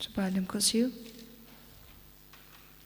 Sepadam kosiu.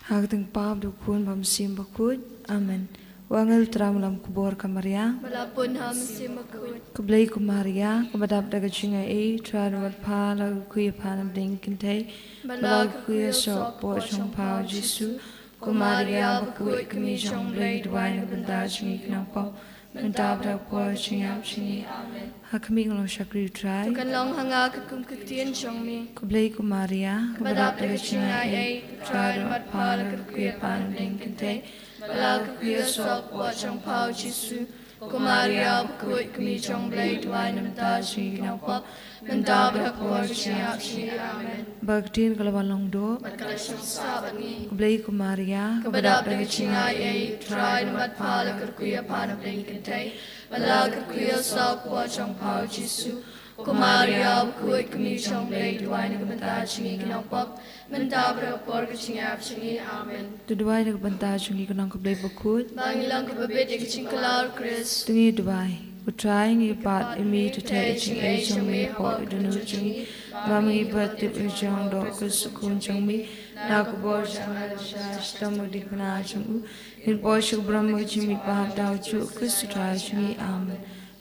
Hagdeng pab dukun bam sim bakut. Amen. Wangel tram lam kubor kamaria. Malapun ham sim bakut. Kublai kumaria. Kubadap daga chinga e. Trad wat pa lagu kuya panam ding kintay. Balag kuya sok po chong pao jisu. Kumaria bakut kami chong blai dwai na benda chingi knang pao. Mentab dak po chingap chingi. Amen. Hakami ngolong syakri try. Tukan long hanga kakum ketian chong mi. Kublai kumaria. Badap daga chinga e. Trad wat pa lagu kuya panam ding kintay. Balag kuya sok po chong pao jisu. Kumaria bakut kami chong blai dwai na benda chingi knang pao. Mentab dak po chingap chingi. Amen. Bagtin kalawalong do. Magkalasyon sa ni. Kublai kumaria. Kabadap daga chinga e. Try na matpala kuya panam ding kintay. Balag kuya sok po chong pao jisu. Kumaria bakut kami chong blai dwai na benda chingi knang pao. Mentab dak po chingap chingi. Amen. Tuduai na banta chungi kanang kublai bakut. Bangilang kababit daga chingkalar Chris. Tungi duai. Utrai ngi pat imi to te ching e chong mi po idunu chungi. Mami bat tip ujong do kusukun chong mi. Nakubor chang alasha shtamu dikna chungu. In po shubram chimi pahap daw chu kusutrai chungi. Amen.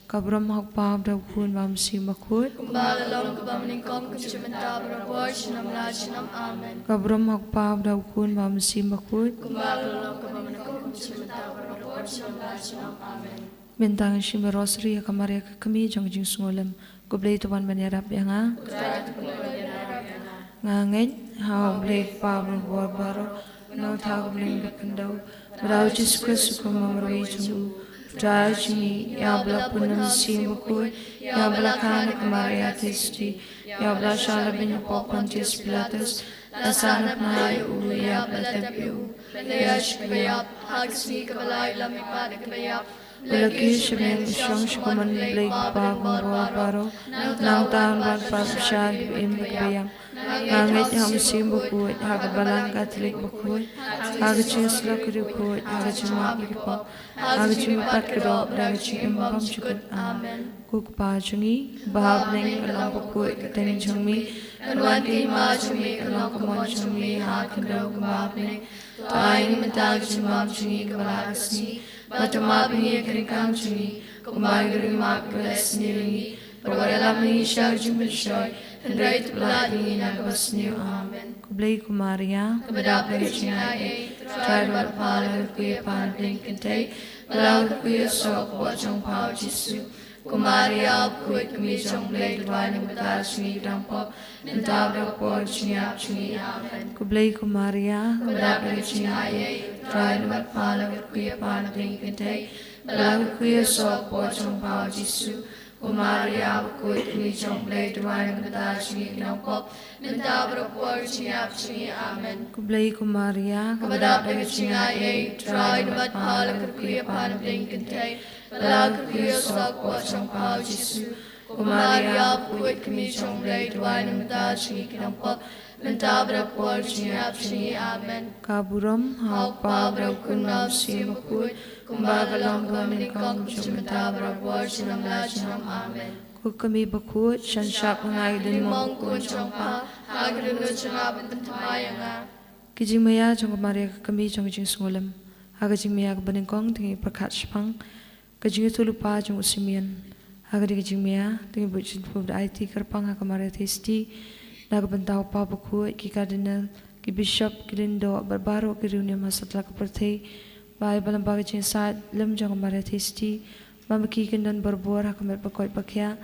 Kabram hak pahap daw kun mam si makut. Kumbalalong kabamaning kong kuchimentab rapor sinam la sinam. Amen. Kabram hak pahap daw kun mam si makut. Kumbalalong kabamaning kong kuchimentab rapor sinam la sinam. Amen. Bintang shima rosary kamaria kami jong jing sungolam. Kublai tuan banyarap yang ngangit hau blai pablo bor baro no thaw bling bekandau brau Jesus ko mamroi chungu trai chungi ya bla punam sim ko ya bla kana kamaria tisti ya bla shala bin popantis platus asana nai u ya bla tapu leash kbayap hagsni kabalai lamipad kbayap Lagi sebelum syong syukuman blai pablo bor baro nang taon bag pasyan imbagbayam Ngangit ham sim bukut, haga balang katolik bukut, haga cing selak bukut, haga cing mak bukut, haga cing pat kedok, haga cing imbam cukut. Amen. Kuk pa cungi, bahab neng kalang bukut, keteng cungi, kanuan ti ma cungi, kalang kumon cungi, haga kendau kembab neng, taing mentang cimbam cungi, kebalak seni, matama pingi kerikam cungi, kumbai gerimak belas sendiri, perwadalam ni syar jumbel syoy, Hendrai tepelat ingin aku bersenyum. Amen. Kublai kumaria. Kabadap dari cina e. Trai buat pala kuya pan bling kentai. Balau kuya sok buat jong pao jisu. Kumaria kuat kami jong blai dua ni betar cungi dampok. Mentab dak por cungiap cungi. Amen. Kublai kumaria. Kabadap dari cina e. Trai buat pala kuya pan bling kentai. Balau kuya sok buat jong pao jisu. Kumaria bakut kami jong blai dua ni betar cungi dampok. Mentab dak por cungiap cungi. Amen. Kublai kumaria. Kabadap dari cina e. Trai buat pala kuya pan bling kentai. Balau kuya sok buat jong pao jisu. Kumaria bakut kami jong blai dua ni betar cungi dampok. Mentab dak por cungiap cungi. Amen. Kaburam hau pa dak kun mam si bakut. Kumbagalong kami kong cumentab dak por sinam la sinam. Amen. Kami bakut syansyap ngai din mong kun jong pa. Hagdun jong abin bentamaya. Kijing maya jong kamaria kami jong jing sungulam. Hagajing maya kabaning kong tingi prakat syapang. Kajing itu lupa jong usimian. Hagadi kajing maya tingi bujin pub da IT kerpang hakamaria testi. Nagabantau pa bakut ki kardinal ki bishop ki lindo barbaro ki reunion masatla kaperthe. Bai balam bagai cing saat lem jang kamaria testi. Mamaki kendan berbor hakamat bakut bakya.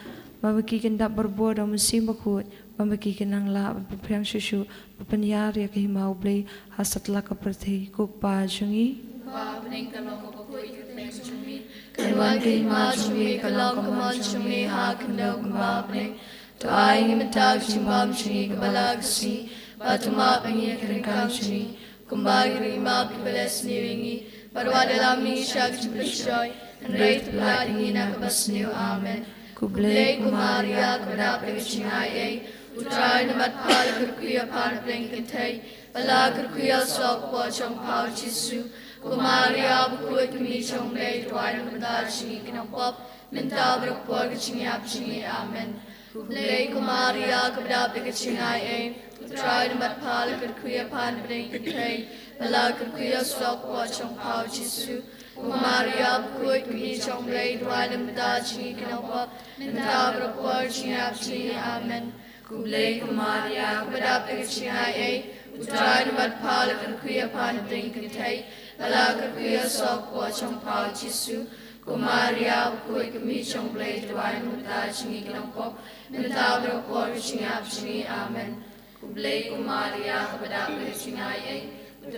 Mamaki kendap berbor dan musim bakut. Mamaki kenang la berperang susu. Berpenyar ya kehimau blai hasatla kaperthe. Kuk pa jungi. Babening kalong bakut ikuteng cumi. Kanuan kehimau cumi kalong kumon cumi hakendau babening. Tuai mentag cimbam cumi kebalag si. Batuma pengi keringkang cumi. Kumbagi rima pibeles niringi. Parwa dalam ni syak jublisyoy. Hendrai tepelat ingin aku bersenyum. Amen. Kublai kumaria kabadap dari cingai e. Utrai namat pala kerkuya pan bling kentai. Bala kerkuya sok po chong pao jisu. Kumaria bakut kami chong blai tuai nak bedar cingi kinang pop. Mental berpor ke cingi ap cingi. Amen. Kublai Kumaria Kabda Bigachingai Tried Mat Pala Kuya Pan Bring Kay Bala Kuya Stock Watch on Pao Chisu Kumaria Kuik Mi Chong Blade Riding Dachi Kinopa Nindabra Porchi Apchi Amen Kublai Kumaria Kabda Bigachingai Tried Mat Pala Kuya Pan Bring Kay Bala Kuya Stock Watch on Pao Chisu Kumaria Kuik Mi Chong Blade Riding Dachi Kinopa Nindabra Porchi Apchi Amen Kublai Kumaria Kabda Bigachingai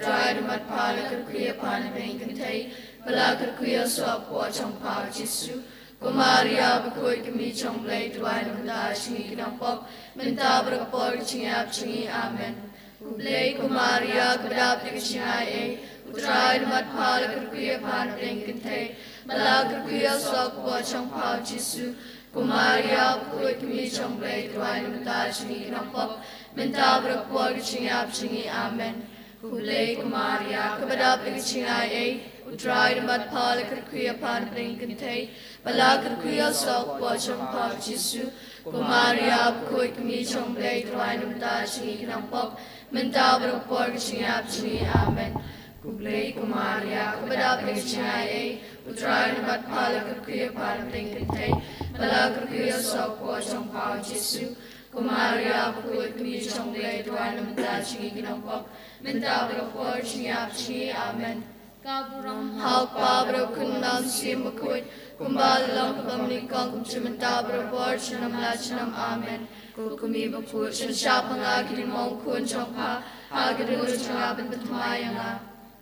Tried Mat Pala Kuya Pan Bring Kay Bala Kuya Stock Watch on Pao Chisu Kumaria Kuik Mi Chong Blade Riding Dachi Kinopa Nindabra Porchi Apchi Amen Kublai Kumaria Kabda Bigachingai Tried Mat Pala Kuya Pan Bring Kay Bala Kuya Stock Watch on Pao Chisu Kumaria Kuik Mi Chong Blade Riding Dachi Kinopa Nindabra Porchi Apchi Amen Kublai Kumaria Kabda Bigachingai Tried Mat Pala Kuya Pan Bring Kay Bala Kuya Stock Watch on Pao Chisu Kumaria Kuik Mi Chong Blade Riding Dachi Kinopa Nindabra Porchi Apchi Amen Kublai Kumaria Kabda Bigachingai Tried Mat Pala Kuya Pan Bring Kay Bala Kuya Stock Watch on Pao Chisu Kumaria Kuik Mi Chong Blade Riding Dachi Kinopa Nindabra Porchi Apchi Amen Kaburam Halk Babra Kunam Simakut Kumbalam Kamni Kangkum Chimantabra Porchanam Lachanam Amen Kukumi Bakut Shapangagin Mongkun Chongpa Hagadu Changabin Batmayanga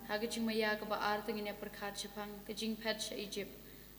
Hagaching Maya Kaba Arthing in Upper Kachapang, Kajing Patch Egypt,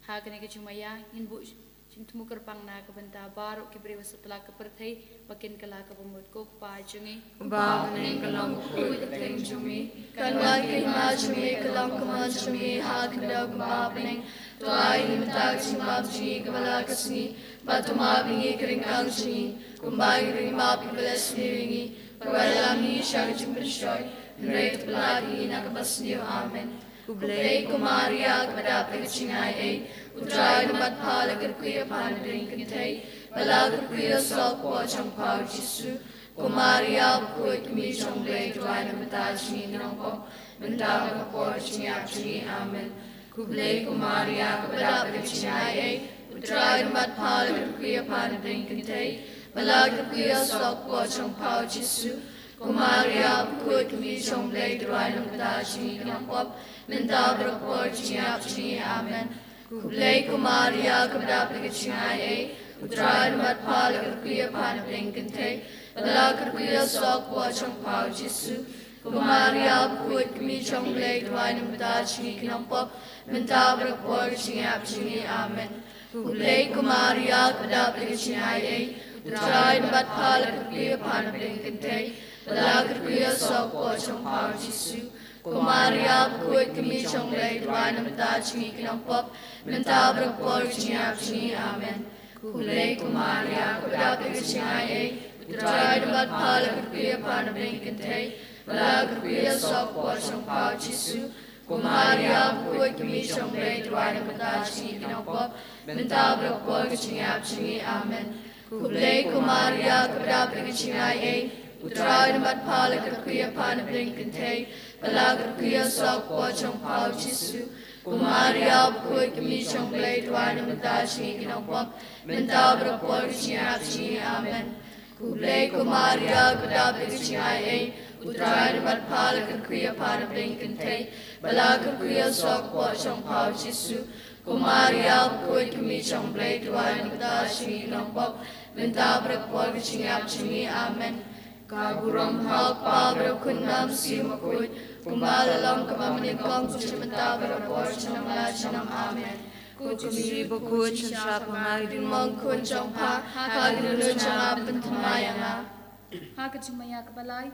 Haganagaching Maya in Bush, Chintmukar Pang Nakabanta, Bar, Kibri was a plaka per day, Bakin Kalaka Mutko, Pai Jungi, Babaning Kalong Kuy Ting Jumi, Kanwaki Majumi Kalam Kamachumi Hakadog Babbling, Dwai Matagsi Mabji Kavalakasni, Batumabingi Kringangshi, Kumbai Mapi Velesniringi, Paralami Shagajim Bishoy. Great Bladi Nakabasnio Amen. Kublai Kumaria Kabda Bigachingai Tried Mat Pala Kuya Pan Bring Kay Bala Kuya Stock Watch on Pao Chisu Kumaria Kuik Mi Chong Blade Riding Dachi Kinopa Nindabra Porchi Apchi Amen. Kublai Kumaria Kabda Bigachingai Tried Mat Pala Kuya Pan Bring Kay Bala Kuya Stock Watch on Pao Chisu Kumaria Kuik Mi Chong Blade Riding Dachi Kinopa Nindabra Porchi Apchi Amen. Kublai Kumaria Kabda Bigachingai Tried Mat Pala Kuya Pan Bring Kay Bala Kuya Stock Watch on Pao Chisu Kumaria Kuik Mi Chong Blade Riding Dachi Kinopa Nindabra Porchi Apchi Amen. Kublai Kumaria Kabda Bigachingai Tried Mat Pala Kuya Pan Bring Kay Bala Kuya Stock Watch on Pao Chisu Kumaria Kuik Mi Chong Blade Riding Dachi Kinopa Nindabra Porchi Apchi Amen. Kublai Kumaria Kabda Bigachingai Tried Mat Pala Kuya Pan Bring Kay Bala Kuya Stock Watch on Pao Chisu Kumaria Kuik Mi Chong Blade Riding Dachi Kinopa Nindabra Porchi Apchi Amen. Kublai Kumaria Kabda Bigachingai Tried Mat Pala Kuya Pan Bring Kay Bala Kuya Stock Watch on Pao Chisu Kumaria Kuik Mi Chong Blade Riding Dachi Kinopa Nindabra Porchi Apchi Amen. Kublai Kumaria Kabda Bigachingai Tried Mat Pala Kuya Pan Bring Kay Bala Kuya Stock Watch on Pao Chisu Kumaria Kuik Mi Chong Blade Riding Dachi Kinopa Nindabra Porchi Apchi Amen. Kaburam Halk Babra Kunam Simakut Kumbalalam Kamamani Kong Chimatabra Porchanam Lachanam Amen. Kukumi Bakut Shapangagin Mongkun Chongpa Hagadu Changabin Tamayanga Hakaching Maya Kabalai,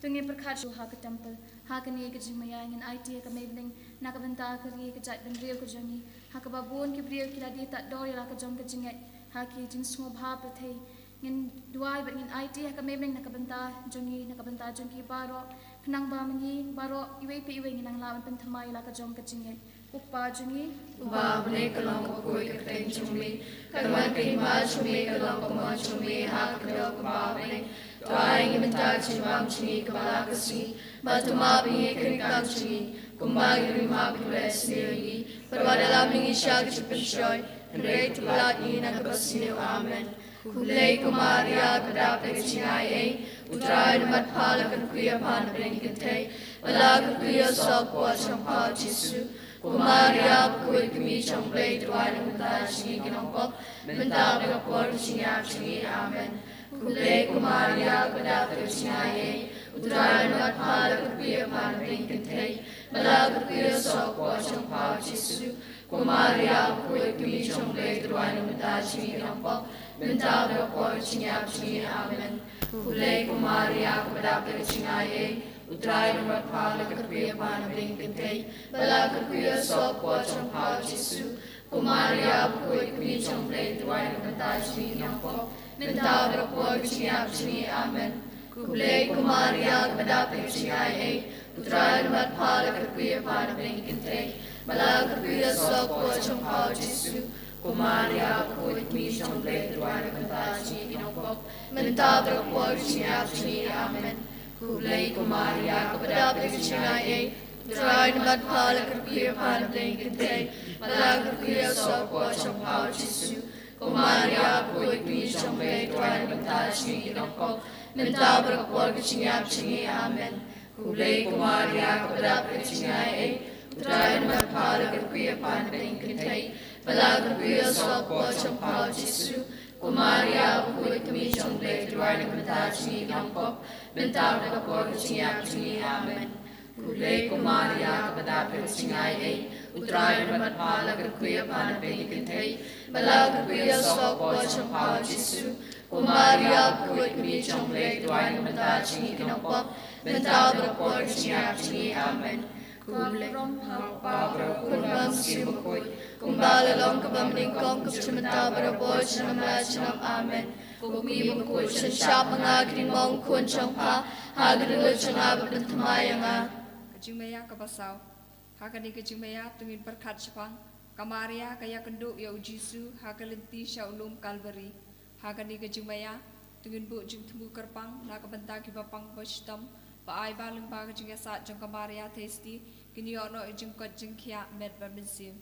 Tungi Perkachu Haka Temple, Hakani Kajimaya and IT Kamabling, Nakabanta Kari Kajat Ben Rio Kajani, Hakababun Kibrio Kiladita Dori Lakajong Kajinget, Haki Jing Smob Hapate. Ngin duai bat ngin IT Kamabling Nakabanta Junki Baro, Penang Bamangi, Baro, UAP nang lawan pentamai Lakajong Kajinget, Ukpa jungi, Ubabne kalong kokoy kateng chumi, kalwan kay ma chumi kalong kamo chumi hak kalong ubabne, tuaing imitag chimam chumi kabalakasi, batumabi krinkang chumi, kumbagi rimab kres nili, perwadalaming isyag chipensyoy, Henry tulat ni nagabasino amen. Kulay kumaria kadapag singay utray namat palakan kuya panabing kintay, walakan kuya sokwa siyang Jesu. Kumaria kuy kami siyang play tuway ng mata singi kinongkok, mental kapor singa singi amen. Kulay kumaria kadapag singay utray namat palakan kuya panabing kintay, walakan kuya sokwa siyang Jesu. Kumaria kuy kami siyang play tuway ng mata singi kinongkok, mental kapor singa singi amen. Kulay kumaria kadapag singay utray namat palakan kuya panabing kintay, walakan kuya sokwa siyang Jesu. Kumaria kuy kami siyang play tuway ng mata singi kinongkok, mental kapor singa singi amen. Kulay kumaria kadapag singay utray namat palakan kuya panabing kintay, walakan kuya sokwa siyang Jesu. Kumaria kuy kami siyang play tuway ng mata singi kinongkok, mental kapor singa singi amen. Kulay kumaria kadapag singay utray namat palakan kuya panabing kintay, walakan kuya sokwa siyang Jesu. Kumaria kuy kami siyang play tuway ng mata singi kinongkok, mental kapor singa singi amen. Kulay kumaria kadapag singay utray namat palakan kuya panabing kintay, walakan kuya sokwa siyang Jesu. Kumaria kuy kami siyang play tuway ng mata singi kinongkok, mental kapor singa singi amen. Kulay kumaria kadapag singay utray namat palakan kuya panabing kintay, walakan kuya sokwa siyang Jesu. Kumaria kuy kami siyang play tuway ng mata singi kinongkok, mental kapor singa singi amen. Kulay kumaria kumbang simukoy, kumbalalong kabamlingkong kapsimata barabot siya ng masinang amen. Kumibang ko siya siya pangagin mong kun siyang pa, hagadulot siyang abad ng tamayang Kajumaya kabasaw, hakani kajumaya tungin berkat sepang, kamaria kaya kenduk ya ujisu, hakalenti sya ulum kalbari, hakani kajumaya tungin bu jung temu kerpang, nakabenta kibapang bostam, paai baleng ba kajunga saat jung kamaria testi, kini ono jung kot jung kia med berbensim.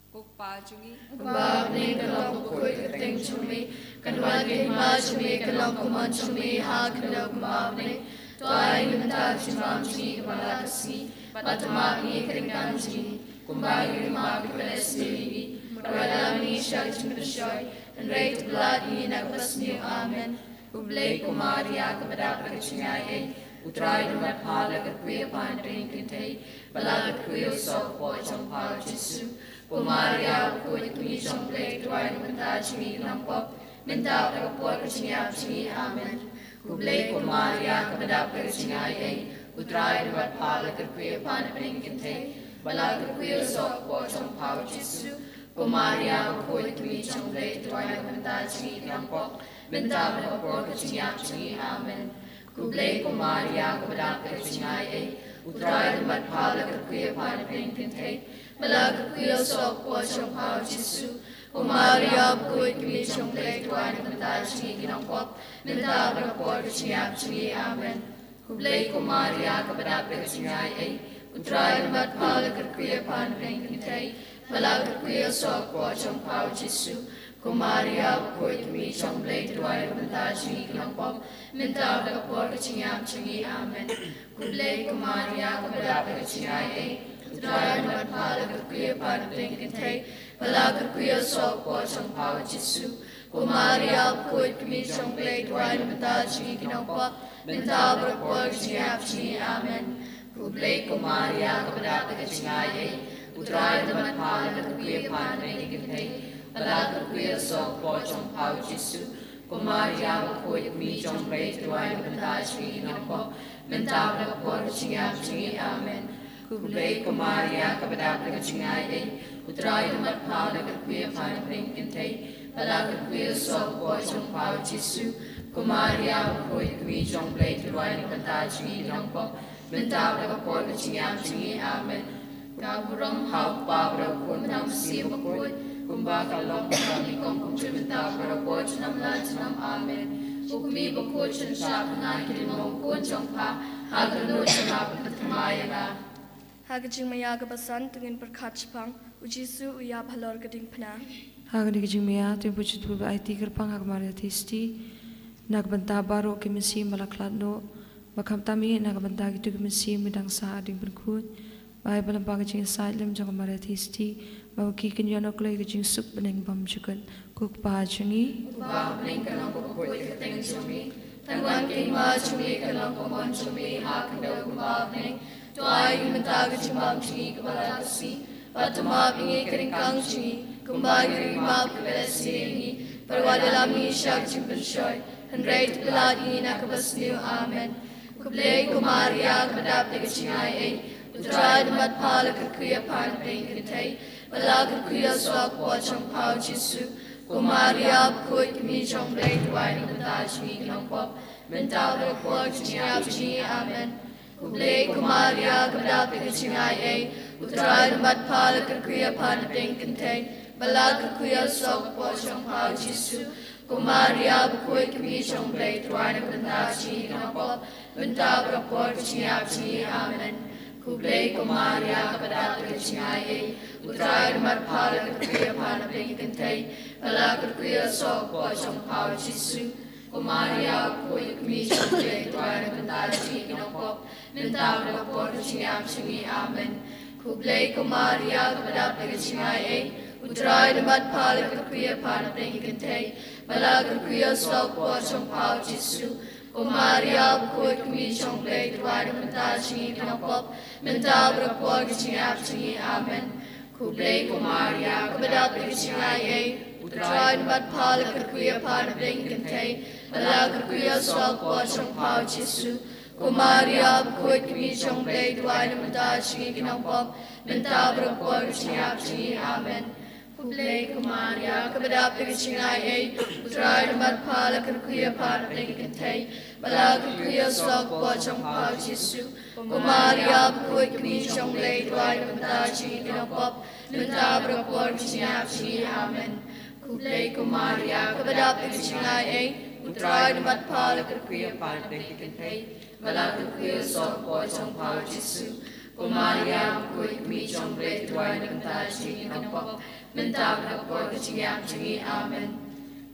Kukpa jungi, Babne kalong kuy kateng chumi, kanwan kay ma chumi kalong kuman chumi hakalong babne, tuaing imitag chimam chumi kabalakasi, batumabi krinkang chumi, kumbagi rimab kres nili, perwadalaming isyag chipensyoy, Henry tulat ni nagabasino amen. Kublay kumaria kabadapag singay utray namat palakan kuya panabing kintay, walakan kuya sokwa siyang Jesu. Kumaria kuy kami siyang play tuway ng mata singi kinongkok, mental kapor singa singi amen. Kublay kumaria kabadapag singay utray namat palakan kuya panabing kintay, walakan kuya sokwa siyang Jesu. Kumaria kuy kami siyang play tuway ng mata singi kinongkok, mental kapor singa singi amen. Kublay kumaria kabadapag singay utray namat palakan kuya panabing kintay, walakan kuya sokwa siyang Jesu. Kumaria kuy kami siyang play tuway ng mata singi kinongkok, mental kapor singa singi amen. Kublay kumaria kabadapag singay utray namat palakan kuya panabing kintay, walakan kuya sokwa siyang Jesu. Kumaria kuy kami siyang play tuway ng mata singi kinongkok, mental kapor singa singi amen. Kublay kumaria kabadapag singay utray namat palakan kuya panabing kintay, walakan kuya sokwa siyang Jesu. Kumaria kuy kami siyang play tuway ng mata singi kinongkok, mental kapor singa singi amen. Kublay kumaria kabadapag singay utray namat palakan kuya panabing kintay, walakan kuya sokwa siyang Jesu. Kumaria kuy kami siyang play tuway ng mata singi kinongkok, mental kapor singa singi amen. Kublay kumaria kabadapag singay utray namat palakan kuya panabing kintay, walakan kuya sokwa siyang Jesu. Kumaria kuy kami siyang play tuway ng mata singi kinongkok, mental kapor singa singi amen. Kaburam hau pabra kun nam sim bakoi kumba kalong kami kong kum chimta para bochnam lachnam amen ukmi bakoi chen shap na kin mong kun chongpa aganu chana patmayana Hagajing maya gabasan tungin berkachpang ujisu uya bhalor gading pna. Hagani gajing maya tu puchut bu IT kerpang hagmari thisti nagbanta baro ke mesi malakladno makam tami nagbanta gitu ke mesi midang sa ading berkut bai balam pagajing Saitjaiñ jang mari thisti mawki kenyono klei gajing suk beneng bam jukan kuk pa jungi ba ning kanong bakoi kateng chumi tanwan ke ma chumi kanong komon chumi hakndo ba ning Tuai mentaga cimbang cini kepala kesi, patuma bingi keringkang cini, kumbai kerima kepala sini, perwada lami syak cimpen shoy, henrei tepelat ini nak kebasniu amen. Kublei kumaria kedap de kecingai putra demat pala kerkuya pan pengkentai, bala kerkuya swak wachang pau jisu, kumaria koi kemi jong blei tuai menta cini kenong pop, menta berkuat cini ap cini amen. Kublei kumaria kedap de kecingai putra demat pala kerkuya pan pengkentai, bala kerkuya swak wachang pau jisu, kumaria berkuat kemi jong blei tuai menta cini kenong pop, menta berkuat cini ap cini amen. Kublei kumaria kepada kecingai putra demat pala kerkuya pan pengkentai, bala kerkuya swak wachang pau jisu, kumaria koi kemi jong blei tuai menta cini kenong pop, menta berkuat cini ap cini amen. Kublei kumaria kepada kecingai putra demat pala kerkuya pan pengkentai, bala kerkuya swak wachang pau jisu, kumaria koi kemi jong blei tuai menta cini kenong pop, menta berkuat cini ap cini amen. Kublei kumaria kepada kecingai putra demat pala kerkuya pan pengkentai, bala kerkuya swak wachang pau jisu, kumaria koi kemi jong blei tuai menta cini kenong pop, menta berkuat cini ap cini amen. Kublei kumaria kepada kecingai putra demat pala kerkuya pan pengkentai, bala kerkuya swak wachang pau jisu, kumaria koi kemi jong blei tuai menta cini kenong pop, menta berkuat cini ap cini amen. Kublei kumaria kepada kecingai putra demat pala kerkuya pan pengkentai, bala kerkuya swak wachang pau jisu, kumaria koi kemi jong blei tuai menta cini kenong pop, menta berkuat cini ap cini amen.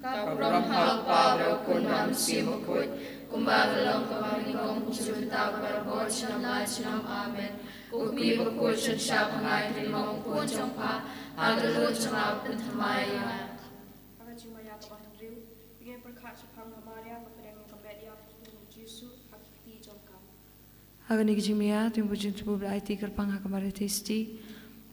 Kabram hal pabro kun nam simukut, kumbagalong kami kong kusunta para bochnam lachnam amen. Kukmi bakut siya pangai rimong kun jongpa, agalut jangap pentamaya. Hagajing maya kabahriu ingin berkachpang kamaria kepada kebedia Yesus hakiki jongkam. Hagani gajing maya tu puchut bu IT kerpang hagmari thisti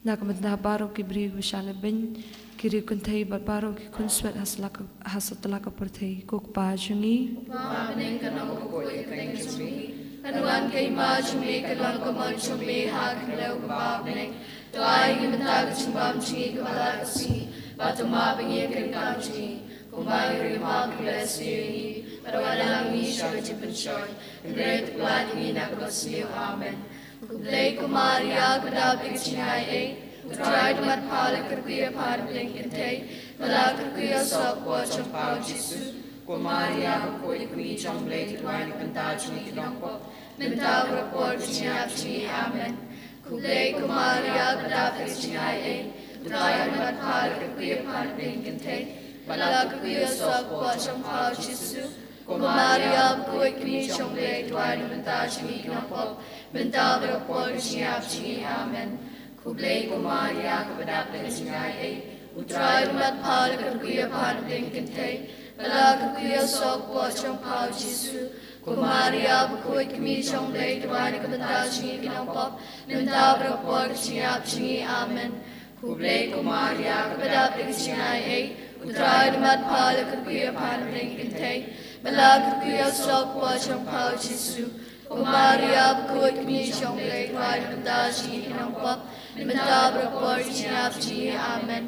nakamanda baro ki bri wishala ben kiri kuntai baro ki kunswet hasatla ka perthai kok pa jungi Pa bening kanong bakoi kateng chumi, kanuan kay ma chumi kalang kamon chumi hakalaw pa bening, tuay ngimata kachimbam chumi kabala kasi, batuma bingi keringkang chumi, kumbay rima kabalasi, parawala lang ni siya kachipansyoy, ngret kulat ni nakabasliw amen. Kublei kumaria kadap kecingai putra demat pala kerkuya pan pengkentai, bala kerkuya swak wachang pau jisu, kumaria koi kemi jong blei tuai menta cini kenong pop, menta berkuat cini ap cini amen. Kublei kumaria kadap kecingai putra demat pala kerkuya pan pengkentai, bala kerkuya swak wachang pau jisu, kumaria koi kemi jong blei tuai menta cini kenong pop, menta berkuat cini ap cini amen. Kublei kumaria kepada kecingai putra demat pala kerkuya pan pengkentai, bala kerkuya swak wachang pau jisu, kumaria koi kemi jong blei tuai menta cini kenong pop, menta berkuat cini ap cini amen. Kublei kumaria kepada kecingai putra demat pala kerkuya pan pengkentai, bala kerkuya swak wachang pau jisu, kumaria koi kemi jong blei tuai menta cini kenong pop, menta berkuat cini ap cini amen.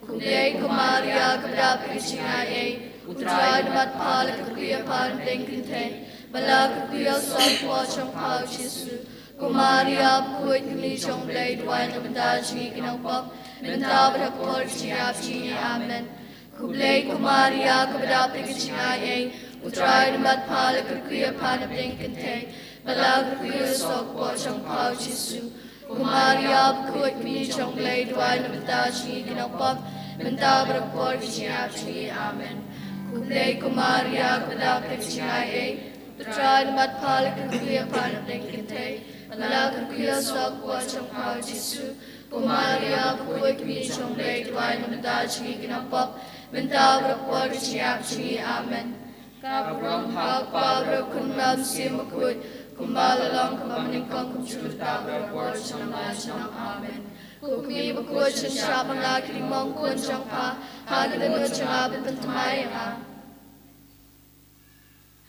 Kublei kumaria kepada kecingai putra demat pala kerkuya pan pengkentai, bala kerkuya swak wachang pau jisu, Kumaria Put Kumi Chong Blade Wine of Daji Ginopop, Mentabra Porchi Abchi, Amen. Kublai Kumaria Kabadapik, Utrai Mat Palak Queer Pan of Linkante, Balag Queer Sock Watch on Pau Jisu, Kumaria Put Kumi Chong Blade Wine of Daji Ginopop, Mentabra Porchi Abchi, Amen. Kublai Kumaria Kabadapik, Utrai Mat Palak Queer Pan of Linkante, Balag Queer Sock Watch on Pau Jisu, Kumaria Put Kumi Chong Blade Wine of Daji Ginopop, Mentabra Porchi Abchi, Amen. Kabrom Hak Pabra Kunram Simakut, Kumbala Long Kamaning Kong Truth Tabra Porch on Lasham, Amen. Kukmi Bakuch and Shabanaki Monkun Jangpa, Hagadan Chab and Tamaya.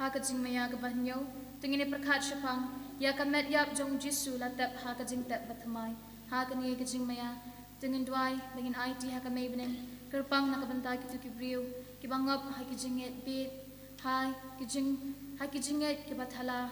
Hakajing Mayagabanyo, Tingin Prakachapang, Yakamet Yap Jong Jisu, Latap Hakajing Tap Batamai, Hakani Gajing Maya, Tingin Dwai, Lingin IT Hakamabening, Kerpang Nakabantaki to Kibriu, Kibangop Hakijing it bit, Hai Hakijing it Kibatala,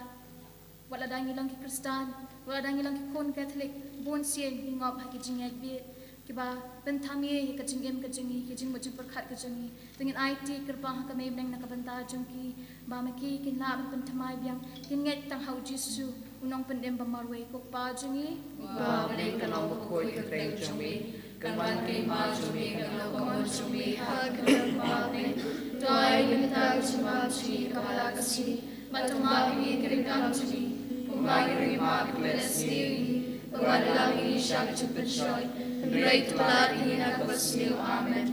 Waladangi Long Kristan, Waladangi Long Kon Catholic, Bon Sien, Hingop Hakijing it bit, Kiba, Bentami, Hikajing Im Kajingi, Hijing Mujiperkat Kajingi, Tingin IT Kerpang Hakamabening Nakabanta Junki, Bamaki, Kinab Bentamai Biang, Kinget Tang Hau Jisu, Unong Pendem Bamarwe, Kokpa Jungi, Babling Kalong Koi Kateng Jumi, Kanwan Kima Jumi, Kalong Jumi, Hakan Babling, Doi Yunitag Chimachi, Kamalakasi, Matamaki, Kirikam Jumi, Pumagiri Mark Medesni, Pagadalangi Shakachupan Shoy, and Great Maladi Nakabasnu, Amen.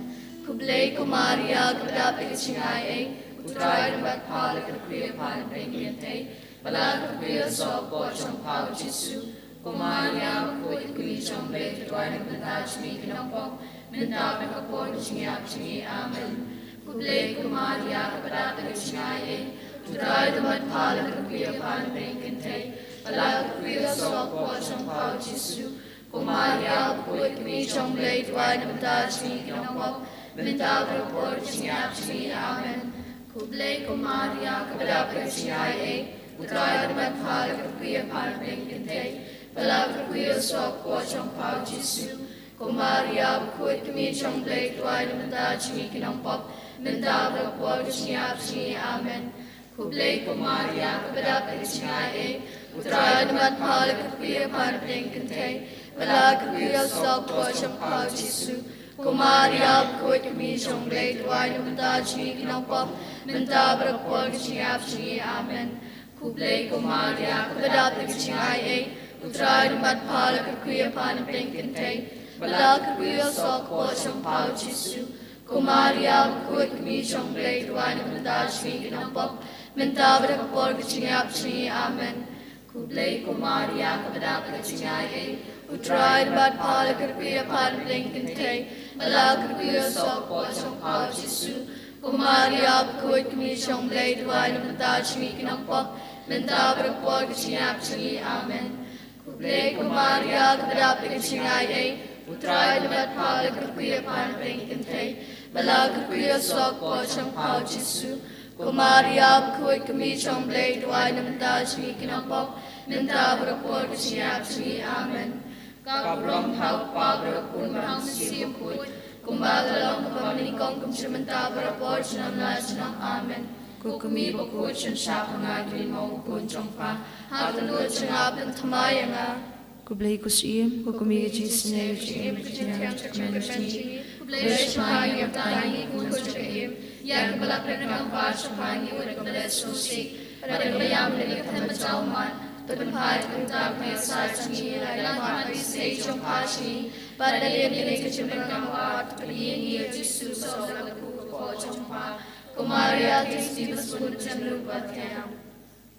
Kublai Kumaria, Kadapik Chingae, Utrai Bat Palak and Queer Pan Bengate, Balak Queer Sock Watch on Pau Jisu, Kumaria, Koi Kuichong Blade, Dwayne Bandaj, Minopong, Mendabaka Porchi, Amen. Kublai Kumaria, Kadapik Chingae, Utrai Bat Palak and Queer Pan Bengate, Balak Queer Sock Watch on Pau Jisu, Kumaria, Koi Kuichong Blade, Dwayne Bandaj, Minopong, Mendabaka Porchi, Amen. Kublai Kumaria, Kadapik Chingae, Utrai Bat Palak and Queer Pan Bengate, Balak Queer Sock Watch on Pau Jisu, Kumaria, Koi Kuichong Blade, Dwayne Bandaj, Minopong, Mendabaka Porchi, Amen. Kublai Kumaria, Kadapik Chingae, Utrai Bat Palak and Queer Pan Bengate, Balak Queer Sock Watch on Pau Jisu, Kumaria, Koi Kuichong Blade, Dwayne Bandaj, Minopong, Mendabaka Porchi, Amen. Kublai Kumaria, Kadapik Chingae, Utrai Bat Palak and Queer Pan Bengate, Balak Queer Sock Watch on Pau Jisu, Kumaria, Koi Kuichong Blade, Dwayne Bandaj, Minopong, Mendabaka Porchi, Amen. Kublai Kumaria, Kadapik Chingae, Utrai Bat Palak and Queer Pan Bengate, Balak Queer Sock Watch on Pau Jisu, Kumaria, Koi Kuichong Blade, Dwayne Bandaj, Minopong, Mendabaka Porchi, Amen. Kublai Kumaria, Kadapik Chingae, Utrai Bat Palak and Queer Pan Bengate, Balak Queer Sock Watch on Pau Jisu, Kumaria, Koi Kuichong Blade, Dwayne Bandaj, Minopong, Mendabaka Porchi, Amen. Kabrom Hak Pabra Kunram Simakut, Kumbagalong Kamaning Kong Kumshimandabaka Porchi on Lasham, Amen. Kukumi Bakuch and Shapangagri Mong Kunjongpa, Hakalut Changab and Tamayanga. Kublai Kusim, Kukumi Jisne, Jim, Kublai Shapang of Dying, Kunjim, Yakabalak Pashapang, you would bless so sick, Radabayam, Hamajalman, the Pai, the darkness, Saitjaiñ, like my stage of Pashi, but the living Chimangam, but being here to sue so the Kuku Chompa, Kumaria, this Stevens Kunjam Lupatam.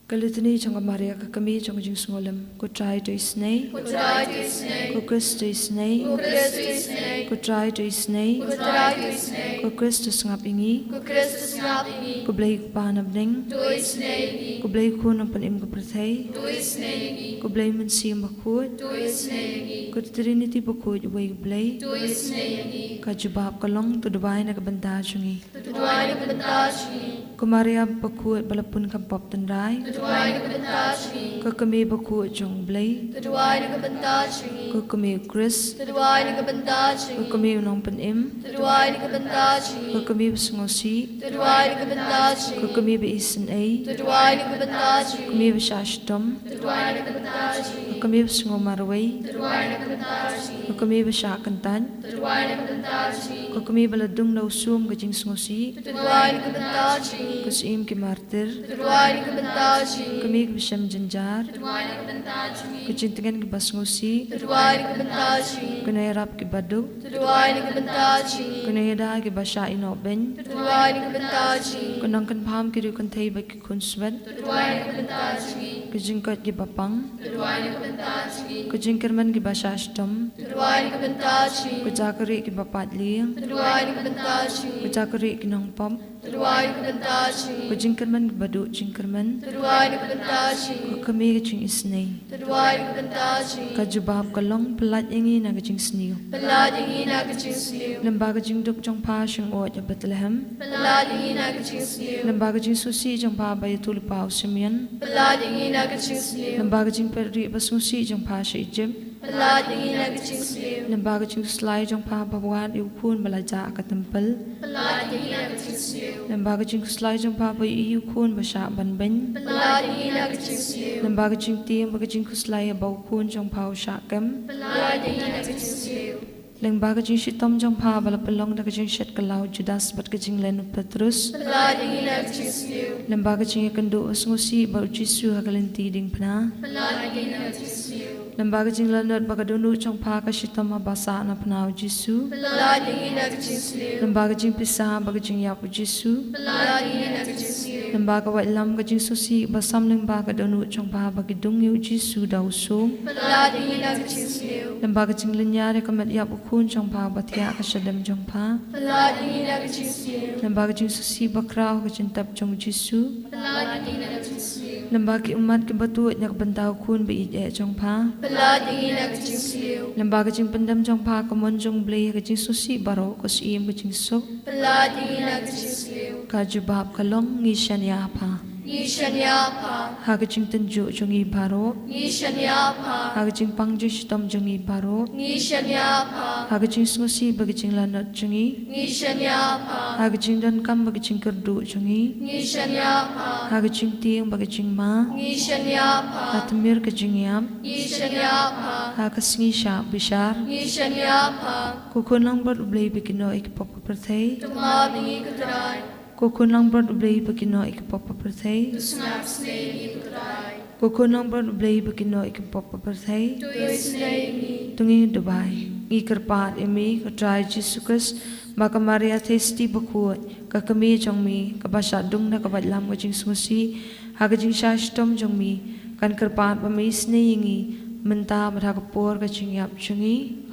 Kalutani Changa Maria Kakami Changa Jingolam, could try to snake, could try to snake, could Christ to snake, could Christ to snake, could try to snake, could try to snake, could Christ to snappingi, could Christ to snappingi, could blake panabling, to snake, could blake kun upon him Goprathe, to snake, could blame and see him Bakut, to snake, could Trinity Bakut away blake, to snake, could you bab kalong to the wine of Bandajungi, to the wine of Bandajungi. Kamaria bakut balapun kapop tandai. Keduai ni kebentar Sngi. Kami bakut jong blay. Keduai ni kebentar Sngi. Kami Chris. Keduai ni kebentar Sngi. Kami unang panim. Keduai ni kebentar Sngi. Kami besengosi. Keduai ni kebentar Sngi. Kami beisen ay. Keduai ni kebentar Sngi. Kami besyashtom. Keduai ni kebentar Sngi. Kami besengomarway. Keduai ni kebentar Sngi. Kami besyakantan. Keduai ni kebentar Sngi. Kami baladung lausum gajing sengosi. Keduai ni kebentar Sngi. Kusim ki martir. Keduai ni kebentar Sngi. Kami besyam janjar. Keduai ni kebentar Sngi. Kucintingan ki basngosi. Keduai ni kebentar Sngi. Kunayarap ki baduk. Keduai ni kebentar Sngi. Kunayada ki basya inoben. Keduai ni kebentar Sngi. Kunangkan paham ki rukun tay baki kunswet. Keduai ni kebentar Sngi. Kujingkot ki bapang. Keduai ni kebentar Sngi. Kujingkerman ki basyashtom. Keduai ni kebentar Sngi. Kujakari ki bapatli. Keduai ni kebentar Sngi. Kujakari ki nongpom. Keduai ni kebentar Sngi. Kujingkerman ki baduk jingkerman. Keduai ni kebentar Sngi. Kami kajing isnay. Keduai ni kebentar Sngi. Kajubab kalong pelat yangi na kajing sniyo. Pelat ingin nak kecil seliu. Lembaga jing duk jong pa shing ot ya Bethlehem. Pelat ingin nak kecil seliu. Lembaga jing susi jong pa bayatul pa Simeon. Pelat ingin nak kecil seliu. Lembaga jing peri basusi jong pa shi Egypt. Pelat ingin nak kecil seliu. Lembaga jing slai jong pa bawan iukun balaja ka tempel. Pelat ingin nak kecil seliu. Lembaga jing slai jong pa bay iukun basya banben. Pelat ingin nak kecil seliu. Lembaga jing tim baga jing slai baukun jong pa usyakem. Pelat ingin nak kecil seliu. Lembaga jing shitom jong pa balapelong da jing shet kalau Judas bat jing lenu Petrus. Pelat ingin nak kecil seliu. Lembaga jing kendo sengosi bau Jisu hakalinti ding pena. Pelat ingin nak kecil seliu. Lembaga jing lanot baga donu jong pa ka shitom basa na penau Jisu. Pelat ingin nak kecil seliu. Lembaga jing pisah baga jing yapu Jisu. Pelat ingin nak kecil seliu. Lembaga wat lam ka jing susi basam lembaga donu jong pa bagi dung yu Jisu dausum. Pelat ingin nak kecil seliu. Lembaga jing lenyare kamat yapu kun jong pa batia ka shadam jong pa. Pelat ingin nak kecil seliu. Lembaga jing susi bakrau ka jing tap jong Jisu. Pelat ingin nak kecil seliu. Lembaga umat ke batut nyak bentau kun be jong pa. Pelat ingin nak kecil seliu. Lembaga jing pendam jong pa ka mon jong blay ka jing susi baro ko siim ka jing sok. Pelat ingin nak kecil seliu. Ka jubab kalong ngisyan ya pa. Ngisyan ya pa. Ha ka jing tenju jong i baro. Ngisyan ya pa. Ha ka jing pangju shitom jong i baro. Ngisyan ya pa. Ha ka jing sengosi bagi jing lanot jong i. Ngisyan ya pa. Ha ka jing dan kam bagi jing kerdu jong i. Ngisyan ya pa. Ha ka jing tiang bagi jing ma. Ngisyan ya pa. Ha temir ka jing yam. Ngisyan ya pa. Ha ka singi sya bishar. Ngisyan ya pa. Kukun lang bot ublay bikino ikipop pertay. Tumab ingi keterai. Kukun lang bot ublay bikino ikipop pertay. Tusngap snei ingi keterai. Kukun lang bot ublay bikino ikipop pertay. Tuyoi snei ingi. Tungi Dubai. Ikerpat imi katray Jesus baka Maria testi bakut kakami jong mi kabasya dung na kabadlam ka jing sumusi haga jing shashtom jong mi kan kerpat pami snei ingi menta madhakapor ka jing yap jungi.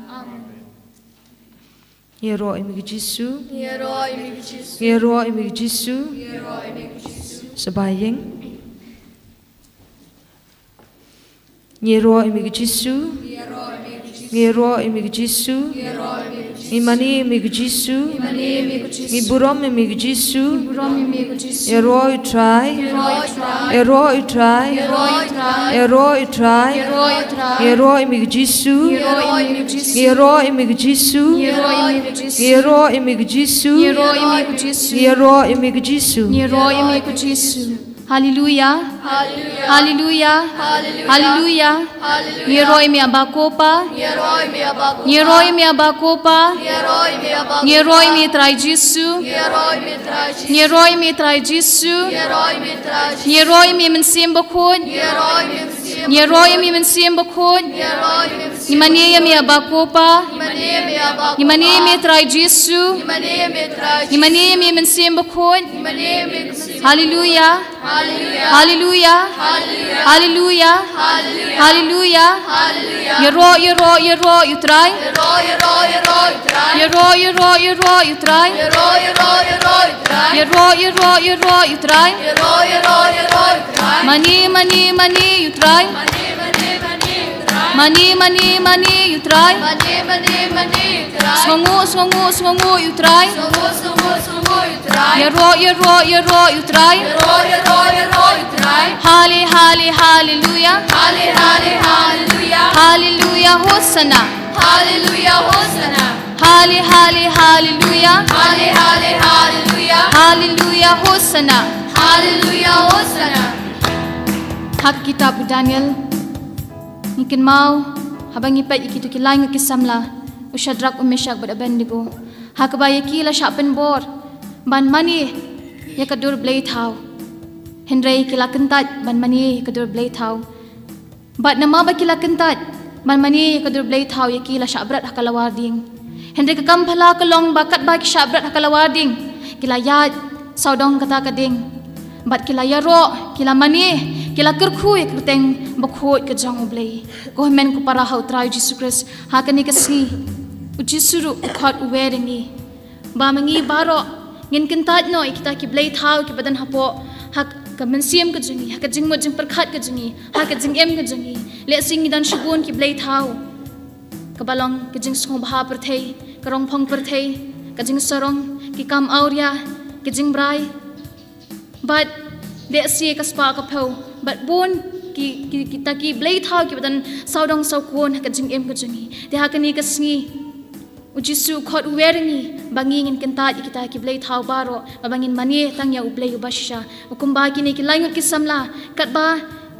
Yero imi Jisu. Yero imi Jisu. Yero imi Jisu. Yero imi Jisu. Sabayeng. Yero imi Jisu. Yero imi Jisu. Imani imi Jisu. Iburom imi Jisu. Yero itrai. Yero itrai. Yero itrai. Yero imi Jisu. Yero imi Jisu. Yero imi Jisu. Yero imi Jisu. Hallelujah. Hallelujah. Hallelujah. Niroi mi abakopa. Niroi mi abakopa. Niroi mi trai Jisu. Niroi mi trai Jisu. Niroi mi mensim bakun. Niroi mi mensim bakun. Imani mi abakopa. Imani mi trai Jisu. Imani mi mensim bakun. Hallelujah. Hallelujah. Hallelujah. Hallelujah. Yero you try. Yero you try. Yero you try. Money you try. Money you try. Songo you try. Ya ro utrai. Hallelujah. Hallelujah Hosanna. Hallelujah. Hallelujah Hosanna. Hak kitab Daniel. Mungkin mau habang ipat ikitu kilai ngikisamla. Ushadrak umeshak bad Abednego. Hak bayaki la shapen bor. Ban mani ya kadur blay thau. Hendrai kila kentat ban mani kadur blay thau. Bat nama ba kila kentat ban mani kadur blay thau ya kila shabrat hakalawarding. Hendrai kakam phala kalong bakat ba ki shabrat hakalawarding. Kila yad saudong kata kading. Bat kila yaro kila mani kila kerku ya kerteng bakhot ke jang ublay. Ko men ko para hau trai Jesus Christ hakani kasni. Ujisuru ukhat uweringi. Ba mangi baro ngin kentat no kita ki blay thau ki badan hapo hak ka mensiam ka jungi hak jing mo jing perkhat ka jungi hak jing em ka jungi le sing dan shugun ki blay thau ka balong ka jing song bha per thei ka rong phong per thei ka jing sorong ki kam auria ki jing brai but le si ka spa ka phau but bon ki kita ki blay thau ki badan saudong saukon hak jing em ka jungi de hakani ka sngi Ujisu khot uweringi bangingin kentat kita ki blay thau baro babangin mani tang ya ublay ubasha ukumba kini ki laingut ki samla katba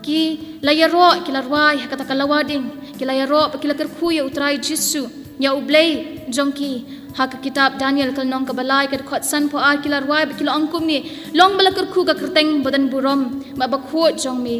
ki layaro ki larwai kata kalawading ki layaro ki lakar khuya utrai jisu ya ublay jongki hak kitab Daniel kalnong kabalai kat khot san po ar ki larwai ki angkum ni long balakar khu ka kerteng badan burom babakho jongmi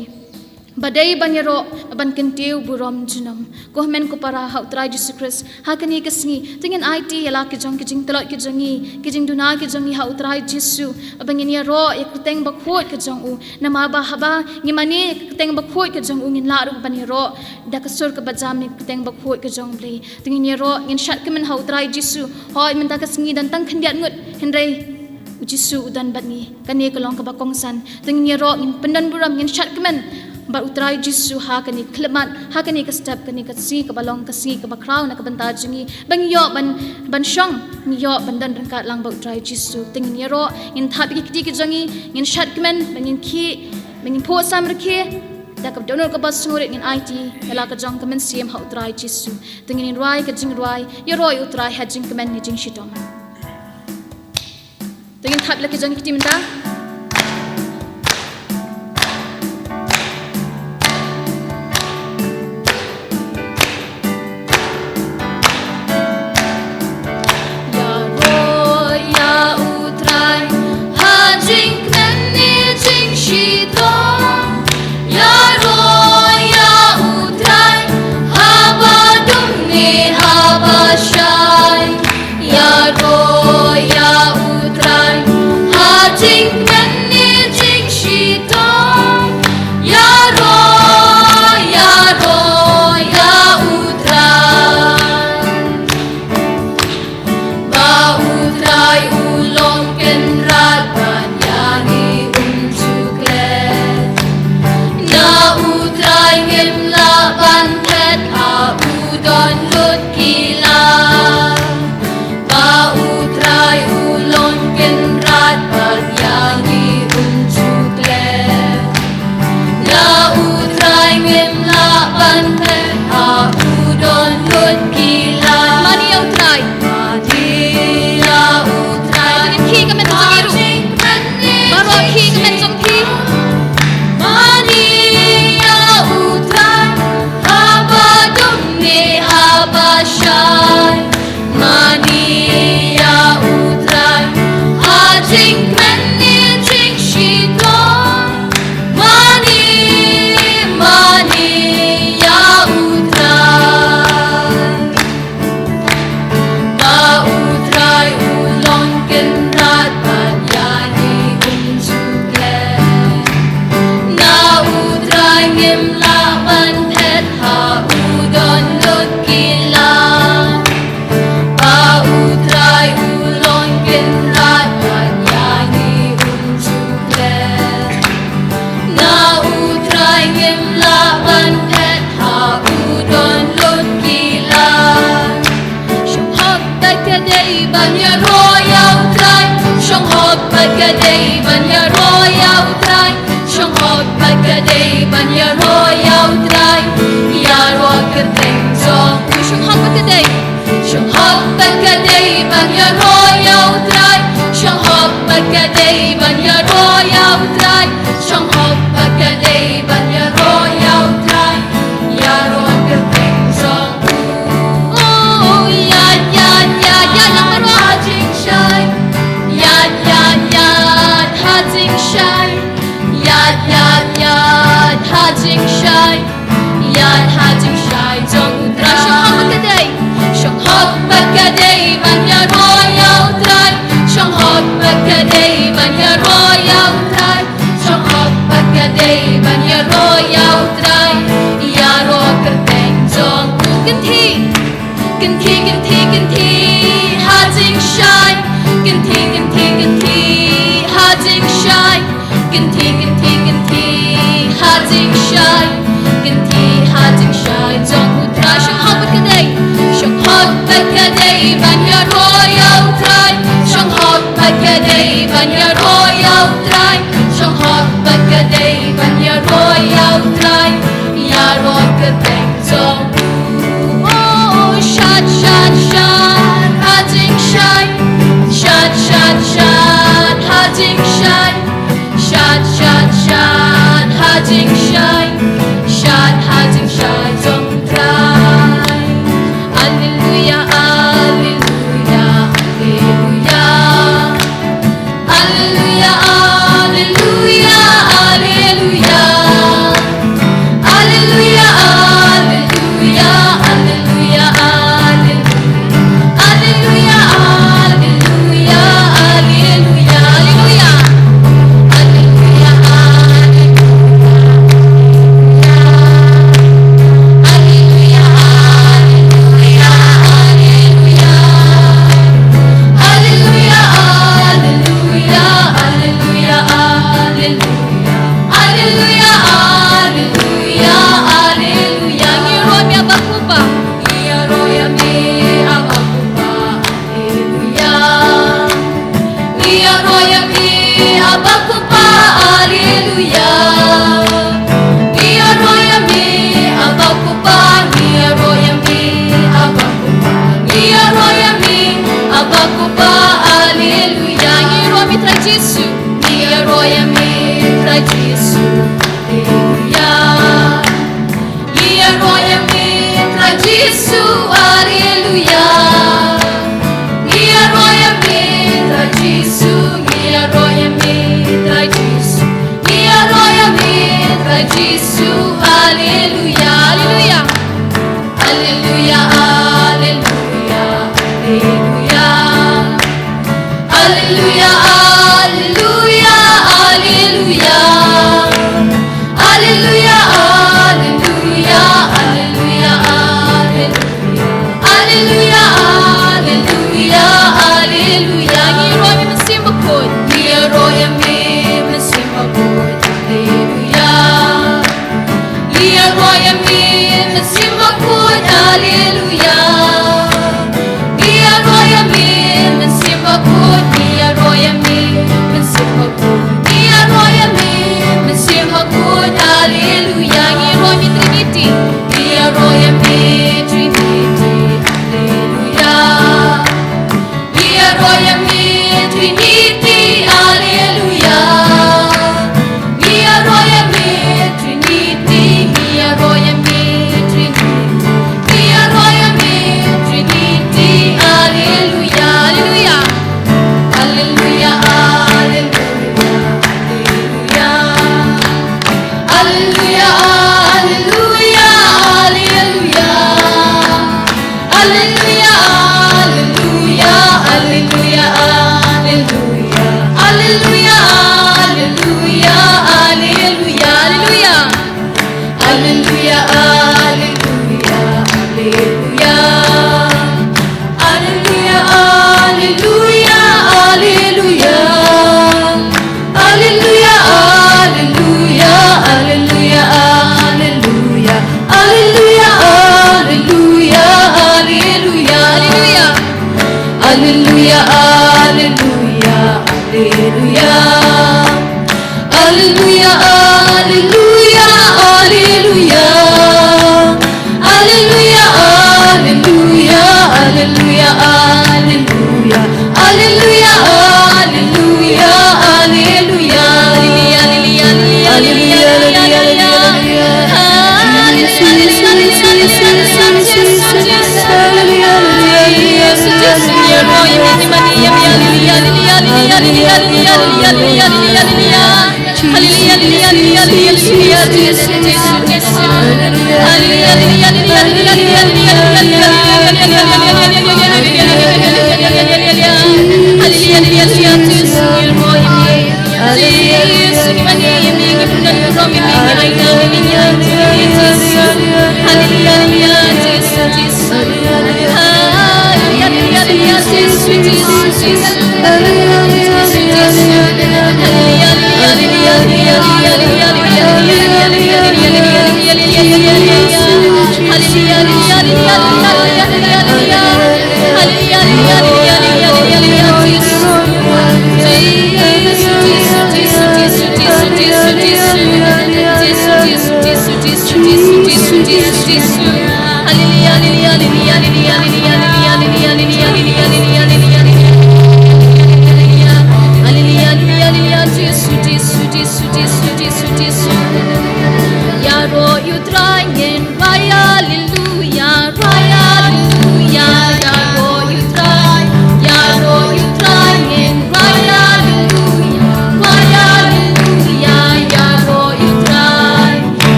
Badai banyaro ban kentiu burom junam ko men ko para hau trai Jesus Christ hakani kasni tingin IT yala ki jong ki jing telot ki jongi ki jing duna ki jongi hau trai Jesu abangin ya ro ya kuteng bakhot ki jong u nama ba haba ngimani kuteng bakhot ki jong u ngin la ru ban ya ro da kasur ka bajam ni kuteng bakhot ki jong ble tingin ya ro ngin shat ki men hau trai Jesu hoi men ta kasni dan tang khandiat ngut hendrai Jesu udan batni kani kolong ka bakong san tingin ya ro ngin pendan buram ngin shat ki men Bar utrai Jesu hakani klemat hakani ka step kani ka si ka balong ka si ka bakraw na ka banta jingi bang yo ban shong ni yo bandan rangkat lang ba utrai Jesu tingin yero in thap ki ki jangi in shat kmen bangin ki bangin po sam rakhe da ka donor ka bas ngore in IT kala ka jong kamen sim ha utrai Jesu tingin in rai ka jing rai yero utrai ha jing kmen ni jing shitong tingin thap la ki jangi ki timda Sing Bagade Banya Royal Trai Shong Hot Bagade Banya Royal Trai Yaro Kerteng Zong Shong Hot Bagade Shong Hot Bagade Banya Royal Trai Shong Hot Bagade Banya Royal Trai Shong Hot Bagade Banya Royal Trai Yaro Kerteng Zong Oh Yad Yad Yad Yad Lang Hajing Shai Yad Yad Yad Hajing Shai Yad Yad Yad Hajing Shai Yad Hajing Shai Zong Utra Shong Hot Bagade Banya Royal Trai Shong Hot Bagade Banya Royal Trai Shong Hot Bagade Banya Royal Trai Yaro Kerteng Zong Ganti Ganti Ganti Ganti Hajing Shai Ganti Ganti Ganti Hajing Shai Ganti Ganti Ganti Hajing Shai Ganti Hajing Shai Zong Utra Shong Hot Bagade Shong Hot Bagade Banya Royal Trai Shong Hot Bagade Banya Royal Trai Shong Hot Bagade Banya Royal Trai Yaro Kerteng Zong Oh Shad Shad Shad Hajing Shai Shad Shad Shad Hajing Shai Shad Shad Shad Hajing Shai Shad Hajing Shai Zong Trai Alleluia Alleluia Alleluia Alleluia Alleluia Alleluia Alleluia Alleluia Alleluia Alleluia Alleluia Alleluia Alleluia, alleluia, alleluia.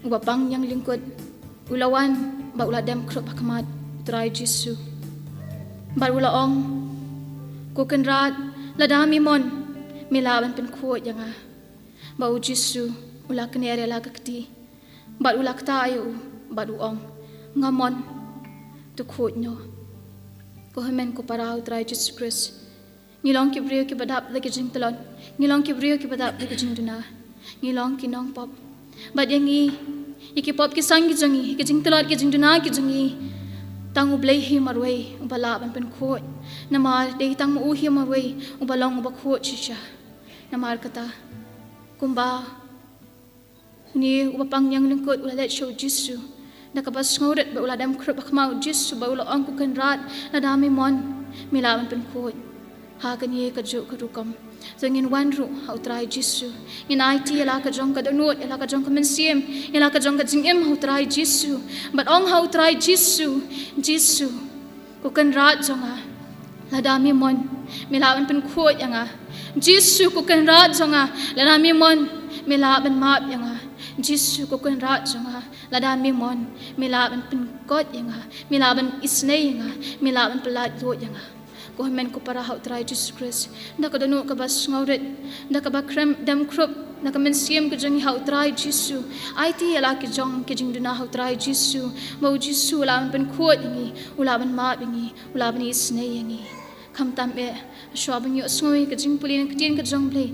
Wapang yang lingkod ulawan ba ula dem krop hakamat try Jesu ba ulaong ku kenrat ladami mon milaban pen kuot yanga ba u Jesu ula kenere la kakti ba ula Taïew ba uong ngamon tu kuot nyo ko hemen ko parau try Jesus Christ ngilong ki brio ki badap lagi jing telon ngilong ki brio ki badap lagi jing duna ngilong ki nong pop ba yangi iki pop ki sang ki jangi ki jing telot ki jing duna ki jangi tang ublay hi marway ubala ban pen khot namar de tang u hi marway ubalong uba khot chicha namar kata kumba ni ubapang yang lingkot ula let show Jesu nakabas ngoret ba ula dam krop khmau Jesu ba ula ang ku kan rat na dami mon milaban pen khot ha kan ye ka jo ka rukam zangin wan ru hau trai Jesu in IT ela ka jong ka donut ela ka jong ka mensim ela ka jong ka jingem hau trai Jesu but ong hau trai Jesu ku kan rat jonga ladami mon milaban pen khot yanga Jesu ku kan rat jonga ladami mon milaban map yanga Jesu ku kan rat jonga ladami mon milaban pen kot yanga milaban isne yanga milaban pelat lot yanga ko men ko para hau try Jesus Christ na ka danu ka bas ngauret na ka ba krem dam krup na ka men siem ka jang hau try Jesus IT ala ki jong ki jing duna hau try Jesus mo Jesus la ben khot ngi ula ben ma bingi ula ben isne ngi kham tam e shwabing yo sngi ka jing pulin ka tien ka jong ble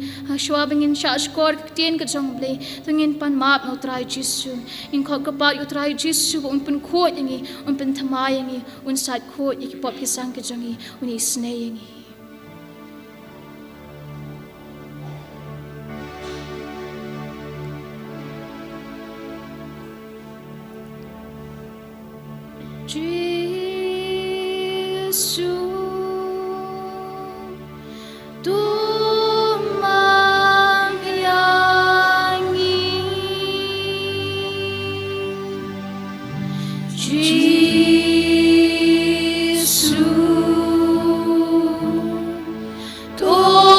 shwabing in sha skor ka tien ka jong ble tungin pan map no try Jesus in ko ka pa yo try Jesus un pen khot ngi un pen thamai ngi un sat khot ki pop ki sang ka jangi un isne ngi Jesus Jesus,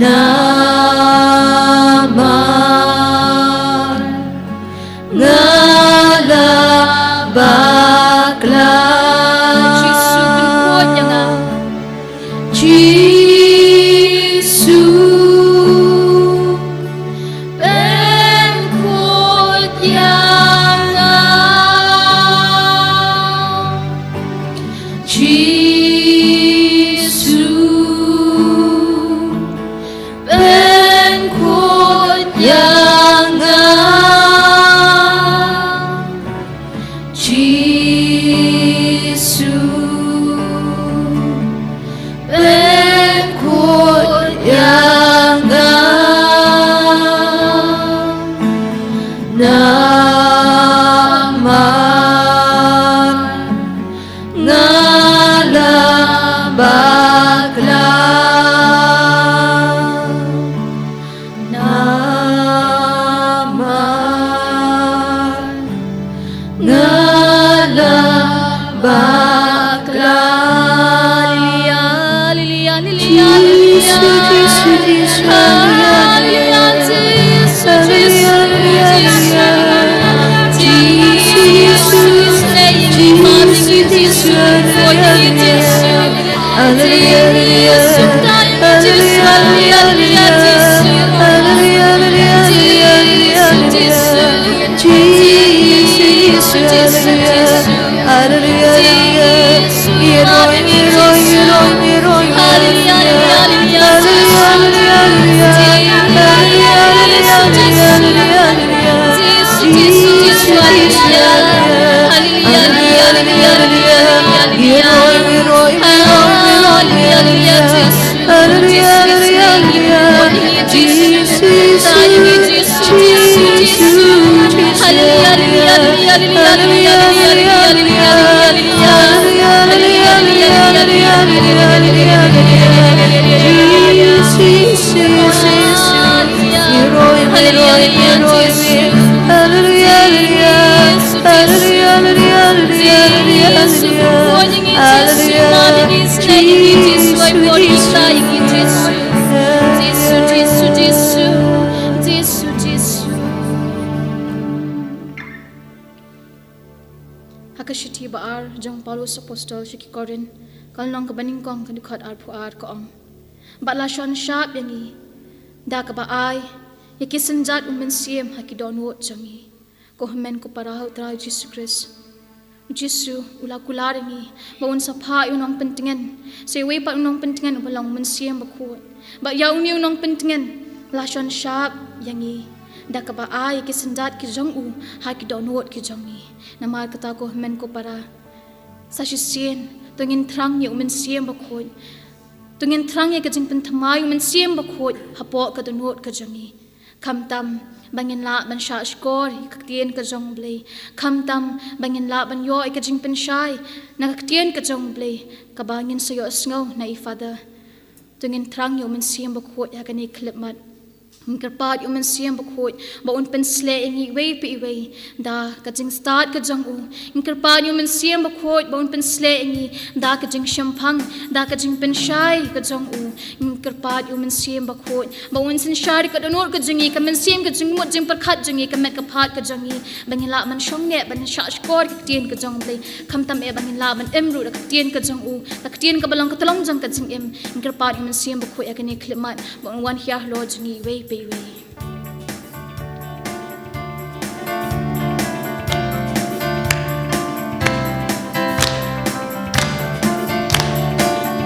Namar ngala Mawkhlam Jisu benkuat yang a Jisu benkuat yang a Jisu benkuat yang a Jisu benkuat yang a Namar ngala Mawkhlam Namar ngala Mawkhlam Lilia, Lilia, Lilia, Jisu, Jisu, Hallelujah, Jisu, Jisu, Hakashiti baar jong Paulus apostol shiki korin kalnong kabaning kong kadukhat ar puar koong balasyon shap yangi da ka baay yakisanjat umensiam hakidonwot jangi ko men ko parahau tra Jisu Christ Jisu ula kularingi baun sapha yunong pentingan sewe pa yunong pentingan ubalang mensiam bakut ba yaung yunong pentingan lasyon shap yangi da ka baay yakisanjat ki jong u hakidonwot ki jangi namar kata ko men ko para sa sisien tungin trang ye umen siem bakhoy tungin trang ye kajing pentamay umen siem bakhoy hapo ka dunot ka jangi kam tam bangin la ban sha skor kaktien ka jong blay kam tam bangin la ban yo kajing penshai na kaktien ka jong blay ka bangin sayo sngo na ifada tungin trang ye umen siem bakhoy ya kani klip mat Ngkerpat umen siam bakhoy baun pensle ingi wei pi wei da kajing start ka jang u ngkerpat umen siam bakhoy baun pensle ingi da kajing shampang da kajing penshai ka jang u ngkerpat umen siam bakhoy baun sin shari ka donor ka jingi ka men siam ka jing mot jing parkhat jingi ka met ka phat ka jangi bangila man shong ne ban sha skor ka tien ka jang blai kham tam e bangila man emru ka tien ka jang u ka tien ka balang ka talong jang ka jing em ngkerpat umen siam bakhoy akani klimat baun wan hiah lo jingi wei baby.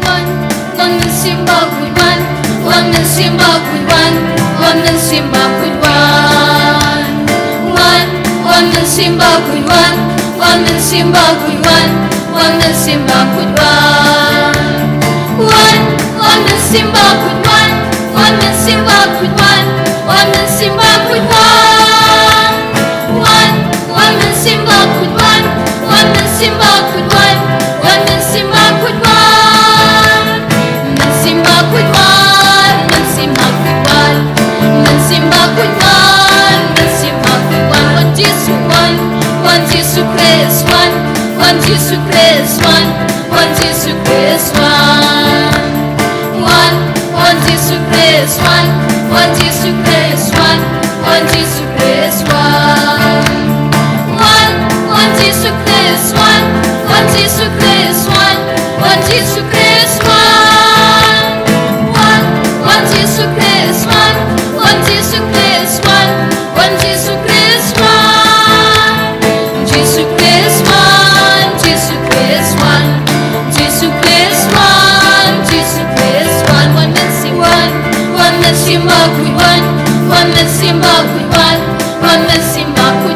One man simba with one man simba with one man simba with one man simba with one man simba with one man simba with one man simba with one man simba with one man simba with one man simba with one man simba with one man simba with one man simba with one man simba with one man simba with one man simba with one one Jesus Christ one Jesus Christ one Jesus Christ one Jesus Christ, one Jesus Christ, one Jesus Christ, one Jesus Christ, one Jesus Christ, one Jesus Christ, one Jesus Christ, one Jesus Christ, one Jesus Christ, Jesus Christ, Jesus Christ, Jesus Christ, Jesus Christ, one mercy, one mercy, one mercy, one mercy, one mercy, one mercy, one mercy,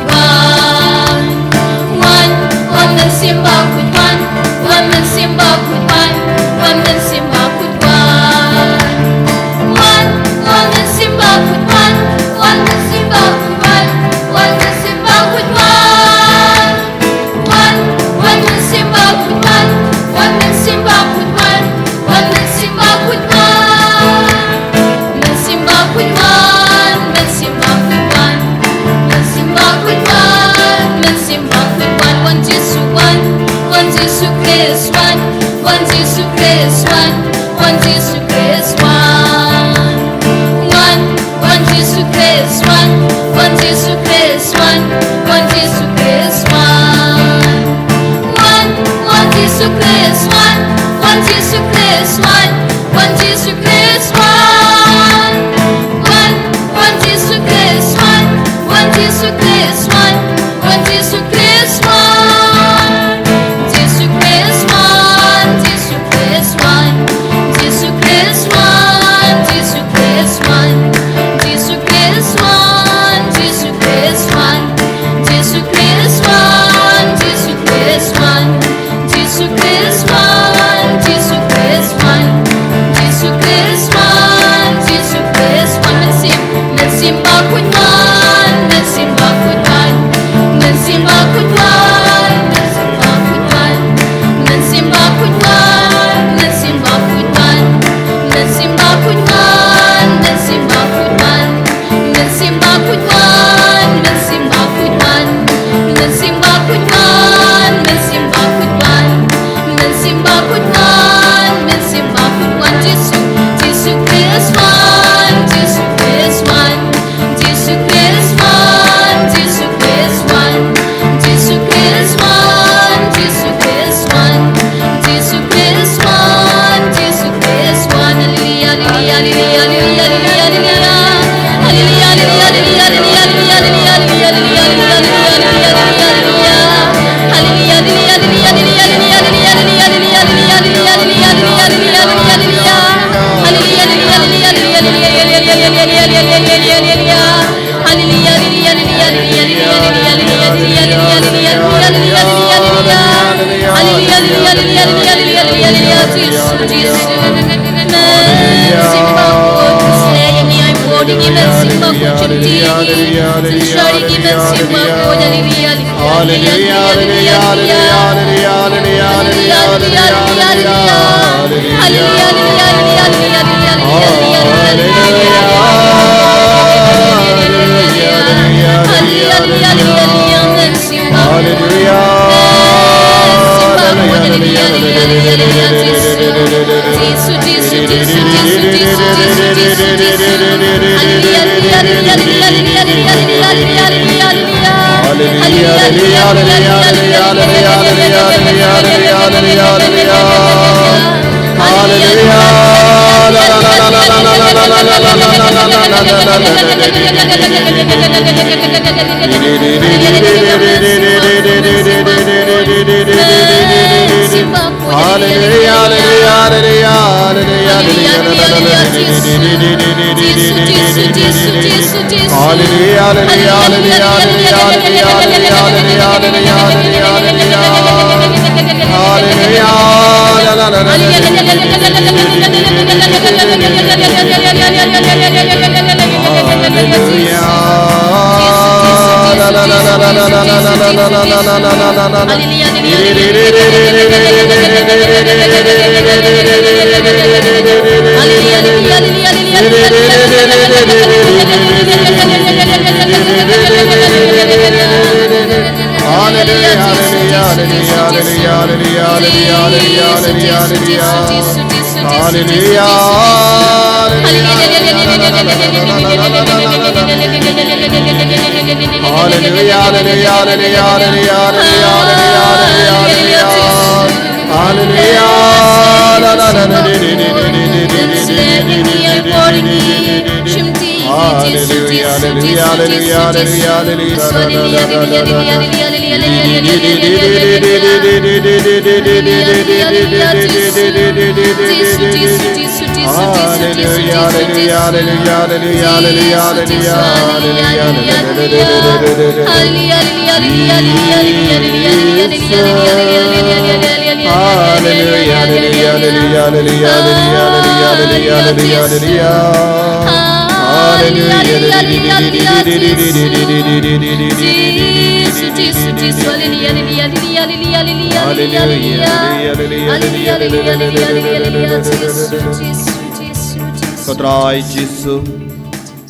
Kodrai Jisu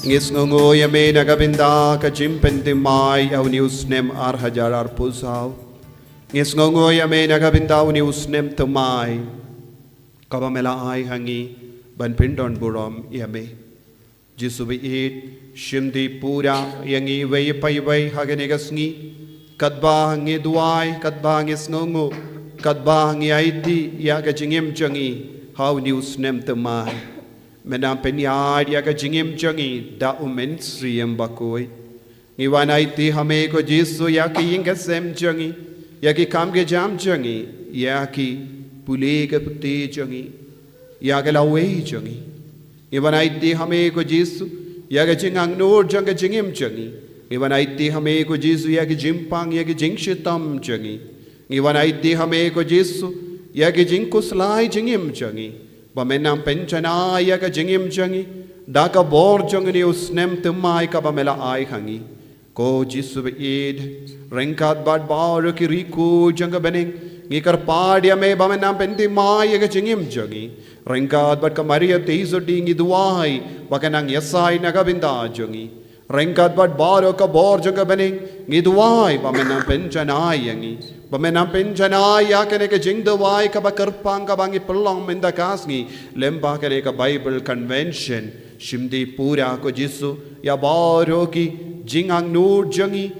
ngis ngongo yame nagabinda ka jimpendimai au niusnem ar hajar ar pusau ngis ngongo yame nagabinda au niusnem temai kabamela ai hangi ban pindon buram yame Jisu biit shimdi pura yangi way pai way hagenegasngi kadba ngi duai kadba ngis ngongo kadba ngi aiti ya ka jingim jangi how niusnem temai Menam penyar ya ka jingim jangi da umen sriem bakoi ngiwanai ti hame ko Jisu ya ki yinga sem jangi ya ki kam ke jam jangi ya ki pule ke puti jangi ya ka lawe jangi ngiwanai ti hame ko Jisu ya ka jingang nur jang ka jingim jangi ngiwanai ti hame ko Jisu ya ki jimpang ya ki jingshitam jangi ngiwanai ti hame ko Jisu ya ki jingkuslai jingim jangi Bamenam penchana ya ka jingim jangi daka bor jangni usnem tumai ka bamela ai hangi ko Jisu beid rengkat bad bar ki riku janga bening ngikar padia me bamenam penti mai ya ka jingim jangi rengkat bad ka maria teiso dingi duai bakanang yasai naga binda jangi rengkat bad bar ka bor janga bening ngiduai bamenam penchana yangi Bamenam penjana ya kene ke jing dawai ka ba karpang ka bangi pelong menda kasngi lemba kene ka Bible convention shimdi pura ko Jisu ya baro ki jingang nur jangi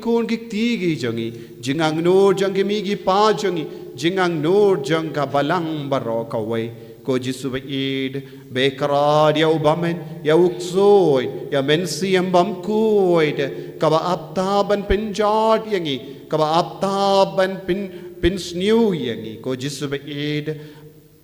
kun ki tigi jangi jingang nur jangi migi pa jangi jingang nur jang ka balang baro ka wai ko Jisu beid bekrad ya ubamen ya uksoi ya mensiam bam kuid ka ba aptaban penjat yangi Kaba aptaban pin snew yangi ko Jisu beid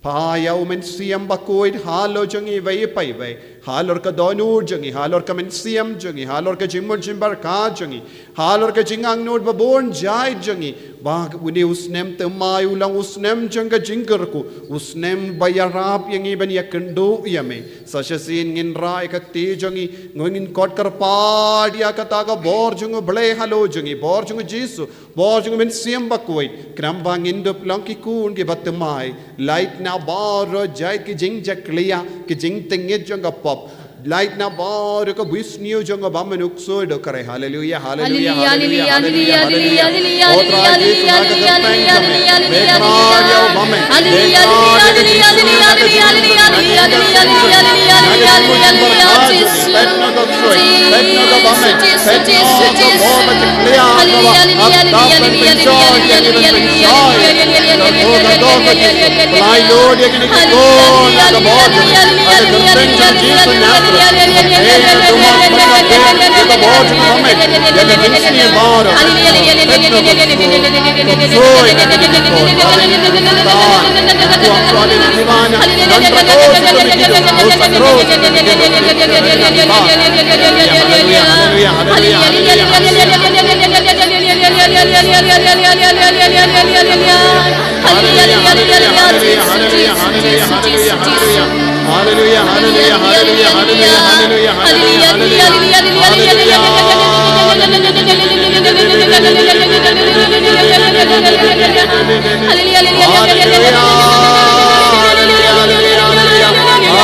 paya umen siam bakoid halo jangi vai pai vai halor ka donur jangi halor ka men siam jangi halor ka jimur jimbar ka jangi halor ka jingang nod babon jai jangi bag uni usnem temai ulang usnem janga jingker ku usnem bayarap yangi ban yakendo yame sasasin ngin rai ka te jangi ngin kot kar pad ya kata ka bor jango ble halo jangi bor jango Jisu bor jango men siam bakoid kram bang indup langki kun ke batemai light na bar jai ki jing jaklia ki jing tengit janga pop light na bar ka bisniu janga bamanuk so do kare hallelujah hallelujah hallelujah hallelujah hallelujah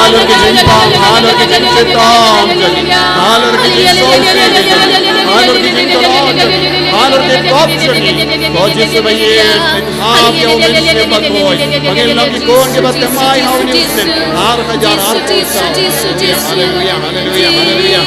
Halor ke jin pam, halor ke jin sitam, halor ke jin solse, halor ke jin talon, halor ke top jani. Ko jisu baye min haap yo min se bakoy. Bagel lam ki kon ke baste mai haw ni usne. Har hajar har posa. Hallelujah, hallelujah, hallelujah.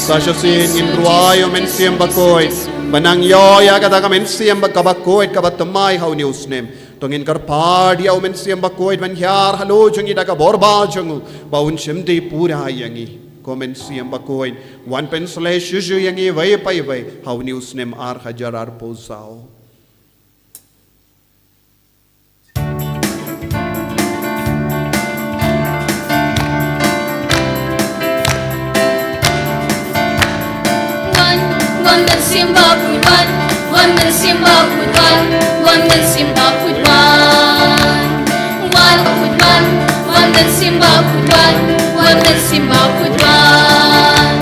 Sasasin imruayo men siem bakoy banang yo ya kata men siem bakabakoy kabatamay haw news nem tongin karpad yaw men siem bakoy ban yar halo jungi daga borba jungu baun shimdi pura yangi komen siem bakoy one pensle shushu yangi vai pai vai haw news nem ar hajar ar posao. One man simba put one, one man simba put one, one man simba put one. One put one man simba put one, one man simba put one.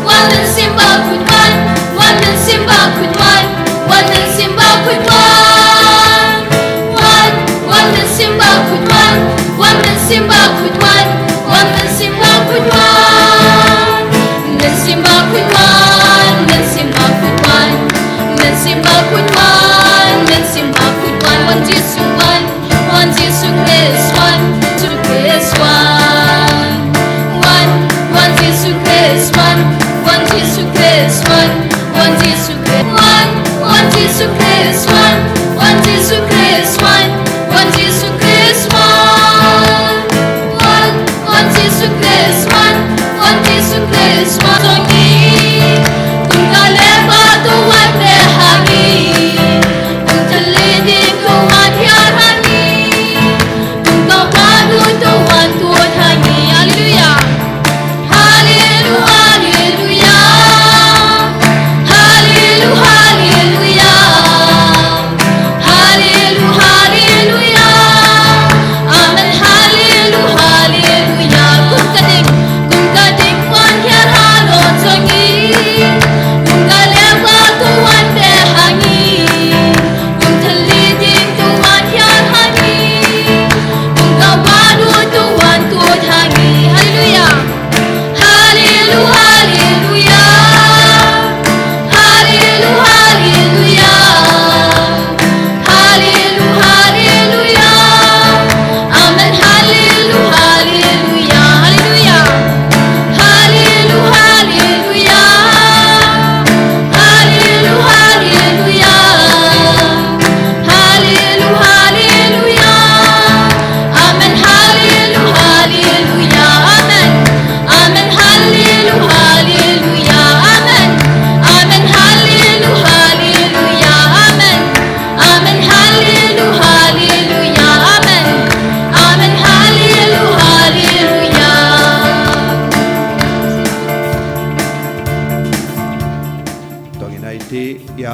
One man simba put one, one man simba put one, one man simba put one. One man simba put one, one man simba put one, one man simba put one. Man simba put one. Simba put one, men Simba put one, one Jesus Christ one, two Christ one, one Jesus Christ one, one Jesus Christ one, one Jesus Christ one Jesus Christ one, one Jesus Christ one, one Jesus Christ one, one Jesus Christ one, one Jesus Christ one.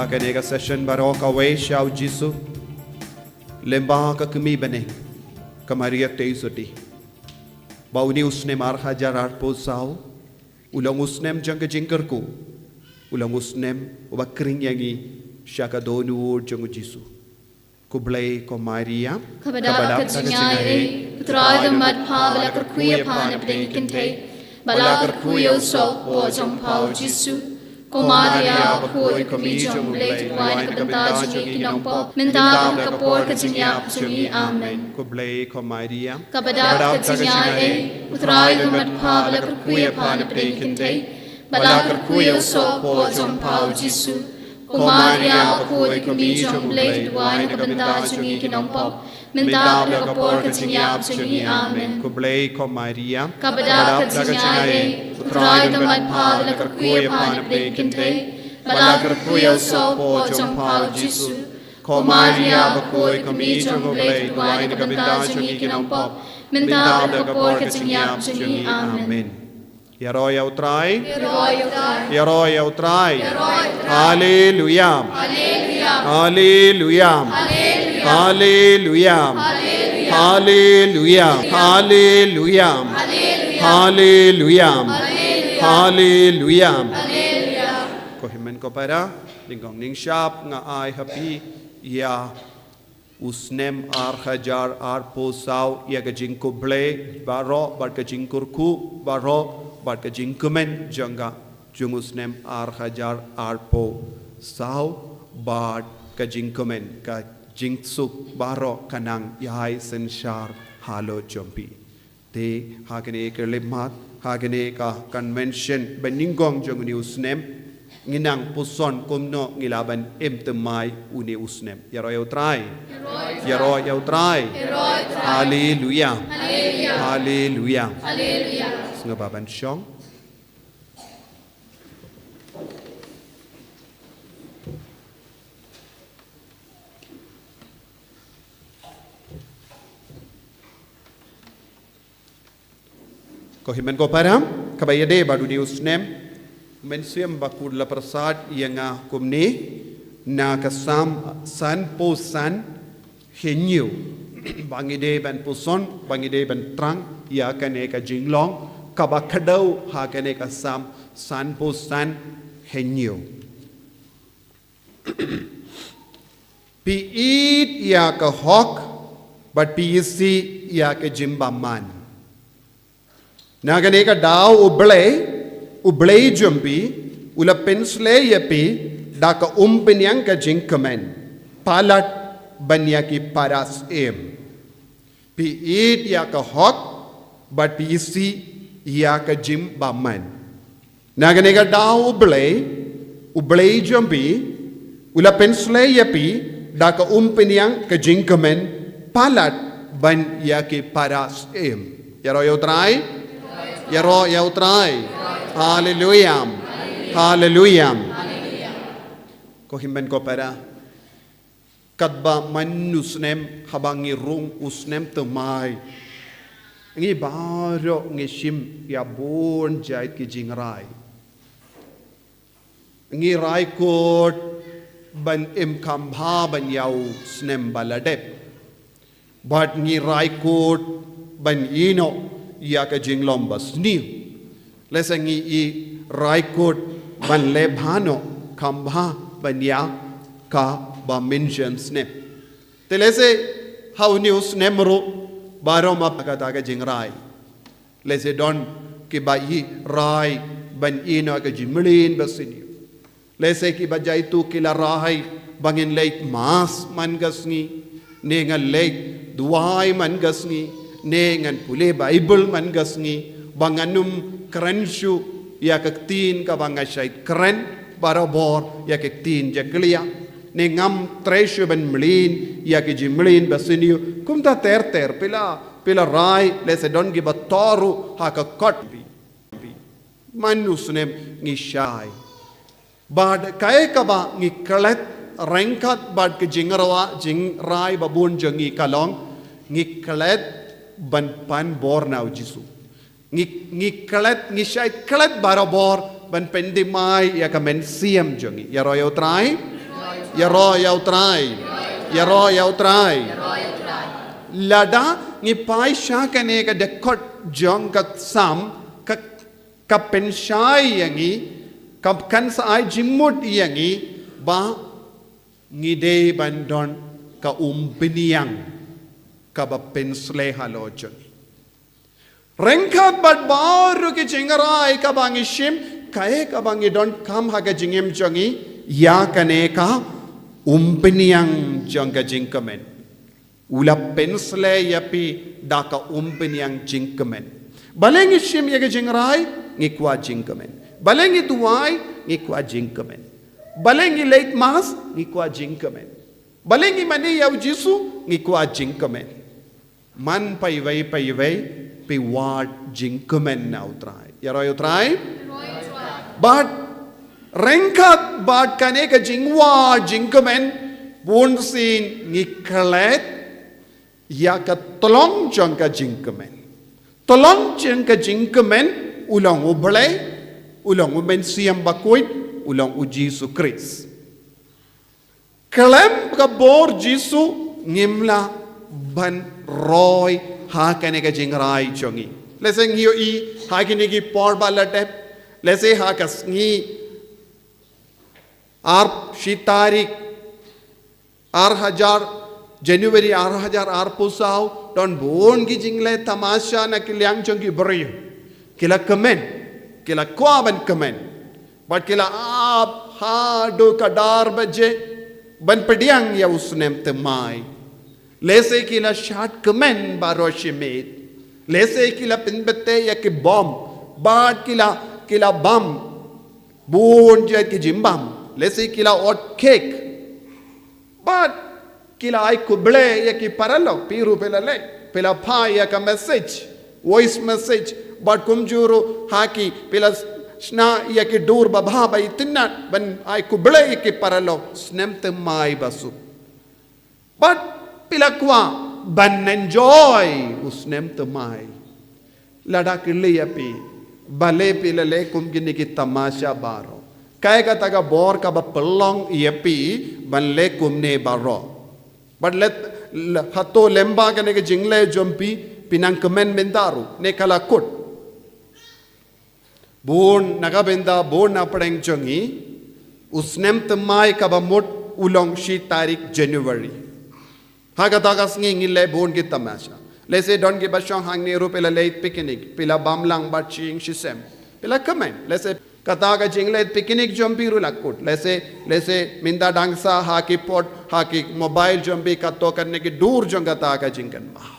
Kanega session barok away shau jisu lemba ka kami bane kamaria teisoti bauni usne mar hajar ar posau ulang usnem jang jingkar ko ulang usnem ubakring yangi shaka donu jang jisu kublai ko maria kabada kajingai trai mat pa bala kuya pan apne kinte bala kuya so po jong pau jisu Komaria koi kamijong blade wine kabanta jungi kinongpo menta kapor kajinya jungi amen kublai ko maria kabada kajinya utrai dumat pa bala kuya pan apne kinte bala kuya so po jong pau jisu Komaria koi kamijong blade wine kabanta jungi kinongpo menta kapor kajinya jungi amen kublai ko maria kabada kajinya utrai dumat pa bala kuya pan apne kinte balakrakuyau sopo jompau Jisu, ko Maria bakoi kami jomblay tuai nakabinda jongi kinampop, minta kapor katingyap jongi amen. Yaroi utrai, Yaroi utrai, Hallelujah, Hallelujah, Hallelujah, Hallelujah, Hallelujah, Hallelujah, Hallelujah. Ko himen ko para lingkong ning shop nga ai happy ya usnem HRRC posaw ya gajing ko ble baro bar gajing kurku baro bar gajing kumen janga jung usnem HRRC po saw bar gajing kumen ka jingsuk baro kanang yai senshar halo jompi te hakene kerlemat hakene ka convention beningong jung ni usnem nginang puson kumno ngilaban temai uni usnem yaroi utrai hallelujah hallelujah senga baban syong ko himen ko param kabayade badu di usnem mensiam bakul la prasad yang kumni na kasam san po san henyu bangide ban puson bangide ban trang ya kane ka jinglong kabakadau ha kane ka sam san po san henyu pi eat ya ka hok but pi si ya ka jimbaman na kane ka daw ublay jumpi ula pensle yapi daka umpenyang ka jingkamen palat banya ki paras pi eat ya ka hot but pi si ya ka jim baman naganega daw ublay jumpi ula pensle yapi daka umpenyang ka jingkamen palat banya ki paras yaro yautrai Hallelujah. Hallelujah. Ko himben ko para kadba manusnem habangi rung usnem temai ngi baro ngi shim ya bon jait ki jingrai ngi rai kot ban kambha ban yau snem baladep but ngi rai kot ban ino ya ka jinglom bas ni lesangi i raikot ban lebhano kambha banya ka ba mention snap telese how news nemro baro mapakata ka jingrai lese don ki ba yi rai ban ino ka jimlin basini lese ki ba jaitu kila rai bangin lake mas mangasngi nengal lake duai mangasngi nengan pule bible mangasngi banganum keranshu ya kektin ka bangasai keren barabor ya kektin jaklia nengam treshu ben mlin ya ke jimlin basiniu kumta ter pila rai lese don gi batoru ha ka kot manusnem ngishai bad kai ka ba ngi klet rengkat bad ke jingrawa jing rai babun jangi kalong ngi klet ban pan bornau jisu ngi klet ngi shai klet barabor ban pendimai ya ka men siam jangi ya royau trai lada ngi pai sha kane ka dekot jong ka sam ka penshai yangi ka kan sa ai jimut yangi ba ngi de bandon ka umpiniang ka ba pensle halojon rengkat bad baru ke jingarai ka bangi shim kae ka bangi don kam ha ka jingem jongi ya kane ka umpiniang jong ka jingkamen ula pensle yapi da ka umpiniang jingkamen balengi shim ya ka jingarai ngikwa jingkamen balengi tuai ngikwa jingkamen balengi late mas ngikwa jingkamen balengi mani yau jisu ngikwa jingkamen man pai vai pe ward jingkamen na utrai yaro utrai but Rengkat bat kane ka jingwa jingkemen bun sin ngiklet ya ka tolong jong ka jingkemen. Tolong jong ka jingkemen ulang ublay, ulang umen siam bakuit, ulang u Jesu Christ. Kalem ka bor Jesu ngimla ban roy ha kane ka jingrai jongi. Leseng hiyo I ha kine ki por balatep. Lese ha ka sngi ar shitarik ar hajar January ar hajar ar pusau don bon ki jingle tamasha na kilyang jongi beri. Kila kemen, kila kuaban kemen. But kila ab ha do kadar baje ban pediang ya usnem temai. Lese kila shat kemen baro shimet. Lese kila pinbete ya ki bomb. Bad kila bam. Bun je ki jimbam. Lese kila hot cake. Bad kila ay kuble ya ki paralo. Piru pela le. Pela pa ya ka message. Voice message. Bad kumjuru haki pela Sna ya ki dur babha ba itinat ban ay kuble ya ki paralo. Snem temai basu. But pilakwa ban enjoy usnem temai. Lada kili api bale pilale kum gini ki tamasha baro. Kaya kata ka bor ka ba pelong iapi ban le kum ne baro. But let hato lemba ka ne ka jingle jompi pinang kemen mendaru ne kala kut. Born nagabenda born apeng jongi usnem temai ka ba mot ulong shi tarik January. Hagatagas ngingile born ki tamasha. Lese don ki basyong hang niru pila late picnic pila bamlang batching shisem. Pila kamen. Lese kataga jing late picnic jompi rulakut. Lese minda dangsa haki pot haki mobile jompi kato karne ki dur jong kataga jingkan mau.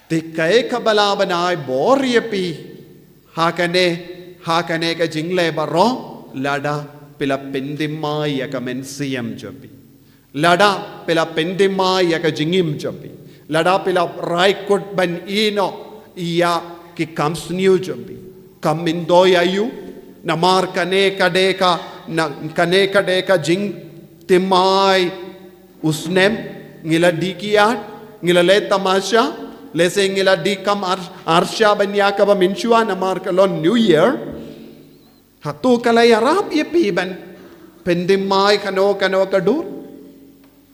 Tikai kabala banai bor yepi hakane ka jingle baro lada pila pendimai ya kamen siam jompi. Lada pila pendimai ya ka jingim jompi. Lada pila raikut ban ino iya ki kamsniu jompi. Kamindo yayu namar kane kadeka jing timai usnem ngila dikiat ngila le tamasha. Lese ngila di kam arsha banya ka ba minchua namar kalon New Year. Hatu kalayarap yepi ban pendimai kano kadur.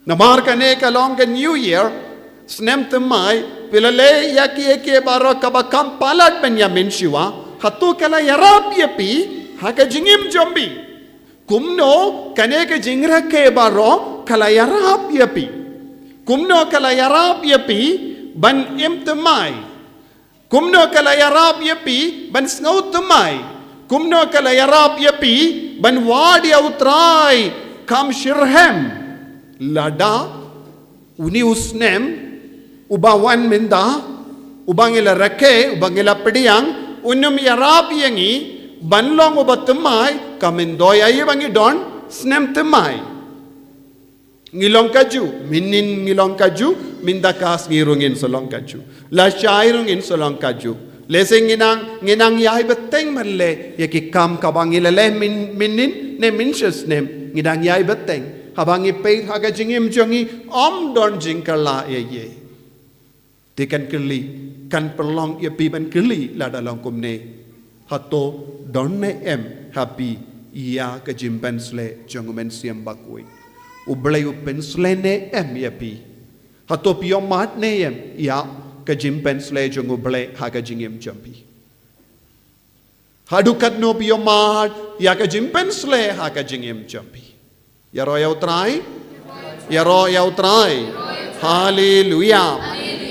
Namar kane kalong ka New Year snem temai pilale yaki eke baro ka ba kam palat banya minchua. Hatu kalayarap yepi haka jingim jombi. Kumno kane ka jingra ke baro kalayarap yepi. Kumno kalayarap yepi ban im temai. Kumno kalayarap yepi ban sngaw temai. Kumno kalayarap yepi ban wadi utrai kam shirhem. Lada uni usnem ubawan minda ubangila rake ubangila pediang unum yarap yangi banlong ubatemai kamindoy ay bangi don snem temai. Ngilong kaju, minin ngilong kaju, mindakas ngirungin solong kaju. La syairungin solong kaju. Lesing nginang yai beteng manle, yaki kam kabangilale minin ne minsyas nem, ngidang yai beteng. Habangi peit haga jingim jongi, don jingkala ye. Tikan keli, kan perlong ye piban keli la dalang kumne. Hato don ne happy, iya kajimpan sle jongumen siam bakui. Ublay penslene yapi. Hato piyo mat ne ya kajim pensle jong ublay haga jingim jampi. Hadukat no piyo mat ya kajim pensle haga jingim jampi. Yaro yautrai? Yaro yautrai. Hallelujah.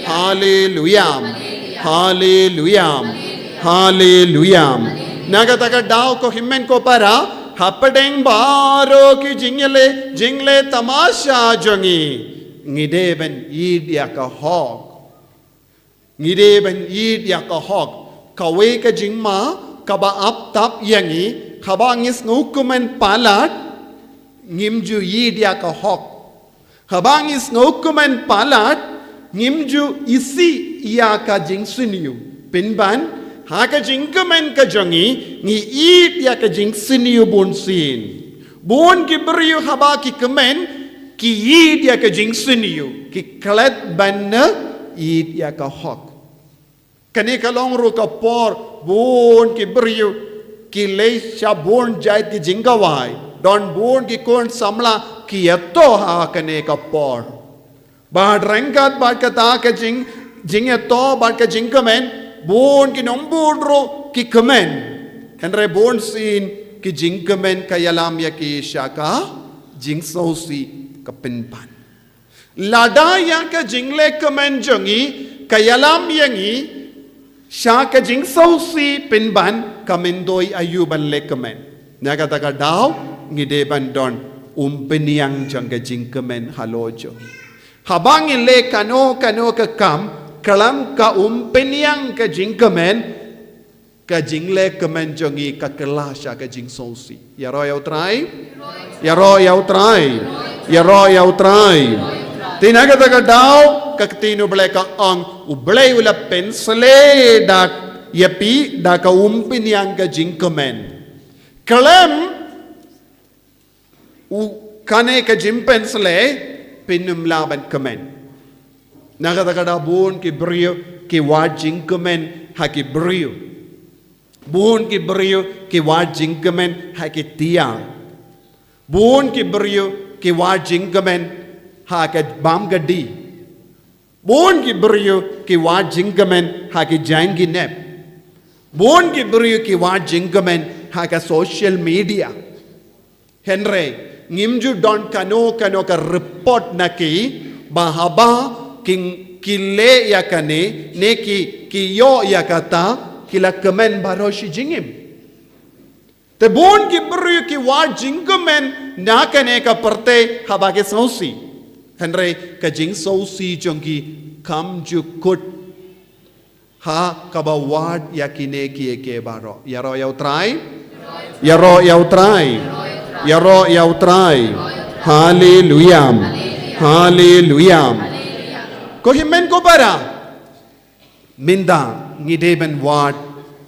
Hallelujah. Hallelujah. Hallelujah. Nagataka daw ko himmen ko para hapadeng baro ki jingle tamasha jongi ngideben id ya ka hog ngideben id ya ka hog kawe ka jingma kaba ap tap yangi kaba ngis ngukumen palat ngimju id ya ka hog kaba ngis ngukumen palat ngimju isi ya ka jing suniu pinban haka jingkamen ka jongi ngi eat ya ka jing siniu bon sin bon ki beriu haba ki kemen ki eat ya ka jing siniu ki klet banna eat ya ka hok kani ka long ru ka por bon ki beriu ki le sha bon jai ki jingawai don bon ki kon samla ki eto ha kani ka por ba rengkat ba ka ta ka jing eto ba ka jingkamen bon ki nombudro ki kemen henre bon sin ki jing kemen kayalam ya ki shaka jing sosi kapinpan lada ya ka jingle kemen jongi kayalam yangi shaka jing sosi pinban kamendoi ayuban le kemen naga taka daw ngide bandon penyang jangga jing kemen halo jongi habang le kano ka kam kalam ka penyang ka jingkamen ka jingle kemen jongi ka kelasha ka jing sosi ya ro ya utrai tinaga taga daw ka tinu ble ka ang ublay ula pensle da yapi da ka penyang ka jingkamen kalam kane ka jimpensle pinum laban kemen nakata bon ki brio ki wajing kemen haki brio bon ki brio ki wajing kemen haki tiang bon ki brio ki wajing kemen haki bam gadi bon ki brio ki wajing kemen haki jangi nep bon ki brio ki wajing kemen haki social media henry ngimju don kano ka report naki bahaba king kile yakane neki kiyo yakata kila kemen baroshi jingim te bon ki bru ki wa jingamen nakane ka parte habage sausi henre ka jing sausi jongi kam ju kut ha kaba wad yakine ki ke baro yaro yautrai hallelujah ko himen ko bara minda ngideben wad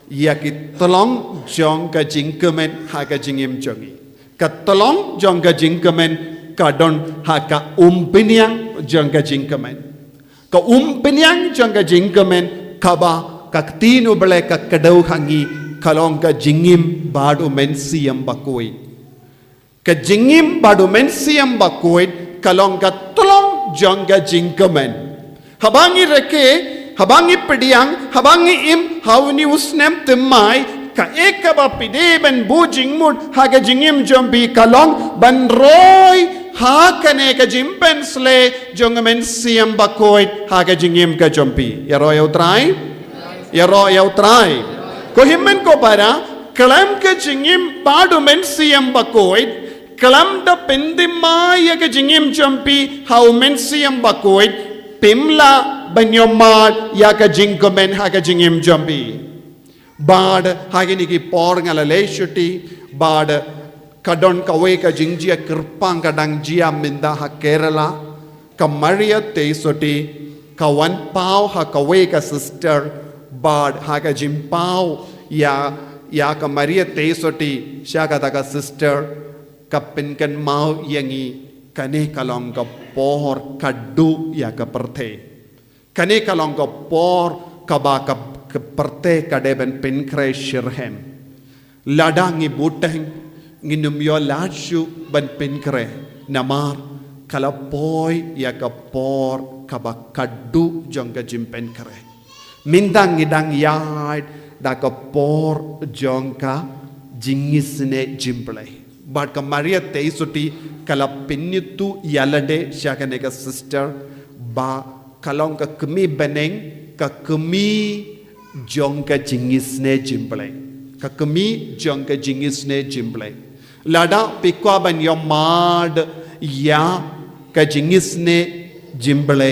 yaki tolong jong ka jingkemen ha ka jingim jongi ka tolong jong ka jingkemen ka don ha ka penyang jong ka jingkemen ka penyang jong ka jingkemen ka ba ka tinu bele ka kadau hangi kalong ka jingim badu mensiam bakoi ka jingim badu mensiam bakoi kalong ka tolong jong ka jingkemen habangi reke habangi pediang habangi im hawni usnem temai ka ekaba pide ben bujing mud haga jingim jombi kalong ban roy ha kane ka jimpensle jongamen siam bakoi haga jingim ka jombi yaro yautrai ko himmen ko para kalam ka jingim badu men siam bakoi kalam da pendimai ka jingim jombi how men siam bakoi pimla banyomad ya ka jingkomen ha ka jingim jambi bad hagini ki por ngala leshuti bad kadon kawe ka jingjia kirpang kadang jia minda ha Kerala ka Maria teisoti ka wan pau ha kawe ka sister bad ha ka jimpau ya ka Maria teisoti sha ka ta ka sister ka pinkan mau yangi kane kalong ka por kaddu ya ka perte kane kalong ka por ka ba ka perte ka deben pinkre shirhem ladangi buteng nginum yo lachu ban pinkre namar kala boy ya ka por ka ba kaddu jonga jimpen kre mindang ngidang yard da ka por jonga jingisne jimple but ka Maria teisuti kala pinnitu yalade shakane ka sister ba kalong ka kemi beneng ka kemi jong ka jingisne jimble ka kemi jong ka jingisne jimble lada pikwa ban yomad ya ka jingisne jimble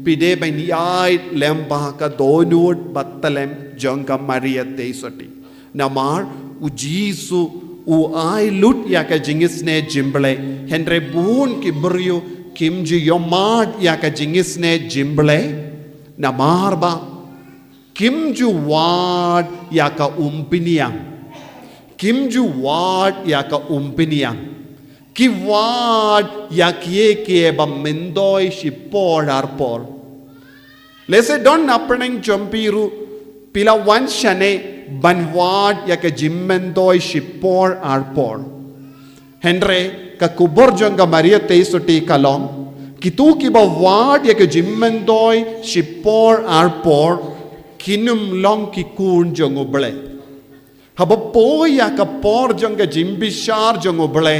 pide ban yai lemba ka donut battalem jong ka Maria teisuti namar ujisu u ai lut ya ka jingisne jimble henre bun ki brio kimji yomad ya ka jingisne jimble na marba Kim ju wad ya ka umpiniang. Kim ju wad ya ka umpiniang. Ki wad ya kie ba mendoi si por arpor. Lese don apreneng jompiru pila wan shane ban wad ya ka jimmendoi si por arpor. Henry ka kubor jonga Maria teisuti kalong. Kitu ki ba wad ya ka jimmendoi si por arpor. Kinum long ki kun jong oble. Haba po ya ka por jong ka jimbishar jong oble.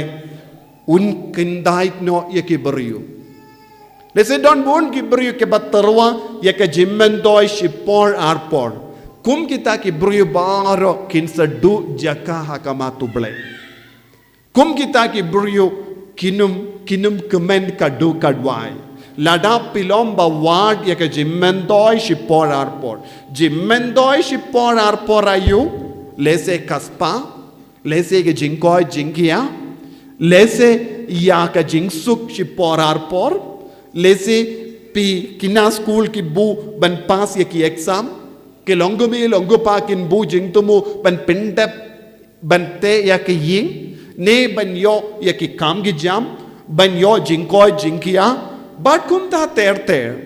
Un kindaik no ya ki beriu. Lese don bun ki beriu ke baterwa ya ka jimmendoi si por arpor. Kum kita ki beriu baro kin sedu jaka hakamatu ble. Kum kita ki beriu kinum kemen kadu kadwai. Lada pilom ba wad ya ka jimmendoi si por arpor. Jimmendoi si por arpor ayu lese kaspa, lese ke jingkoi jingkia, lese ya ka jingsuk si por arpor, lese pi kina school ki bu ban pass ya ki exam, ke longo pa kin bu jingtumu ban pindep ban te ya ki ying, ne ban yo ya ki kam gi jam, ban yo jingkoi jingkia. But kum ta ter.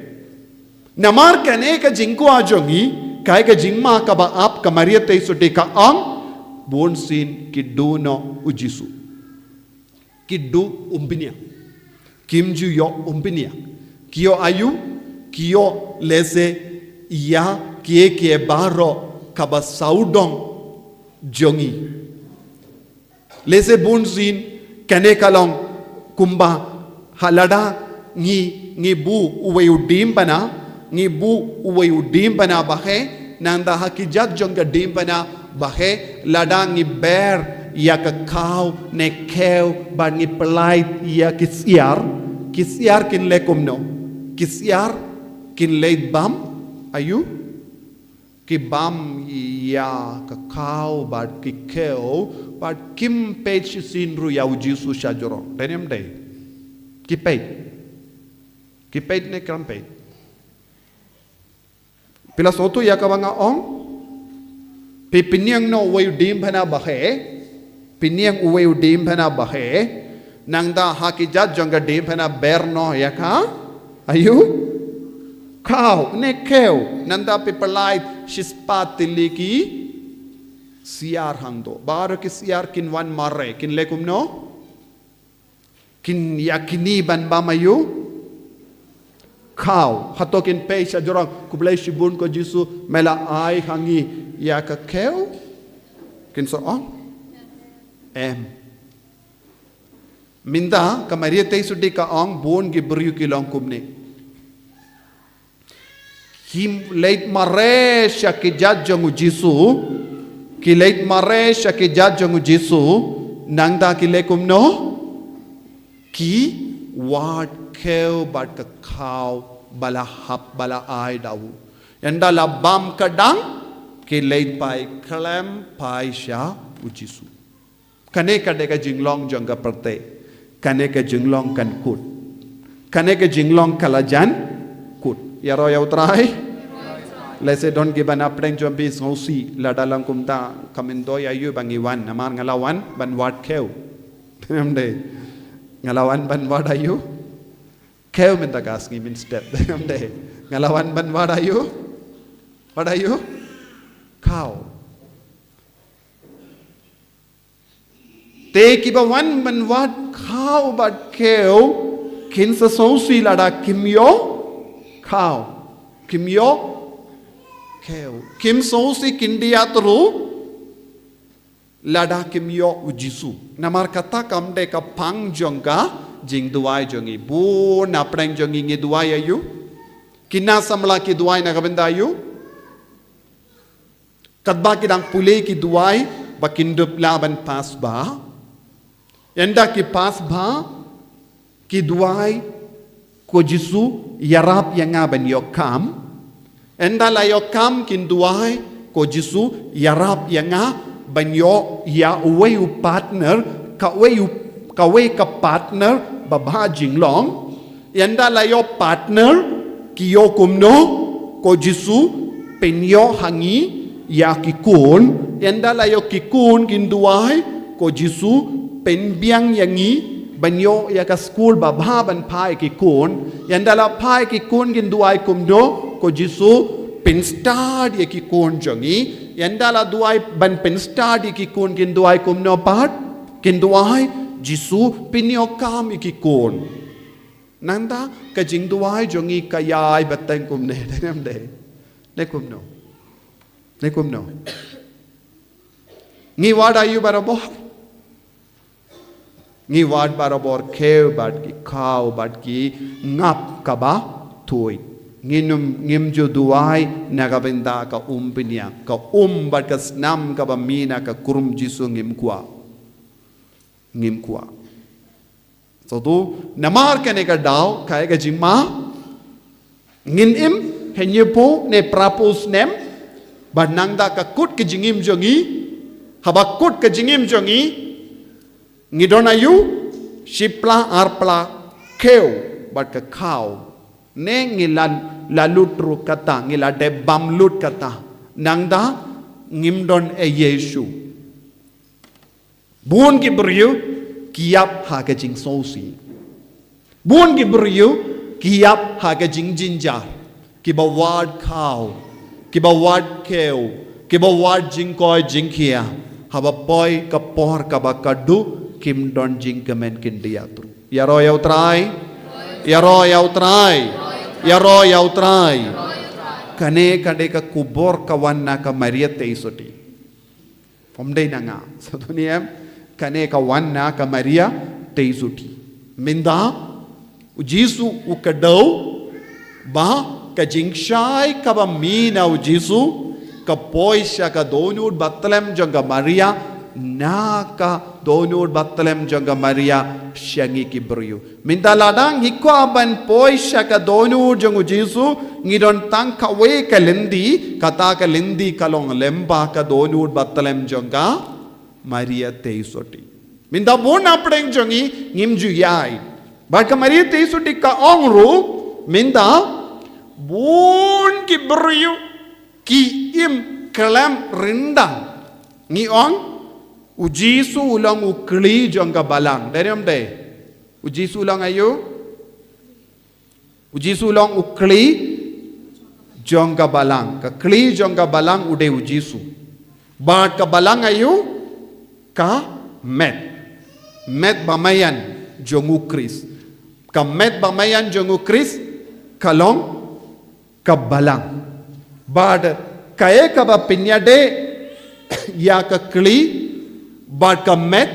Namar kane ka jingko ajongi, kai ka jingma ka ba ap ka Maria teisuti ka ang bon sin kiddu no ujisu. Kiddu umpinia. Kimju yo umpinia. Kio ayu, kio lese ya kie baro ka ba saudong jongi. Lese bon sin kane kalong kumba halada ngi bu uwe udimbana ngi bu uwe udimbana bahe nanda hakijat jonga dimbana bahe lada ngi ber ya ka kau ne keu ba ngi pelait ya kisiar kin lekum no kisiar kin leit bam ayu ki bam ya ka kau ba ki keu ba kim page sinru ya ujisu shajoro denem day ki page Kipait ne krampait. Pila soto ya kabanga ong. Piniang no uwe udim bana bahe. Piniang uwe udim bana bahe. Nangda hakijat jonga dim bana berno ya ka. Ayu. Kau ne keu. Nanda pipalait shispat tiliki. Siar hangdo. Baru ki siar kin wan mare. Kin lekum no. Kin yakini ban bamayu. Kau hatokin pei sa jorang kublai shibun ko jisu mela ai hangi ya ka keu kin so on minda ka Maria te sudi ka ong bon gi beriu ki long kumne kim leit mare sha ki jajjong jisu ki leit mare sha ki jajjong jisu nangda ki lekum no ki wad keu bat ka kau bala hap bala ai dau yanda la bam kadang ke leit pai klam pai sha ujisu kane ka de ka jinglong jonga perte kane ka jinglong kan kut kane ka jinglong kalajan kut yaro ya utrai lese don gi bana preng jombi sosi la dalang kumta kamendo ya yu bangiwan namar ngalawan ban wat keu temde ngalawan ban wat ayu keu minta gasngi min step temde ngalawan ban wat ayu kau te ki ba wan ban wat kau bat keu kin sa sosi lada kimyo kau kimyo keu kim sosi kindia tru lada kimyo ujisu namar kata kamde ka pang jonga jing duai jongi bu na preng jongi ngi duai ayu kina samla ki duai na gabenda ayu kadba ki dang pule ki duai bakindup laban pas ba yanda ki pas ba ki duai ko jisu yarap yanga ban yokam enda la yokam kin duai ko jisu yarap yanga banyo ya uwe partner ka we ka partner baba jinglong yanda la yo partner ki yo kumno ko jisu penyo hangi ya kikun yanda layo kikun kinduai ko Jisu penbiang yangi banyo ya ka school babha ban pai kikun yanda la pai kikun kinduai kumdo ko Jisu pen start ya kikun jongi yanda la duai ban pen start ya kikun kinduai kumno pat kinduai Jisu pinyo kam ikikun nanda ka jingduai jongi kayai bateng kumne denam de nekumno ngi wada yu barabor ngi wad barabor keu bat ki khau bat ki ngap kaba thui ngim ju duai nagabenda ka pinya ka bat ka snam ka ba mina ka kurum Jisu ngim kwa so tu namar kene ka dau kai ka jimma ngin im henyepo ne prapos nem banangda ka kut ke jingim jongi haba kut ke jingim jongi ngidonayu shipla arpla keu bat ka khau ne ngilan lalutru kata ngila de bamlut kata nangda ngimdon e Yesu Bun ki beriu kiap ha ke jing sosi. Bun ki beriu kiap ha ke jing jinjar. Ki ba wad kau, ki ba wad keu, ki ba wad jing koi jing kia. Ha ba poi ka por ka ba kadu kim don jing kemen kin diatru. Ya ro yau trai, ya ro yau trai, ya ro yau trai. Kane kade ka kubor kawan na ka Maria teisoti. Pomdei nanga. Satu ni kane ka wanna ka Maria teisuti minda u Jisu u kadau ba ka jingshai ka ba mina u Jisu ka poisha ka donud batlem janga Maria na ka donud batlem janga Maria shangi ki brio minda ladang hikwa ban poisha ka donud jangu Jisu ngidon tang ka we ka lindi kata ka lindi kalong lemba ka donud batlem janga Maria teisoti. Minda bon apdeng jongi ngimju yai. Baka Maria teisoti ka ongru minda bon ki beriu ki im kelam rindang. Ngi ong ujisu ulang ukli jongga balang. Dari amde. Ujisu ulang ayo. Ujisu ulang ukli jongga balang. Ka kli jongga balang ude ujisu. Bat ka balang ayo. Ka met bamayan jongu Kris ka met bamayan jongu Kris kalong ka balang bad kae ka ba pinyade ya ka kli bad ka met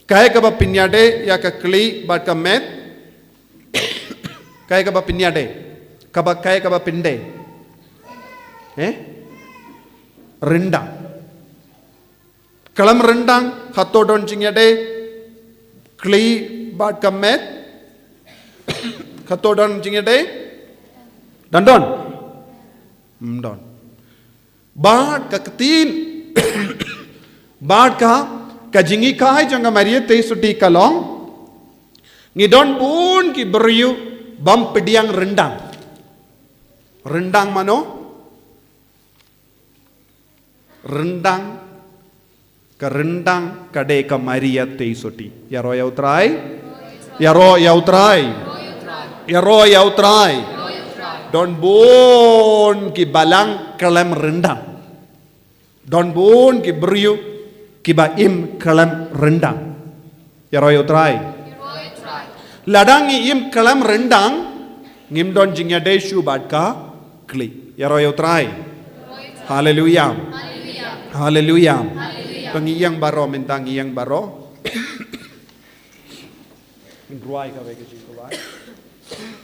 kae ka ba pinyade ya ka kli bad ka met kae ka ba pinyade ka ba kae ka ba pinde rinda Kalam rendang hato don jingade kli bad kamet hato don jingade dandon don bad ka ketin bad ka jingi kai janga Maria teisuti kalong ngidon pun ki beriu bam pediang rendang mano rendang Kerendang kade ka Maria teisoti. Ya ro yau trai. Ya ro yau trai. Ya ro yau trai. Don bon ki balang kalam rendang. Don bon ki beriu ki ba im kalam rendang. Ya ro yau trai. Ladang im kalam rendang ngim don jingya deshu badka kli. Ya ro yau trai. Hallelujah. Hallelujah. Pengiyang baro mentang iyang baro. Ruai ka bege jing ruai. You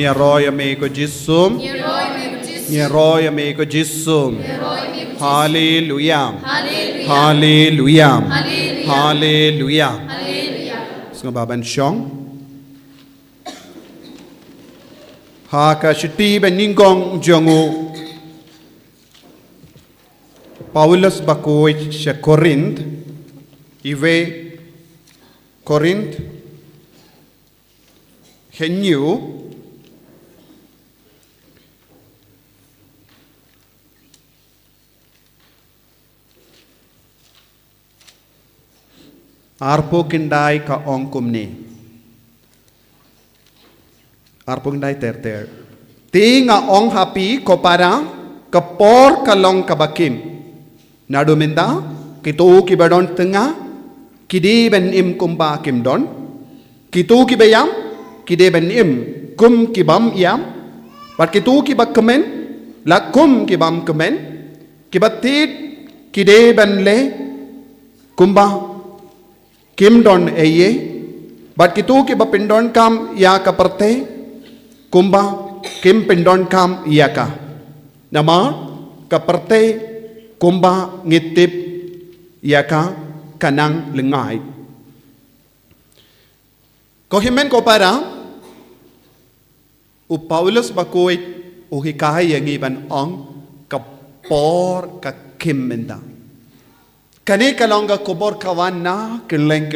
Nia roya me ko jisum. Nia roya me ko jisum. Hallelujah. Hallelujah. Hallelujah. Snga baban syong. Ha ka shiti ben ningong jongu. Paulus bakoy sa Corinth. Iwe Corinth. Henyu. Arpo kindai ka ongkum ni. Arpo kindai ter. Tinga ong happy ko para kapor kalong kabakim. Naduminda kitu kibadon tengah kidi ben im kumba kim don. Kitu kibayam kidi ben im kum kibam yam. Pat kitu kibakkemen lakum kibam kemen. Kibatit kidi ben le kumba Kim don eye, but kitu ki ba pindon kam ya kaparte, kumba kim pindon kam ya ka. Nama kaparte kumba ngitip ya ka kanang lengai. Kohimen ko para u Paulus bakoy u hikahay yang iban ong kapor ka kim menda. Kani kalonga kubor kawan na keleng.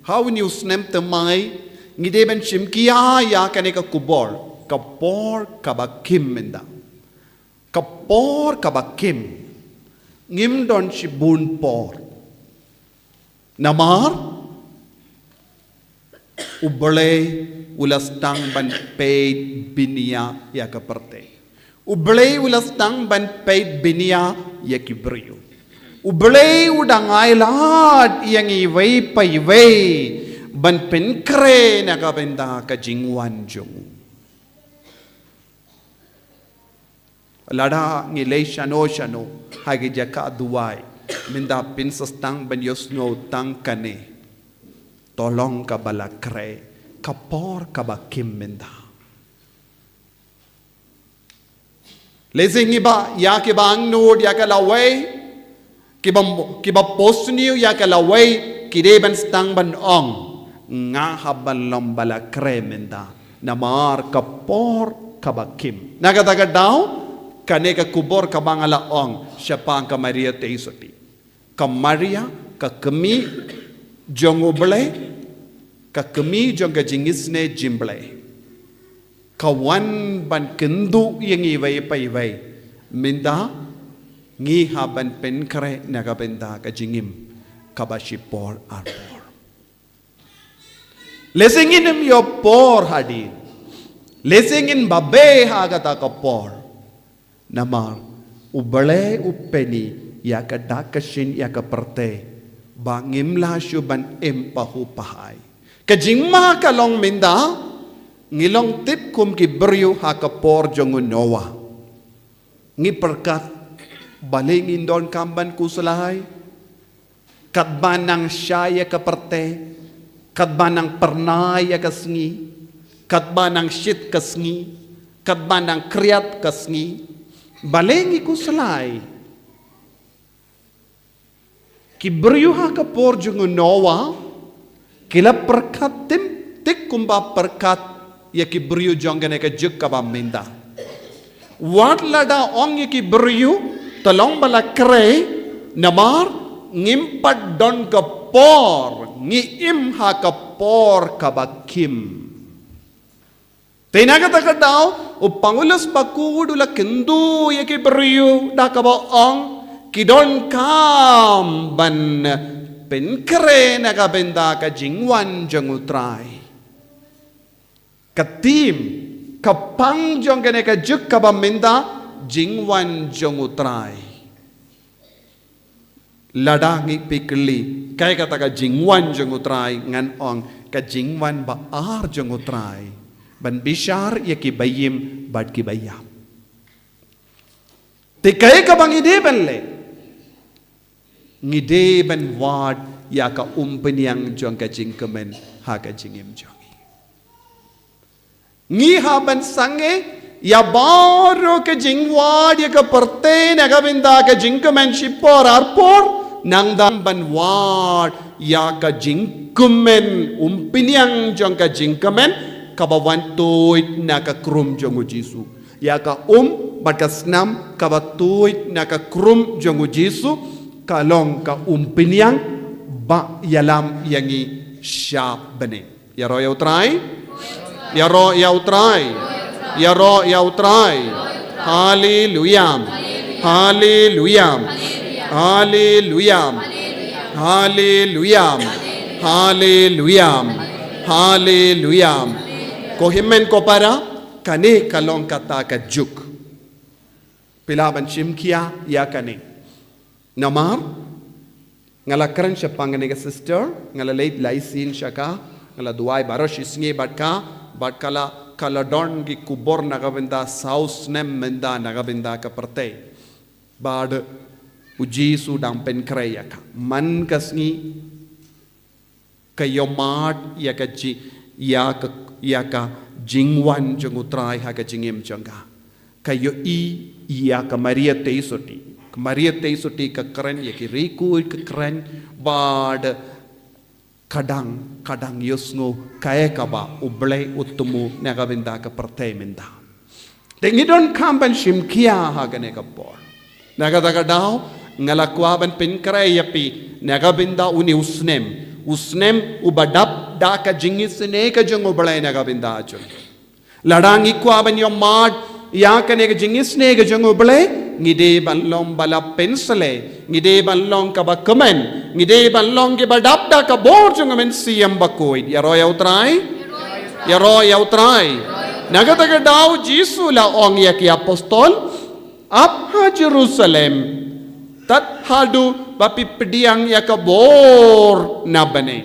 How news nem temai ngideben shimkia ya kani ka kubor kapor kabakim menda. Kapor kabakim ngim don shibun por. Namar ubole ulastang ban paid binia ya kaparte. Ubole ulastang ban paid binia ya kibriyo. Ublay udangay lahat yang iway pa iway ban penkre nakabenda ka jingwan jong. Lada ngilay shano hagi jaka duway minda pinsastang ban yosno tang kane tolong ka balakre kapor ka bakim minda. Lezing iba ya ke bang nod ya ka laway Kiba post niyo ya kalaway kideban stang ban ong nga haban lombala kremenda namar kapor kabakim nagataga daw kane ka kubor kabangala ong siya pang ka Maria teisoti ka Maria ka kami jong uble ka kami jong ka jingisne jimble kawan ban kendu yang iway pa iway minda ngi haban penkre nagabenda ka jingim kabashipor arbor. Lesingin yo por hadi. Lesingin babe hagata ka por. Namar ubale upeni ya ka dakashin ya ka parte bangim la syuban empahu pahay. Kajingma kalong minda ngilong tip kum ki beryu ha ka por jongun Noah. Ngi perkat balingin don kamban kusalahay katban ng syaya kaparte katban ng pernaya kasngi katban ng shit kasngi katban ng kriyat kasngi balingi kusalay kibriuha kapor jungo Noah kila perkat tik kumba perkat ya kibriu jongane ka juk kabaminda wat lada ong ya kibriu tolong bala kre namar ngimpat don kapor ngiim ha kapor kabakim tinagata daw o Pangulos bakudo la kendo yake beriyo da kabaong kidon kam ban penkre nagabenda ka jingwan jangutray katim kapang jong gane ka juk kabaminda jingwan jongutray ladangi pikli kay kata ka jingwan jongutray ngan ong ka jingwan baar jongutray ban bishar ya kibayim bad kibayam tikay ka bang ideben le ngideben wad ya ka umpenyang jong ka jingkemen ha ka jingim jongi Ngi haban sange ya baro ke jingwad ya ke perte nagabinda ke jingkumen shipor arpor nang dan banwad ya ke jingkumen umpiniang jong ke jingkumen kabawantoit na ke krum jong Jisu ya ke bagasnam kabatoit na ke krum jong Jisu kalong ka umpiniang ba yalam yangi syab bene ya ro ya utrai ya ro ya utrai Ya roh ya utrai. Hallelujah. Hallelujah. Hallelujah. Hallelujah. Hallelujah. Hallelujah. Ko himen ko para kane kalong kata ka juk. Pilaban chimkia ya kane. Namar ngalakran siya panganiga sister ngala late laisin siya ka ngala duay barosh Sngi batkala kaladon gi kubor nagabinda saus nem menda nagabinda ka parte bad uji su dang pen kreya ka man kasni kayomat ya ka ji ya ka jingwan jengutrai ha ka jingim janga kayo ya ka Maria teisoti ka kren ya ki riku ka kren bad kadang yusngo kaya kaba ublay utumu nagabinda ka partay minda. Tengidon kamban shimkia hagane kapor. Nagadaga daw ngalakwaban pinkray yapi nagabinda uni usnem ubadap da ka jingisne ka jong ublay nagabinda ajon. Ladang ikwaban yung mad ya ka nega jingisne ka jong ublay ngide banlong bala pensele ngide banlong ka ba komen ngide banlong ke ba dapda ka bor jung men siyam bakoy ya ro ya utrai nagataga daw Jisu la ong ya ki apostol ap ha Jerusalem tat hadu bapipdiang ya ka bor na bane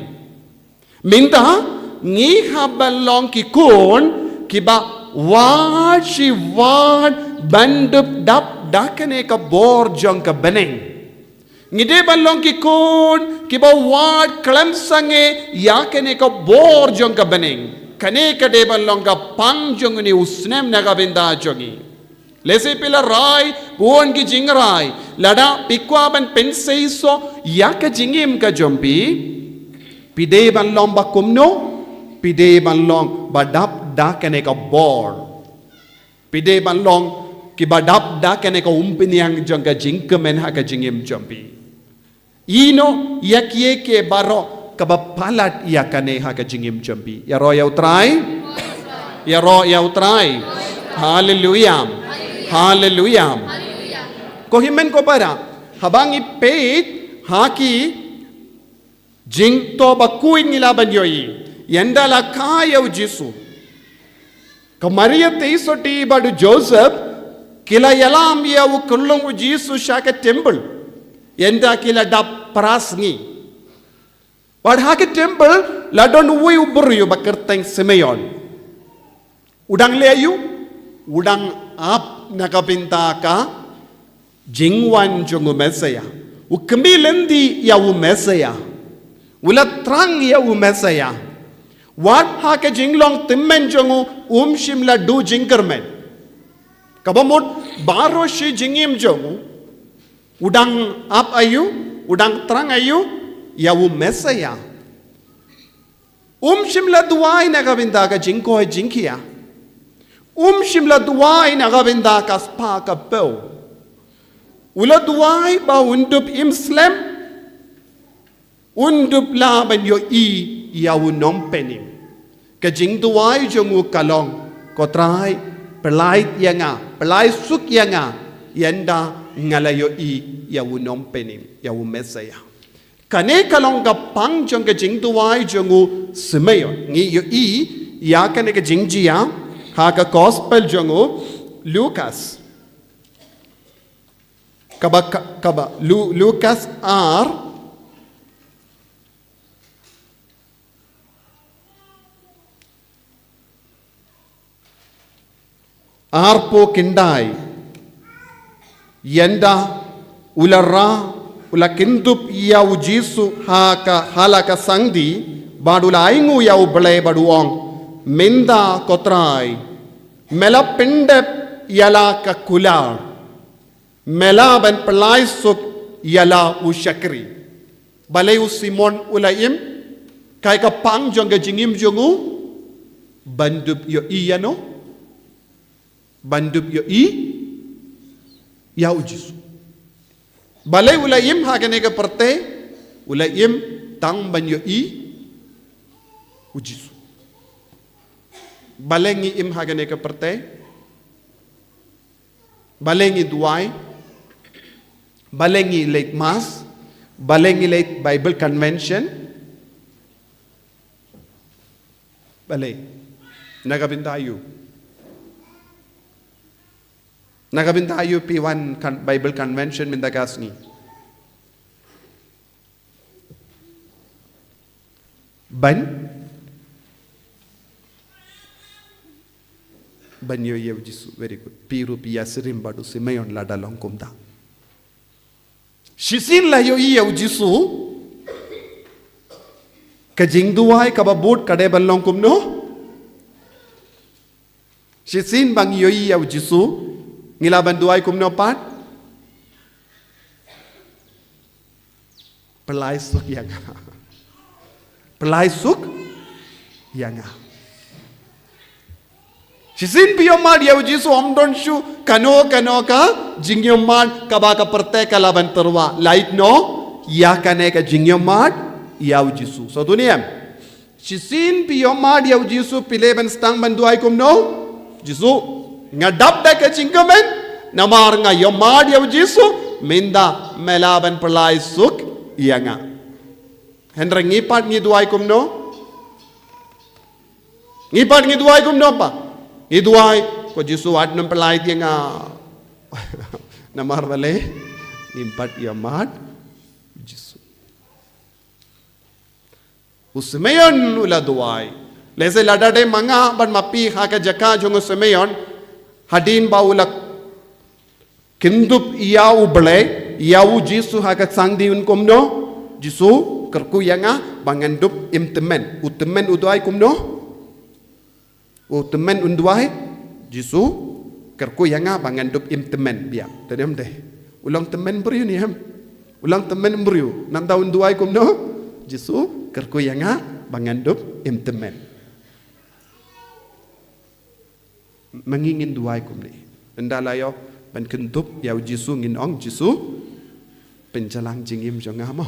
minta ngi ha banlong ki kun ki ba wad shi wad bandup dap dakane ka bor jong ka beneng ngide balong ki kun ki ba wad klam sange yakane ka bor jong ka beneng kane ka de balong ka pang jong ni usnem naga binda jongi lese pila rai buon ki jingrai lada pikwa ban penseiso yak jingim ka jompi pide balong ba kumno pide balong badap dakane ka bor pide balong kibadap da kene ka umpiniang jongga jingkemen ha ka jingim jompi ino yakye ke baro kabapalat yakane ha ka jingim jompi ya ro ya utrai hallelujah hallelujah ko himen ko para habang ipet haki jing to bakuin nilaban yoyi yandala kayaw Jisu ka Maria teisoti badu Joseph kila yalam ya ukulung Jisu shaka temple yenda kila dap parasngi pad hake temple ladon ui uburu bakerteng Simeon udang leyu udang ap nakapinta ka jingwan jongu mesaya ukemilendi ya mesaya ulatrang ya mesaya wat hake jinglong timmen jongu shimla du jingkermen kabamot baro shi jingim jongu udang ap ayu udang trang ayu yawu mesaya shimla duai nagabinda ka jingko jingkia shimla duai nagabinda ka spa ka peu ula duai ba undup imslem undup la ban yo yawu nompenim ka jing duai jongu kalong kotrai pelai suk yanga yanda ngalayo yawu nompenim yawu mesaya kane kalong ka pang jong ka jing duai jongu Simeon ngi yo ya kane ka jingjia ha ka gospel jongu Lucas kaba Lucas arpo kindai yenda ulara ulakindup yau Jisu halaka sangdi badula aingu yau belai baduong minda kotrai mela pindep yala ka kular mela ban pelai suk yala usyakri balai Simon ulaim kai ka pang jong ga jingim jongu bandup yo iyano bandup yo i ya ujisu balai ulaim hagane ka perte ulaim tang ban yo i ujisu balengi im hagane ka perte balengi duai balengi late mass balengi late Bible convention balay nagabintayo P1 Bible convention mindagasni banyo yew jisu very good piru piya sirim badu simayon lada longkumda shisin la yo yew jisu kajing duai kababut kade balong kumno shisin bang yo yew jisu ngilaban duai kumno pat pelai suk yang Sisin piyomad yaw jisu omdon shu kano ka jingyomad kabaka perte kalaban terwa light no ya kane ka jingyomad yaw jisu so duniyam sisin piyomad yaw jisu pileban stang banduay kumno jisu ngadap da ka jingyomen namar nga yomad yaw jisu minda melaban perlai suk yanga hendra ngipat ngiduay kumno pa Iduai ko Jisu ad nam pelai dia nga namar vale impat yamad Jisu usmeyon ula duai lese lada de manga ban mapi ha ka jaka jong usmeyon hadin ba ulak kindup iau ble iau Jisu ha ka sangdi un komno Jisu kerku yanga bangandup imtemen utemen uduai kumno temen unduai Jisu kerku yanga bangandup imtemen biak tadem deh ulang temen beriu ni ham ulang temen beriu nam tahu unduai kumno Jisu kerku yanga bangandup imtemen mengingin duai kumni endalayo ban kendup yau Jisu ngin ong Jisu penjalang jingim jongamo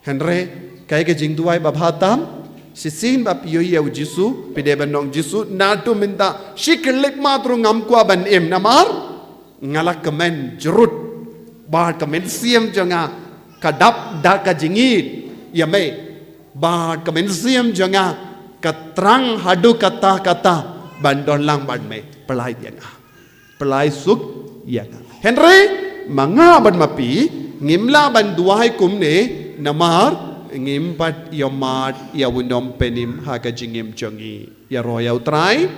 Henry kai ke jing duai babhatam sisin ba piyo yaw Jisu pide banong Jisu nado minta shikelik matru ngam kwa ban em namar ngalak kemen jerut bar kemen siam janga kadap da ka jingit yame bar kemen siam janga katrang hadu kata bandon lang ban me pelai yanga pelai suk yanga Henry manga ban mapi ngimla ban duai kumne namar ngimpat yomat yawunom penim haga jingim jongi ya ro yaw try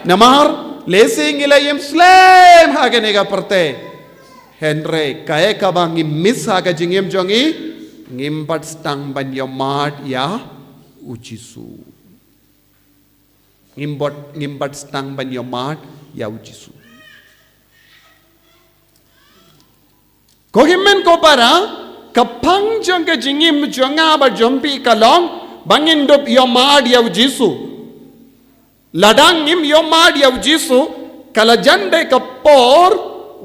namar lesing ilayim slam haga nega perte Henry kaya kabang miss haga jingim jongi ngimpat stang ban yomat ya ujisu ngimpat stang ban yomat ya ujisu Kohimen ko para kapang jong ka jingim jonga ba jompi kalong bangindop yomad yaw Jisu ladang im yomad yaw Jisu kalajande kapor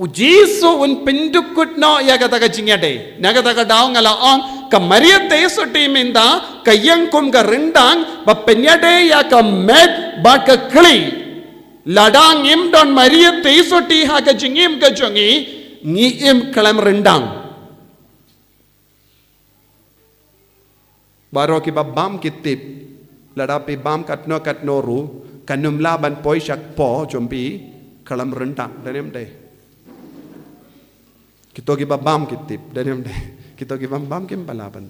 Jisu un pindukut no ya kata ka jingade na kata ka daw ngalaong kamariate so timinda kayang kum ka rendang ba penyade ya ka med ba ka kli ladang im don mariate so ti ha ka jingim ka jongi ngiem kalam rendang baro ki babam kitip ladapi bam katno ru kanum laban poi syak po jompi kalam rendang danem de kito ki babam kitip danem de kito ki babam kim palaban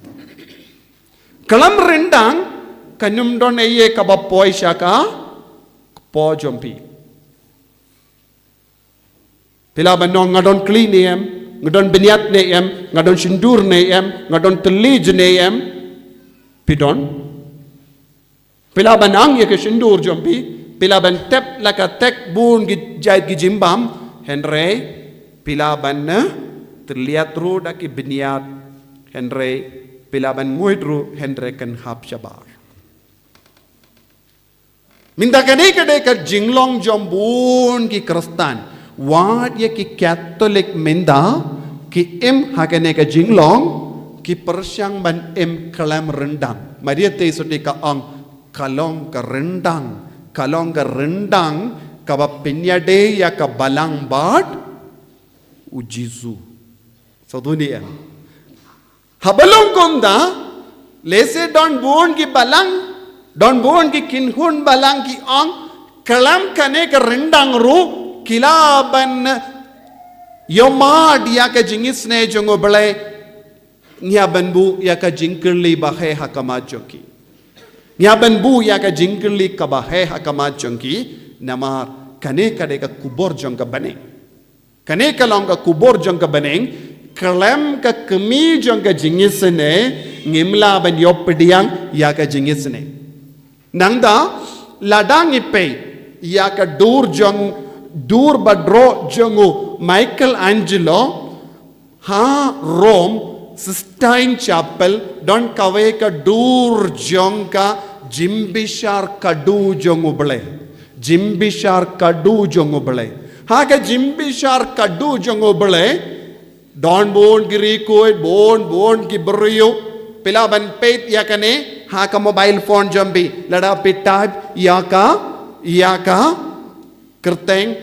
kalam rendang kanum don eye kabab poi syaka po jompi Pila banong ngadon kliniam ngadon beniat ne em, ngadon sindur ne em, ngadon telij ne em, pidon. Pilaban ang ya ke sindur jompi, pilaban tep laka tek bun jait ki jimbam, Henry, pilaban na terlihat ru daki beniat, Henry, pilaban muid ru, Henry kan hap syabar. Minta kene kade ka jinglong jombun ki Kristen, wat ya ki Katolik minda ki em hakane ka jinglong ki persyang ban em kalam rendang. Maria te soti ka ang kalong ka rendang ka ba pinyade ya ka balang bat ujizu. So dunia. Habalong konda lese don bon ki balang Don bon ki kinhun balang ki ang kalam kane ka rendang ru kilaban yomad ya ka jingis ne jongo bale nyaban bu ya ka jingkerli bahe hakama jonki nyaban bu ya ka jingkerli ka bahe hakama jonki namar kane kade ka kubor jong ka bane kane ka long ka kubor jong ka bane kalam ka kemi jong ka jingis ne ngimla ban yopdiang ya ka jingis ne Nangda ladang ipe ya ka dur badro jongu Michelangelo ha Rome Sistine Chapel don kawe ka dur jong ka jimbishar kadu jongu bale jimbishar kadu jongu bale ha ka jimbishar kadu jongu bale don bon giri koi bon ki brio pilaban pet ya kane ha ka mobile phone jambi lada pitab ya ka kerteng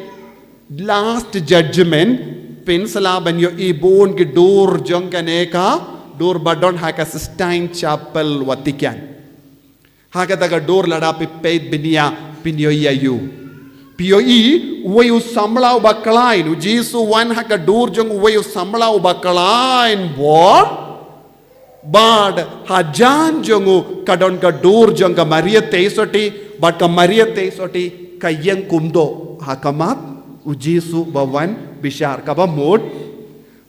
last judgment pensala ban yo ibon ki dur jong kane ka dur badon ha ka Sistine Chapel Vatican ha ka daga dur lada pipet binia pinyo yayu POE wayu samla bakalain jisu wan ha ka dur jong wayu samla bakalain bo Bad hajan jongu kadon ka dur jong ka Maria teisoti bad ka Maria teisoti kayang kumdo hakamat ujisu bawan bishar kaba mod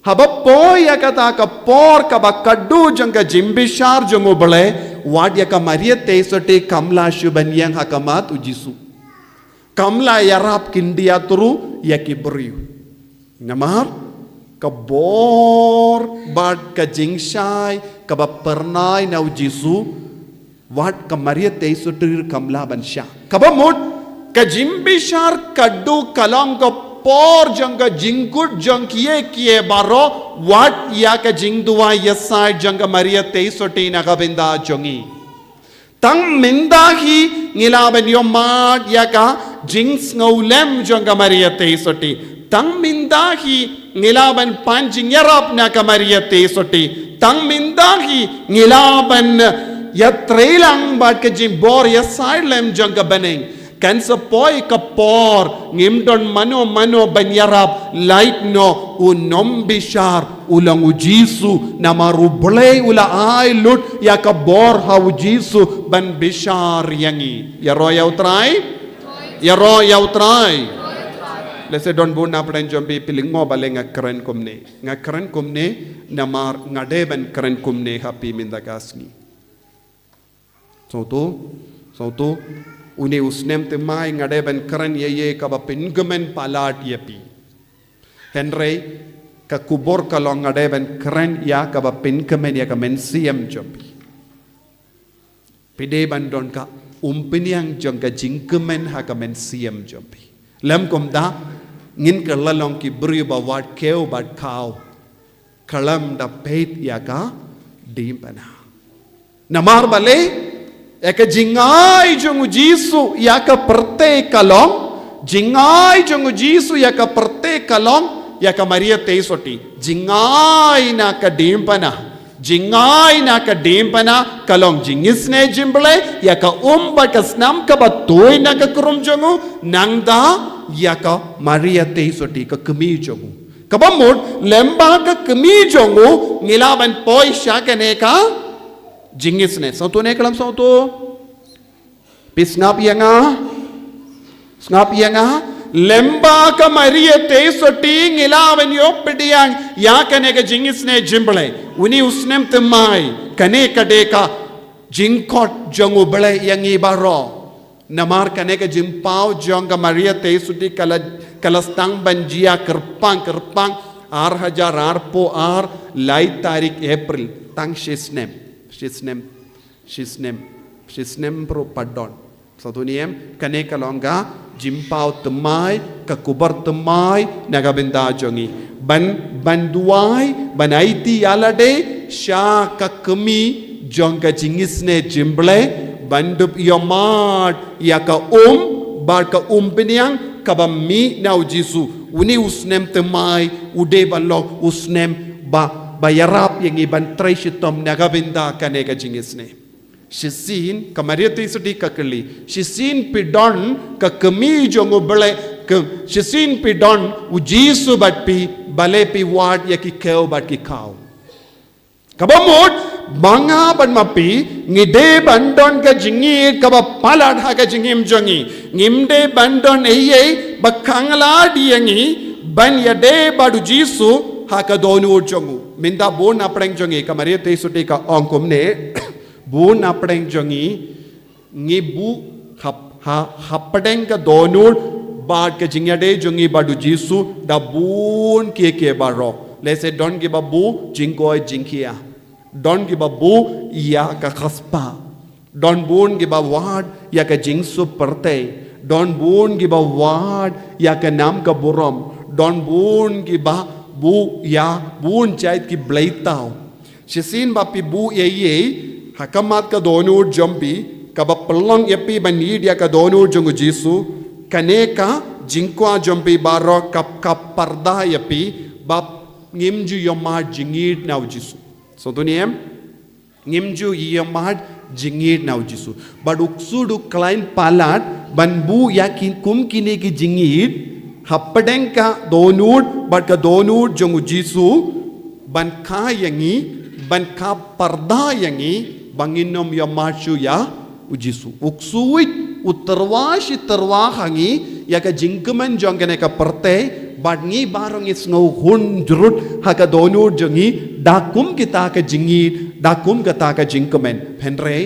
haba poy ya kata ka por kaba kaddu jong ka jimbishar jongu bale wad ya ka Maria teisoti kamla shubanyang hakamat ujisu kamla yarap kindia turu ya kibriu namar kabor bad ka jingshai kaba pernai na ujisu wat ka Maria teisutir kamla bansha kaba mod ka jimbishar kaddu kalong ka por jang ka jingkut jang kiye baro wat ya ka jingduwa yasai jang ka Maria teisuti na kabinda jongi tang mindahi ngilaban yomad ya ka jings ngaulem jang ka Maria teisuti tang mindahi ngilaban panjing yarap na ka Maria teisuti tang mindahi ngilaban ya trailang bat ka jimbor ya silem jang ka baneng kan sa poy ka por ngimdon mano banyarap light no unom bishar ulang ujisu na marublay ula ay lut ya ka bor ha ujisu ban bishar yangi ya royaw try Lese don bu na pran jombi piling mo bale nga kren kumne namar ngadeban kren kumne happy mindagasni sauto une usnem te mai ngadeban kren ye ka ba pingamen palat yapi Henry ka kubor ka long ngadeban kren ya ka ba pingamen ya ka men siam jombi pide bandon ka umpiniang jong ka jingkemen ha ka men siam jombi lam komda ngin ka lalong ki bri ba wat keu bat kau kalam da peit ya ka dimpana namar bale eka jingai jong jisu ya ka perte kalong jingai jong jisu ya ka perte kalong ya ka Maria teisoti jingai na ka dimpana kalong jingisne jimble ya ka umba ka snam ka batoy na ka kurum jongu nangda ya ka Maria teisoti ka kemi jongu kabamod lemba ka kemi jongu ngilaban poy siya kane ka jingisne sauto ne kalam sauto pisngap yanga lemba ka Maria te soting ilawan yo pediang ya kane ka jingis ne jimble uni usnem temai kane ka deka jingkot jongu bele yang ibaro namar kane ka jimpau jong ka Maria te suti kalastang banjia kerpang HRRC lai tarik April tang shisnem pro padon satu niem kane kalonga jimpau temai kakubar temai nagabenda jongi ban duai ban aiti alade sha kakemi jongka jingisne jimble bandup yomad yaka bar ka peniang kabami nau jisu uni usnem temai ude balok usnem bayarap yang iban traishitom nagabenda kane ka jingisne Shisin kamaria ti sudi kakeli shisin pidon kakemi jongo bele ke shisin pidon ujisu batpi bale pi ward ya ki keu bat ki kau kabamot banga ban mapi ngide bandon ka jingi kaba palat ha ka jingim jongi ngimde bandon eye bakangla diangi ban yade badu jisu ha ka donu jongu minda bon apreng jongi kamaria ti sudi ka ongkom ne bun apeng jongi ngibu hapadeng ka donur bad ka jingade jongi badu jisu da bun ke baro let's say don't give a bu jingkoi jingkia don't give a bu ya ka khaspa don't bun give a word ya ka jingsu perte don't bun give a word ya ka nam ka burom don't bun give a bu ya bun chait ki blaitao shisin ba pi bu ye hakamat ka donur jombi kaba pelong yapi banid ya ka donur jongu jisu kaneka jingkwa jombi baro kap parda yapi bab ngimju yomad jingid nau jisu so tuniem ngimju yomad jingid nau jisu baduksudu klein palat banbu yakin kum kini ki jingid happadeng ka donur bad ka donur jongu jisu ban ka yangi ban ka parda yangi banginom ya machu ya ujisu uksuit utarwashi tarwahangi ya ka jingkemen jongkene ka perte badngi barong is no hun jurut ha ka donur jongi dakum kita ka jingi dakum kita ka jingkemen penre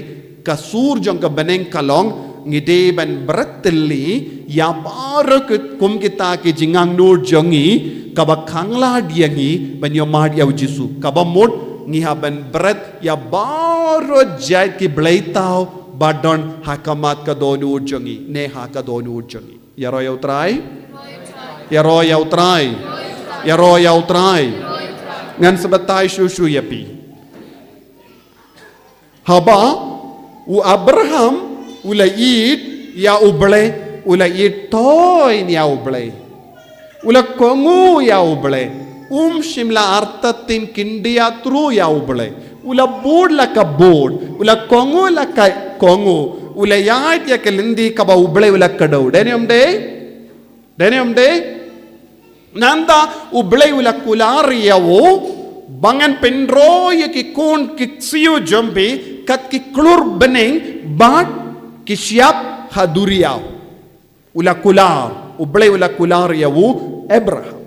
kasur jong ka beneng kalong ngide ban beratli ya barok kum kita ki jingang nur jongi kabakangla diangi ban yomad ya ujisu kabamut ngihaban berat ya baru jait ki blaitau badon hakamat ka donu jongi ne ha ka donu jongi ya ro yautrai ngan sebatai shushu yapi haba u Abraham ulait ya ulait toy ya uble ula kongu ya uble shimla artatin kindia tru ya uble ula board la ka board ula kongo la ka kongo ula yait ya kelindi ka ba uble ula kadau denium de nanda uble ula kular ya wo bangan pendro ya ki kon ki siu jombe kat ki klur beneng bat ki siap haduriya ula kular uble ula kular ya wo Abraham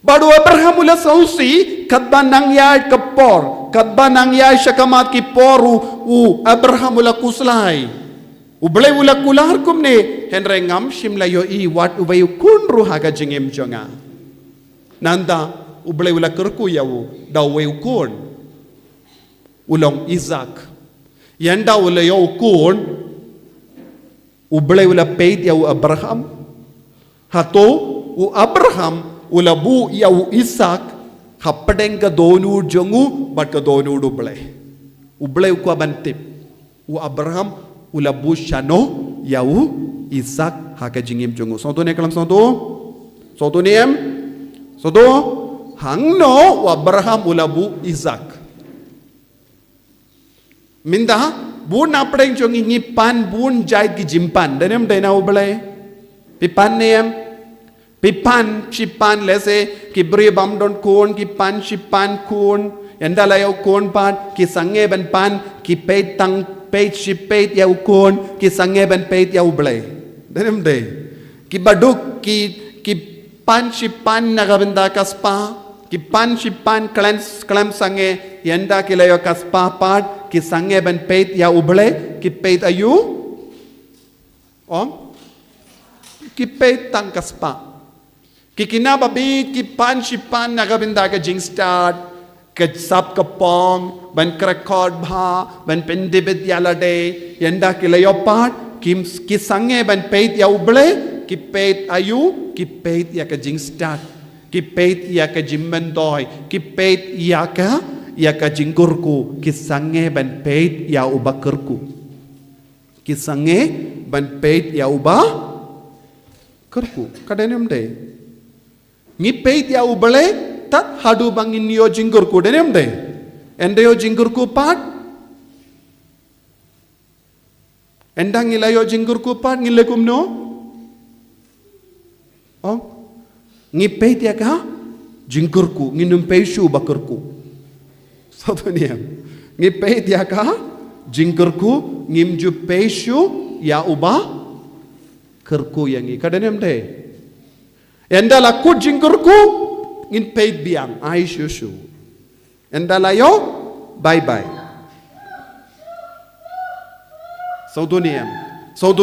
Badu Abraham ula sausi kadba nangyay kapor kadba nangyay syakamat ki poru Abraham ula kuslay ublay ula kular kumne henre ngam shimla yo I wat ubayu kunru haga jingem jonga nanda ublay ula kerku yawu dawayu kun ulong Isaac yanda ula yo kun ublay ula paid yawu Abraham hato Abraham ulabu yau Isaac hapadeng ka donur jongu bat ka donur uble ko bantip Abraham ulabu shano yau Isaac haka jingim jongu so to ne kalam so to niem so to hangno Abraham ulabu Isaac minda bun apdeng jongi ni pan bun jait ki jimpan denem dena uble pipan niem Pipan shipan lese ki bri bam don kon ki pan shipan kon yanda la yaw kon pan ki sange ban pan ki peit tang peit shipeit yaw kon ki sange ban peit yaw blay denem de ki baduk ki pan shipan nagabenda kaspa ki pan shipan klem sange yenda kilayo kaspa pat ki sange ban peit ya uble ki peit ayu ki peit tang kaspa ki kinababi ki pan shipan nagabenda ka jing start ka sap ka pong ban record bha ban pendibit yalade yenda kilayo pat ki sange ban peit ya uble ki peit ayu ki peit ya ka jing start ki peit ya ka jimban doi ki peit ya ka jingkurku ki sange ban peit ya uba kerku ki sange ban peit ya uba kerku kadenem de ngi peit ya ubale tat hadu bangin yo jingkurku denem de ende yo jingkurku pat endang ilayo jingkurku pat ngilekum no ngipeit ya ka jingkurku nginum peishu bakurku satu niam ngipeit ya ka jingkurku ngimju peishu ya uba kerku yang i kadaniam de endala ku jingkurku ngin peit biang ai shushu endala yo bye bye satu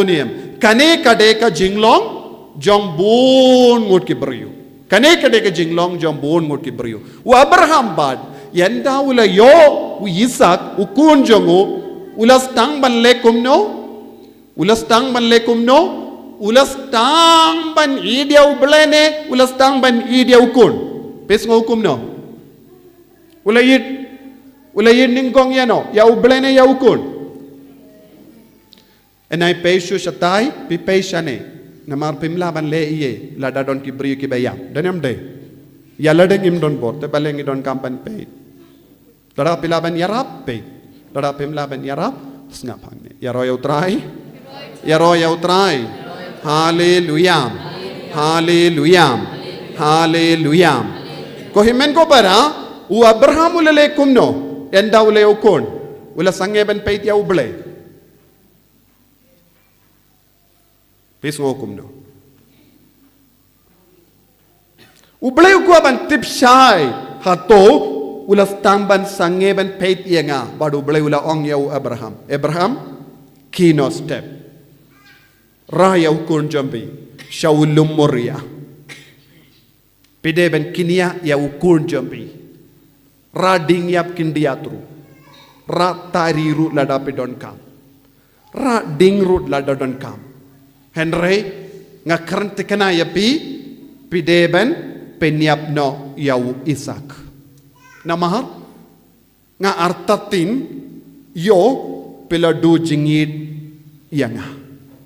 niam kane kade ka jinglong jong bun ngut ki beriu kane kade ka jinglong jong bun ngut ki beriu u abraham bad yenda ula yo u isak u kun jongu ulas tang ban lekum no ulas tang ban idia u blene ulas tang ban idia u kun pes ngokum no ula yid ningkong ya no ya u blene ya u kun enai peishu shatai pi peishane namar pimlaban le iye lada don ki brio ki bayam danam de ya ladeng im don bot te baleng don kampan pe lada pilaban yarap pe lada pimlaban yarap sngaphane yaro yautrai haleluya ko himen ko para u abraham ulale kumno enda ule ukon ula sange ban pe ya uble pes ngokum no ublay ko ban tipshay hato ulas tamban sange ban peit yenga badu ublay ula ong yau abraham kino step raya ukun jambi shawulum moria pide ban kinia ya ukun jambi rading yap kindiatru ra tariru lada pidon kam ra dingrut lada don kam Henry nga karante kana yapi pideben penyap no yau Isak namahar nga artatin yo pela du jingid yanga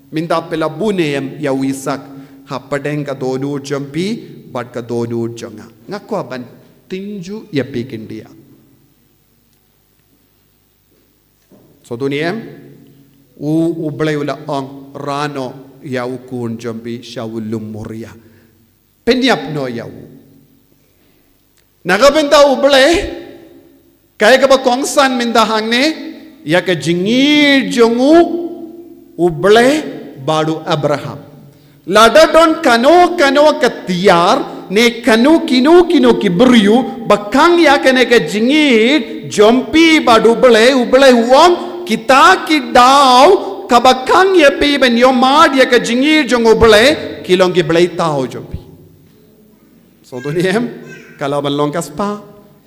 minda pela buneyam yau Isak hapadeng ka donu jampi bad ka donu jonga nga kwa ban tinju yapi kindia so duniyam ublay ula ang rano yau kun jambi shawulum moria penyap no yau nagabenta uble kaya ka ba kongsan mindahang ne ya ka jingir jongu uble badu abraham lada don kano katiyar ne kanu kino ki beriu bakang ya ka ne ka jingir jompi badu uble uang kita daw kabakang ya pi ben yomad ya ka jingir jong uble kilong ki blay tao jombi so duniem kalaban long kaspa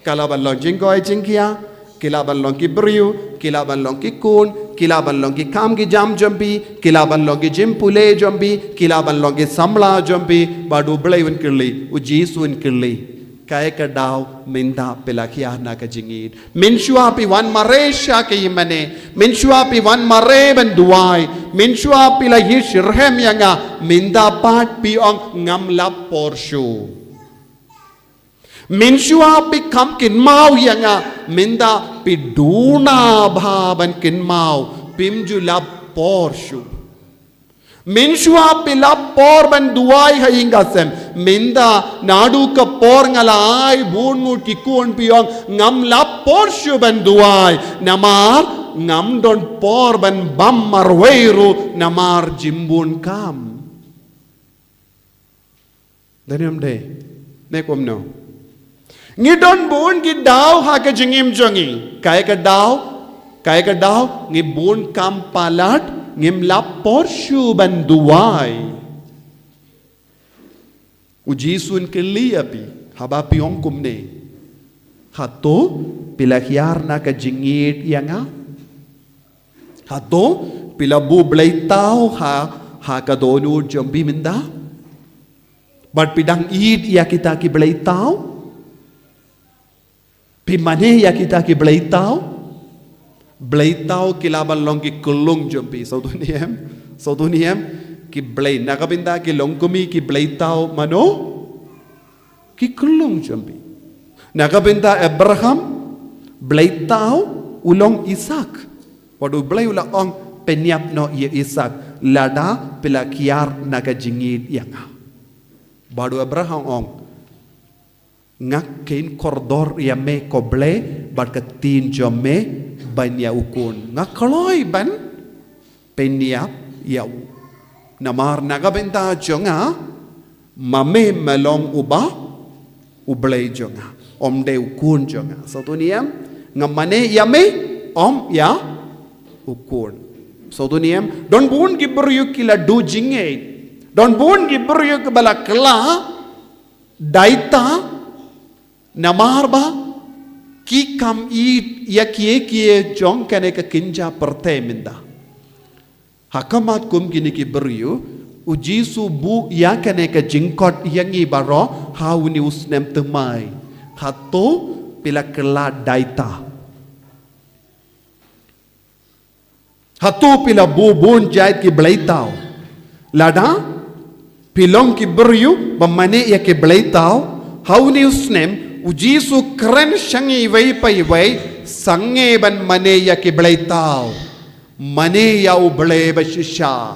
kalaban long jinggoy jingkia kilaban long ki briu kilaban long ki kun kilaban long ki kam ki jam jombi kilaban long ki jimpule jombi kilaban long ki samla jombi badu blay un kirli ujisu un kirli kaya ka daw minda pelakya na ka jingid minshua pi wan maresha ke yimane minshua pi wan mare ben duai minshua pi la yishirhem yanga minda pat pi ong ngamlap porshu minshua pi kam kin mau yanga minda pi duna bhaban kin mau pimju lap porshu minshua pila por ban duai hainga sem minda nadu ka por ngalai bunmu tikun piong ngam la por shu ban duai namar ngam don por ban bam marweiru namar jimbun kam Daniam day. Nekom no. Ngidon bun gidaw ha ka jingim jongi. Kaya ka daw ngibun kampalat ngimlap porsyu banduay. Ujisun keliapi habapi ongkum ne. Hato pilahyar na ka jingit yanga. Hato pilabu blay tao ha ka donu jombi minda. But pidang id ya kita ki blay tao. Pimane ya kita ki blay tao. Blay tao kilaban long ki kulung jompi. So tuniem ki blay nakabinda ki long kumi ki blay tao mano ki kulung jompi. Nakabinda Abraham blay tao ulong Isaac. Wadu blay ulang ong penyap no ye Isaac lada pelakiar nakajingid yang. Badu Abraham ong ngak kain koridor ya me koble bat ketin jome banya ukun ngak kaloi ban peniap ya namar naga benta jonga mame melong uba ublei jonga om de ukun jonga satu niam ngamane ya me om ya ukun satu niam don bun gibru kila du jinge don bun gibru bala kala daita Namarba ki kam id ya kie jong kane ka kinja perte minda. Hakamat kum kini ki beriu ujisu bu ya kane ka jingkot yangi baro hauni usnem temai. Hato pila kela daita. Hato pila bu bun jait ki blaitau. Lada pilong ki beriu bamane ya ki blaitau hauni usnem Ujisu keren syangi wai sange ban mane ya ki blai tau mane ya u blai bashisha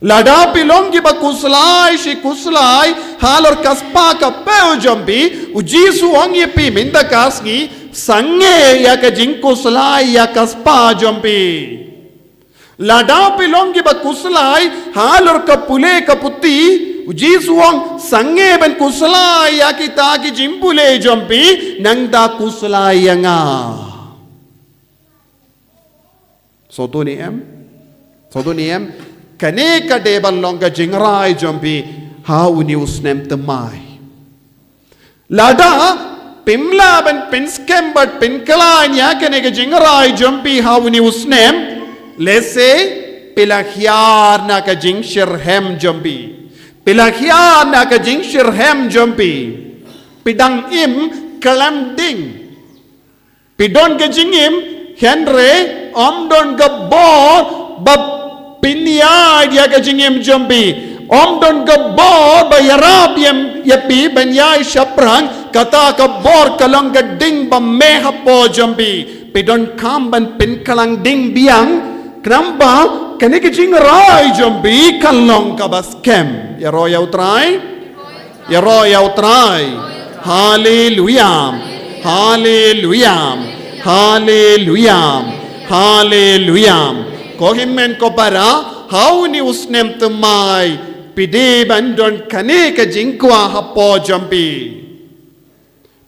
lada pilong ki ba kuslai halor kaspa ka peu jombi ujisu ongi pi minda kasgi sange ya ka jing kuslai ya kaspa jombi lada pilong ki ba kuslai halor ka pule ka puti Ujisuang sange ban kuslay ya kita ki jimbule jompi nangda kuslay nga. Soto niem kane ka deban long ka jingray jompi hauni usnem temai. Lada pimla ban pinskem bat pinkalay ya kane ka jingray jompi hauni usnem lese pilahyar na ka jing shirhem jompi. Pilahya na ka jing shirhem jompi pidang im kalam ding pidon ka jing im henre omdon ka bor bab pinya dia ka jing im jompi omdon ka bor ba yarab yem yapi banyai shaprang kata ka bor kalong ka ding ba meha po jompi pidon kam ban pin kalang ding biang kenapa kene ka jing rai jompi kalong ka baskem Ya roya utrai Hallelujah Kohimen ko para hauni usnem temai pide bandon kane ka jingkwa hapo jampi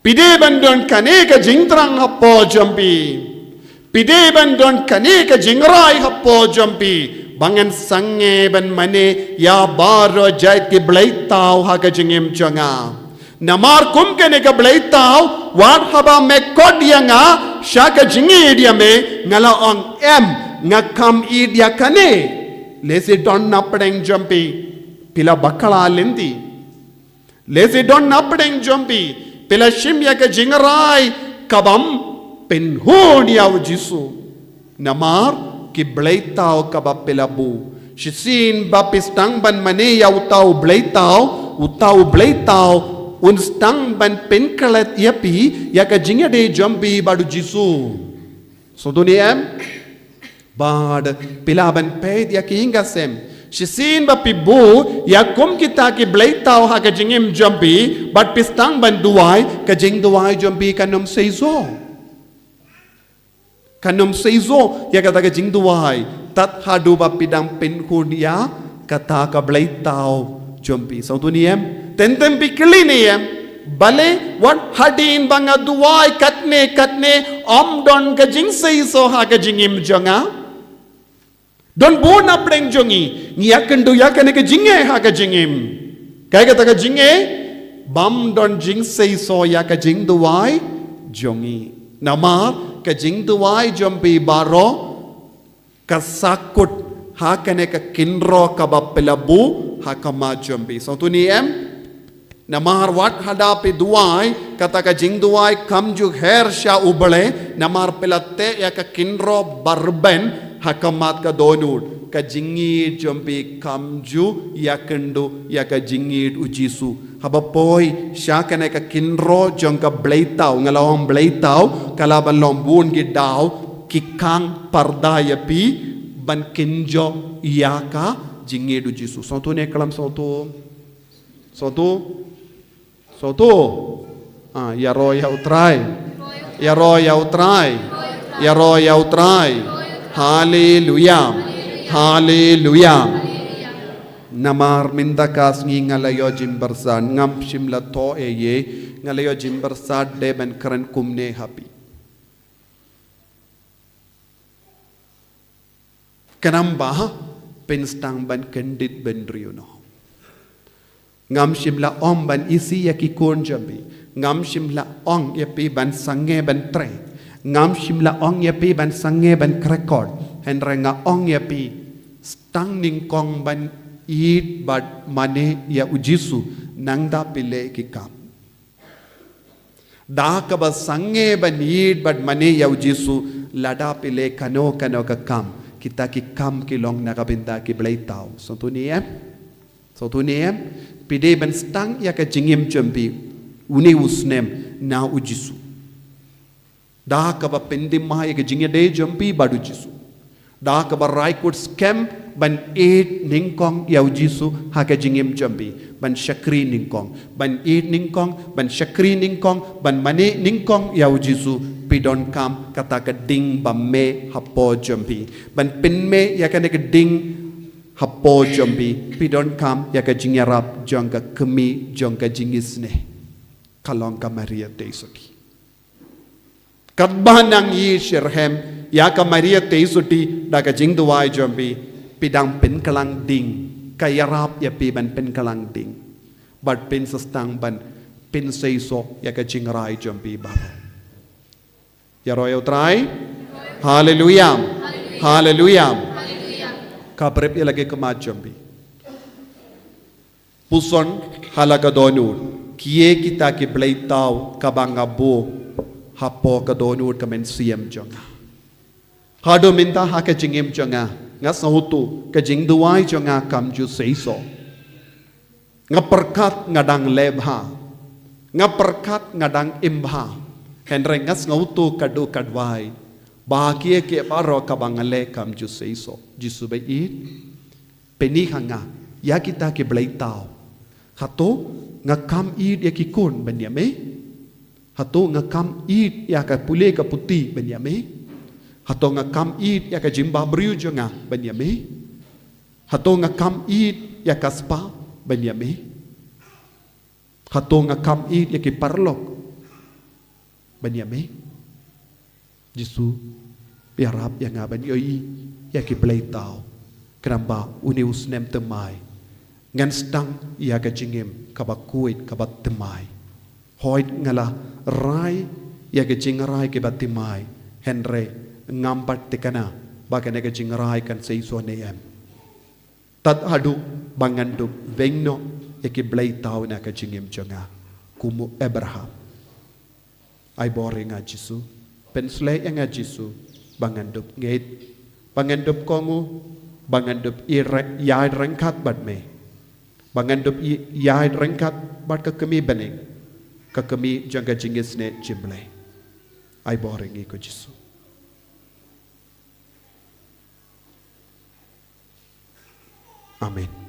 pide bandon kane ka jingtrang hapo jampi pide bandon kane ka jingrai hapo jampi Bangan sange ban mane ya baro jait ki blaitau ha ka jingim changa namar kum ke ne ka blaitau wat haba me kodia nga shaka jingi dia me ngala ong em ngakam i dia kane lesi don napdeng jompi pila bakala lendi lesi don napdeng jompi pila shimya ka jingrai kabam penhon ya ujisu namar ki blaitau ka ba pelabu shisin ba pistang ban mane ya utau blaitau unstang ban penkalat yapi ya ka jinga de jombi badu jisu so duniem bad pilaban ped ya ki ingasem shisin ba pibu ya kum kita ki blaitau ha ka jingim jombi bad pistang ban duai ka jing duai jombi kanom seizo Kanum seizo ya kata ka jing duai tat hadu ba pidang penhun ya kata ka blaitau jompi so tuniem tentem pikli ni bale what hadin banga duai katne om don ka jing sei so ha ka jingim jonga don bona preng jongi yakendu yakane ka jinge ha ka jingim kai ka ta ka jinge bam don jing sei so ya ka jing duai jongi namar ka jing duai jompi baro kasakut ha kane ka kinro ka bapelabu ha kama jompi so tu ni namar wat hadapi duai kata ka jing duai kam ju her sha ubale namar pelate ya ka kinro barben hakamat ka donud ka jingi jompi kam ju ya kendu ya ka jingi ujisu habapoi sha kane ka kinro jong ka bleitau ngalawang bleitau kalaban lombun gidau kikang parda ya pi ban kinjo ya ka jingi ujisu so tu ne kalam so tu ya roy ya utrai ya roy ya utrai ya roy ya utrai haleluya haleluya namar mindakas ngi ngalayo jimbarsan ngam shimla to ye ngalayo jimbarsad de ben kran kumne happy kanamba penstang ban kendit ben riuno ngam shimla om ban isi ya ki kon jambi ngam shimla ong ya pi ban sange ban tre ngam shimla ong ya pi ban sange ban krekod henrenga ong ya pi stang ning kong ban eat but mane ya ujisu nangda pile ki kam da ka ba sange ban eat but mane ya ujisu lada pile kano ka kam kita ki kam ki long na ka binda ki bleitau so tu ni pide ban stang ya ka jingim jambi uni usnem na ujisu da ka ba pendim ma ya ka jingya de jambi badu jisu da ka ba rai kut scam ban eat ningkong ya ujisu ha ka jingim jambi ban shakri ningkong ban eat ningkong ban shakri ningkong ban mane ningkong ya ujisu pidon kam kata ka ding ba me hapo jambi ban penme ya ka ne ka ding hapo jambi pidon kam ya ka jingyarap jong ka kemi jong ka jingisne kalong ka Maria Teisuti kadbanang yi shirhem ya ka Maria Teisuti da ka jingduai jambi pidang pen kalang ding ka yarap ya pi ban pen kalang ding but pen sastang ban pen seiso ya ka jingrai jambi baro ya royal try hallelujah hallelujah kabrep ya lagi kemat jambi puson halaga donur kie kita ki bleitau kabangabo hapo ka donur kamen siam jonga hado minta ha ka jingim jonga nga sahutu ka jingduai jonga kamju seiso nga perkat ngadang lebha nga perkat ngadang imha henre ngas ngautu kadu kadwai bahagia ke baro kabangale kam ju seiso jisu be it peni hanga ya kita ke bleitau hato nga kam it ya ki kun benyame hato nga kam it ya ka pule ka puti benyame hato nga kam it ya ka jimba briu jonga benyame hato nga kam it ya ka spa benyame hato nga kam it ya ki parlok benyame jisu biarap yang ngaban yoi ya ki bleitau keramba unius nem temai ngan stang ya ka jingim kabakuit kabat temai hoit ngala rai ya ka jingrai ke batimai henre ngampat tekana bakane ka jingrai kan seiso neem tad adu bangandu vengno ya ki bleitau na ka jingim jonga kumu Abraham ai boring a jisu pensle yang a jisu bangandup ngait bangandup kongu bangandup irek yai rengkat bad me bangandup yai rengkat bad ka kemi bening ka kemi jangka jingis ne jimble ai boring ko jisu amin.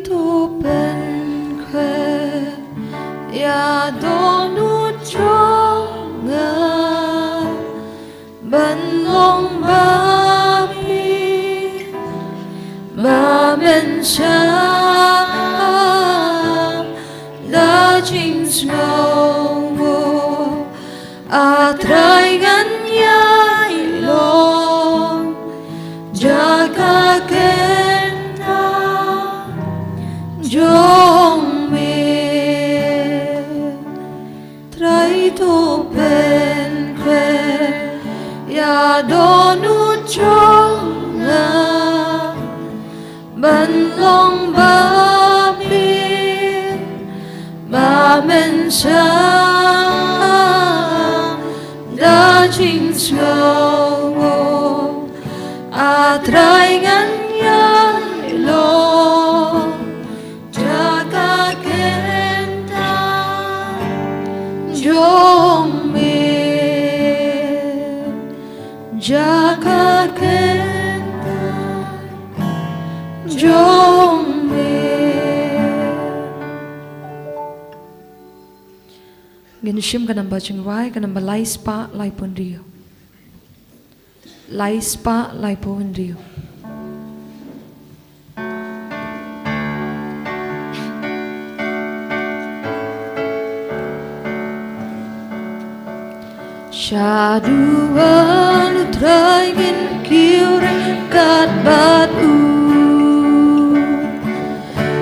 thu bên khuê ya đô nút cho ngờ bên lòng ba mi ba bên cha đã chinh snow atrai gan nhai long jaga kenta jong me trai to pen kwe ya donu chong na ban long ba pin ba men sa đã chinh snow atrai gan nhai long jaga kenta jong me jaga kenta jong me Gin shim kanam baching rai kanam balai spa lai pon rio lai spa lai pon rio Shaduan utraigin kiuren kat batu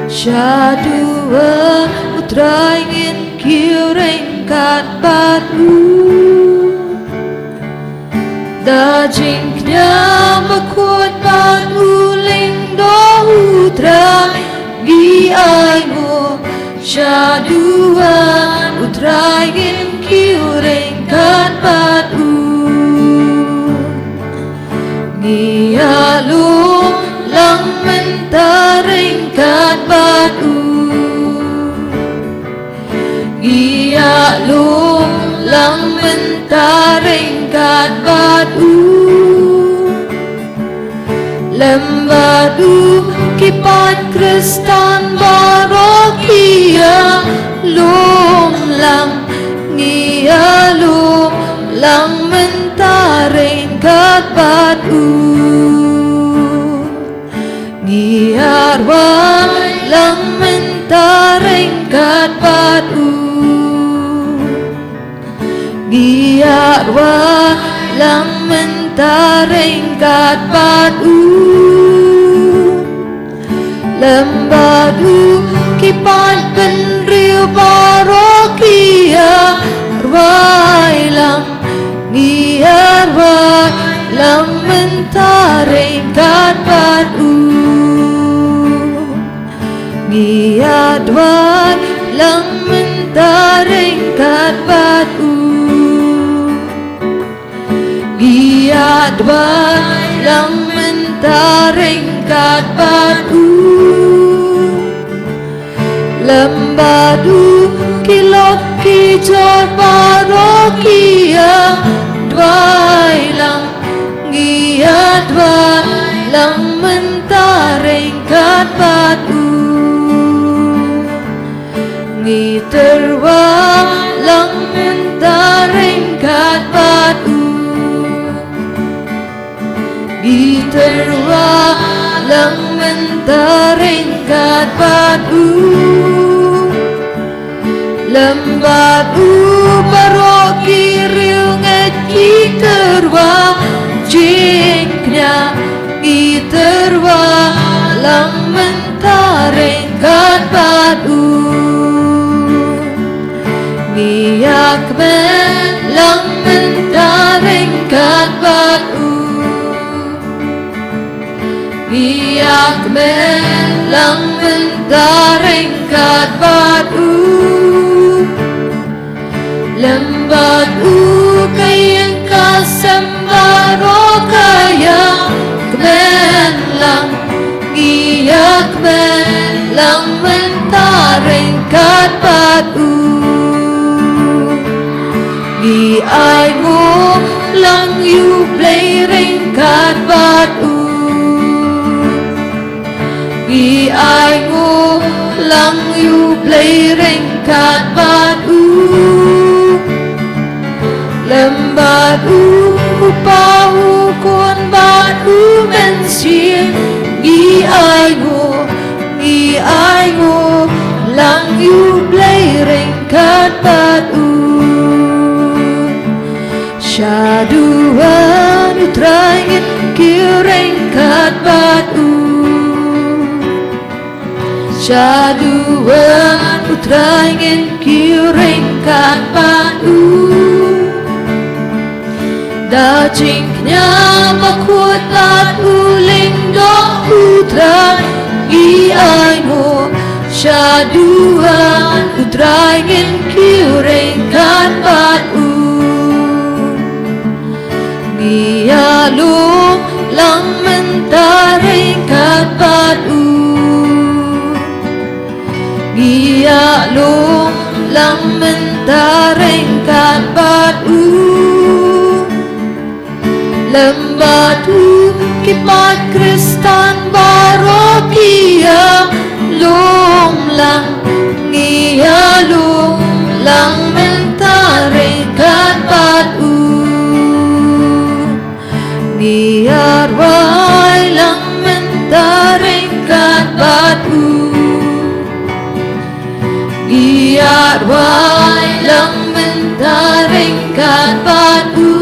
Shaduan utraigin kiuren kat batu Dajing knya makut batu ling do utrai gi ai mo Shaduan utraigin kiuren kat batu Ngialum lang mentaring kat batu Ngialum lang mentaring kat batu Lembadu kipan kristan barokia lum lang Ngialum lang mentaring kat batu Ngiarwan lang mentaring kat batu Ngiarwan lang mentaring kat batu Lembadu kipan penriu barokia Arwai lang Ngiarwai lang mentaring kat batu Ngiarwai lang mentaring kat batu Ngiarwai lang mentaring kat batu Lembadu kilok kijor barokia Dwai lang ngia dwai lang mentaring kat batu Ngiterwa lang mentaring kat batu Ngiterwa lang mentaring kat batu Lembadu baroki riu ngeki terwa Jingknya ngiterwa lang mentaring kat batu Ngiak men lang mentaring kat batu Ngiak men lang mentaring kat batu Lembadu kayang kasembaro kaya Kmen lang ngiak men lang mentaring kat batu Gi ai mo lang yu playring kat batu Gi ai mo yêu play reng kat bat u lem bat u pa u kon bat u men xiên nghi ai ngô lang yêu play reng kat bat u Shaduan utrangin kireng kat bat u Shaduan utrangin kireng kat bat u Da jingnya makut lat uling do utrang I ai ngô Shaduan utrangin kireng kat bat u Ia lung lang mentari kat bat u Ia lung lang mentari kat bat u Lembat u kipat Kristan barokia lung lang Ia lung lang mentari kat bat u Biar wai lang mentaring kat bat u Biar wai lang mentaring kat bat u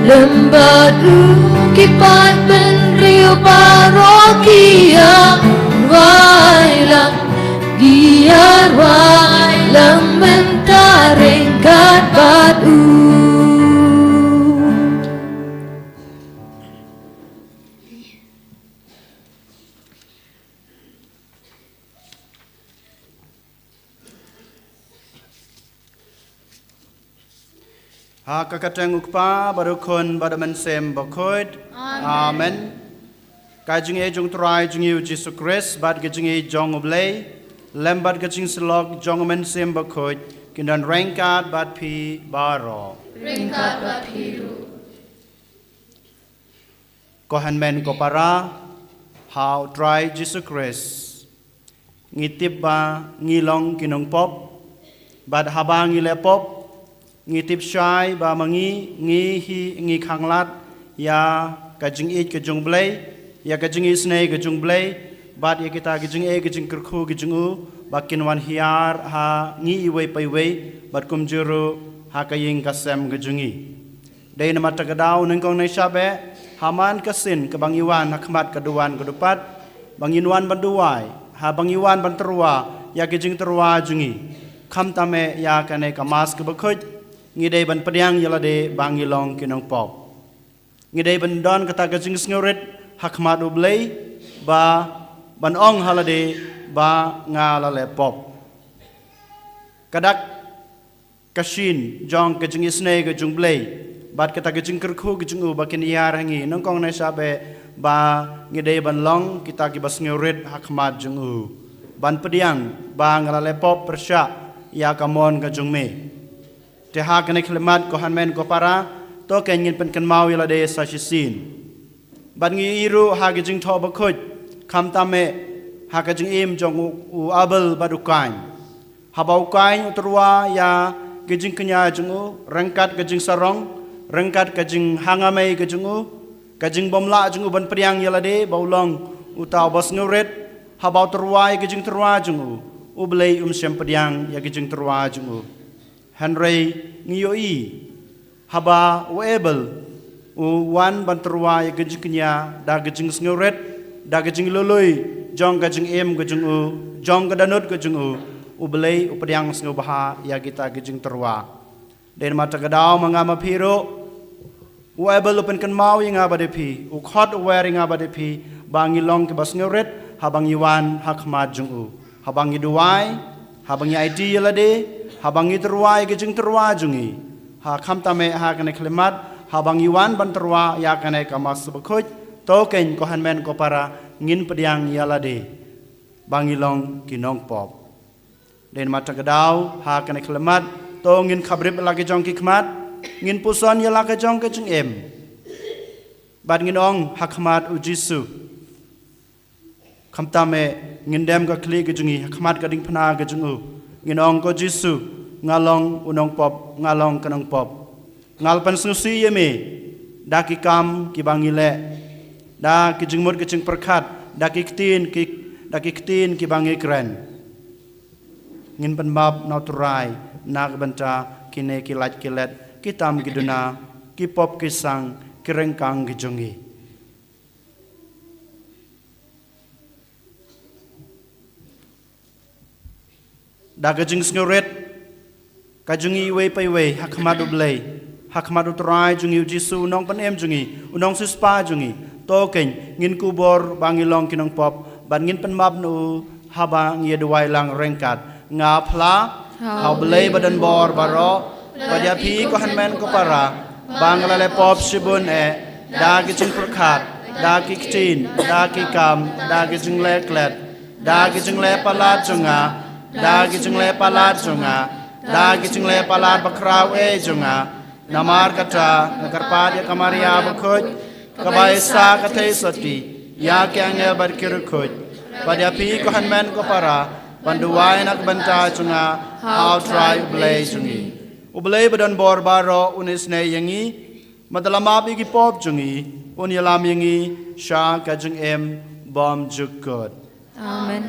Lembat u kipat penriu parokia Wai lang Biar wai lang mentaring kat bat u Kakateng ukpa barukun badaman sem bakoid. Amen. Kajing jung try jung yu Jesus Christ bad kajing jong oblay. Lembat kajing slog jong men sem bakoid. Kindan rengkat bad pi baro. Rengkat bad piru. Kohan men ko para how try Jesus Christ. Ngitip ba ngilong kinong pop bad habang ilepop. Ngitip syai ba mangi ngi khanglat ya kajing kajung blay ya kajing snai kajung blay bat ya kita kajing kerku kajing u bakin wan hiar ha ngi iwe paiwe bat kumjuru ha kaying kasem kajungi dai nama tagadaw nengkong nai sabe haman kasin ke bangiwan hakmat kaduan kedupat banginwan banduai ha bangiwan banterwa ya kajing terwa jungi kam tame ya kane kamas ke bekoj ngidai ban pediang yalade bangilong kinong pop ngidai ban don kata kajing sngorit hakmat ublay ba ban ong halade ba ngalale pop kadak kashin jong kajing isne kajung blay bat kata kajing kerku kajing u bakin iyar hangi nongkong na sabe ba ngidai ban long kita kibas sngorit hakmat jung u ban pediang ba ngalale pop persya ya kamon kajung me Teha kene klimat ko hanmen ko para to kenyin pen kan mau yala de sa shisin ban ngi iru ha gijing tho ba khoj kham tame ha ka jing im jong u abel badukan ha bau kain utrwa ya gijing kenya jung u rangkat gijing sarong rangkat gijing hangamai gijing u gijing bomla jung u ban priang yala de baulong utaw bas nguret ha bau terwa ya gijing terwa jung u blei sem pediang ya gijing terwa jung u Henry ngiyoi haba uebel wan banterwa ya gejing kenya da gejing sngoret da gejing loloi jong gejing em gejing u jong gadanut gejing u ubelai upediang sngobaha ya kita gejing terwa den mata gadau mangama phiro uebel upen kan mau yang abadepi ukhot wearing abadepi bangilong ke basngoret habang iwan hakmat jung u habang iduai habang ID yalade Habang terwa gejing terwa jungi ha kham tame ha kane klimat habang iwan ban terwa ya kane kamas bekhoj token ko hanmen ko para ngin pediang yalade bangilong kinong pop den mata gadau ha kane klimat to ngin khabrib lage jong kikmat ngin puson yala ke jong ke jing em ban ngin ong hakmat u jisu kham tame ngindem ka kli ke jungi khmat ka ding phna ke jungu nginong ko Jisu ngalong unong pop ngalong kanong pop ngal pan susi yeme da ki kam ki bangile da ki jingmut ki jing perkhat da ki ktin ki bangi kren ngin pan bab naturai nak banta kine ki laj ki let ki tam ki duna ki pop ki sang ki rengkang ki jungi da ka jing snoret ka jungi we pai we hakmadu blai hakmadu trai jungi Jisu nong pan em jungi unong suspa jungi to ken ngin kubor bangilong kinong pop ban ngin pan mab nu haba ngie duai lang rengkat nga phla hau blai badan bor baro badya phi ko hanmen ko para bangla le pop shibun e da ki jing prakhat da ki ktin da ki kam da ki jing le klet da ki jing le palat junga da ki jing le palat junga da ki jing le palat bakraw e junga namar kata nakarpat ya kamaria bakhoj kabai sa kathai soti ya kyang bar kirkhoj badya phi ko hanmen ko para panduwai nak banta junga how try blay jungi ublay badan bor baro unis ne yangi madalama bi ki pop jungi unyalam yangi sha ka jung em bom jukot Amen.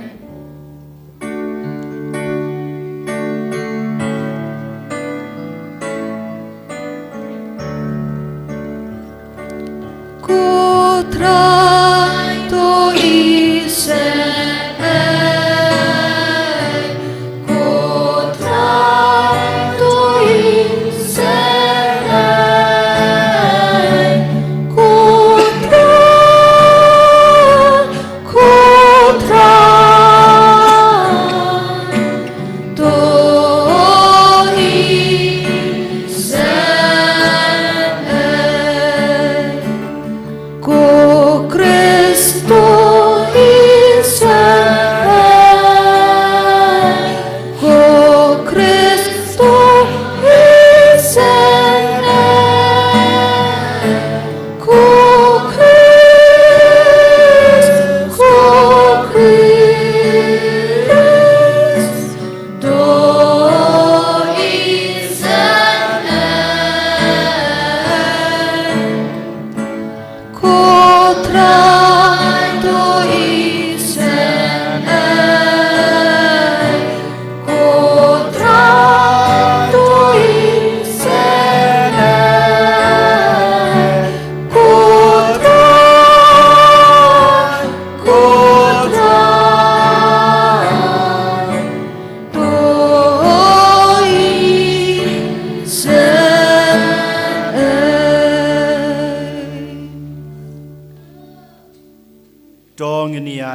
Try to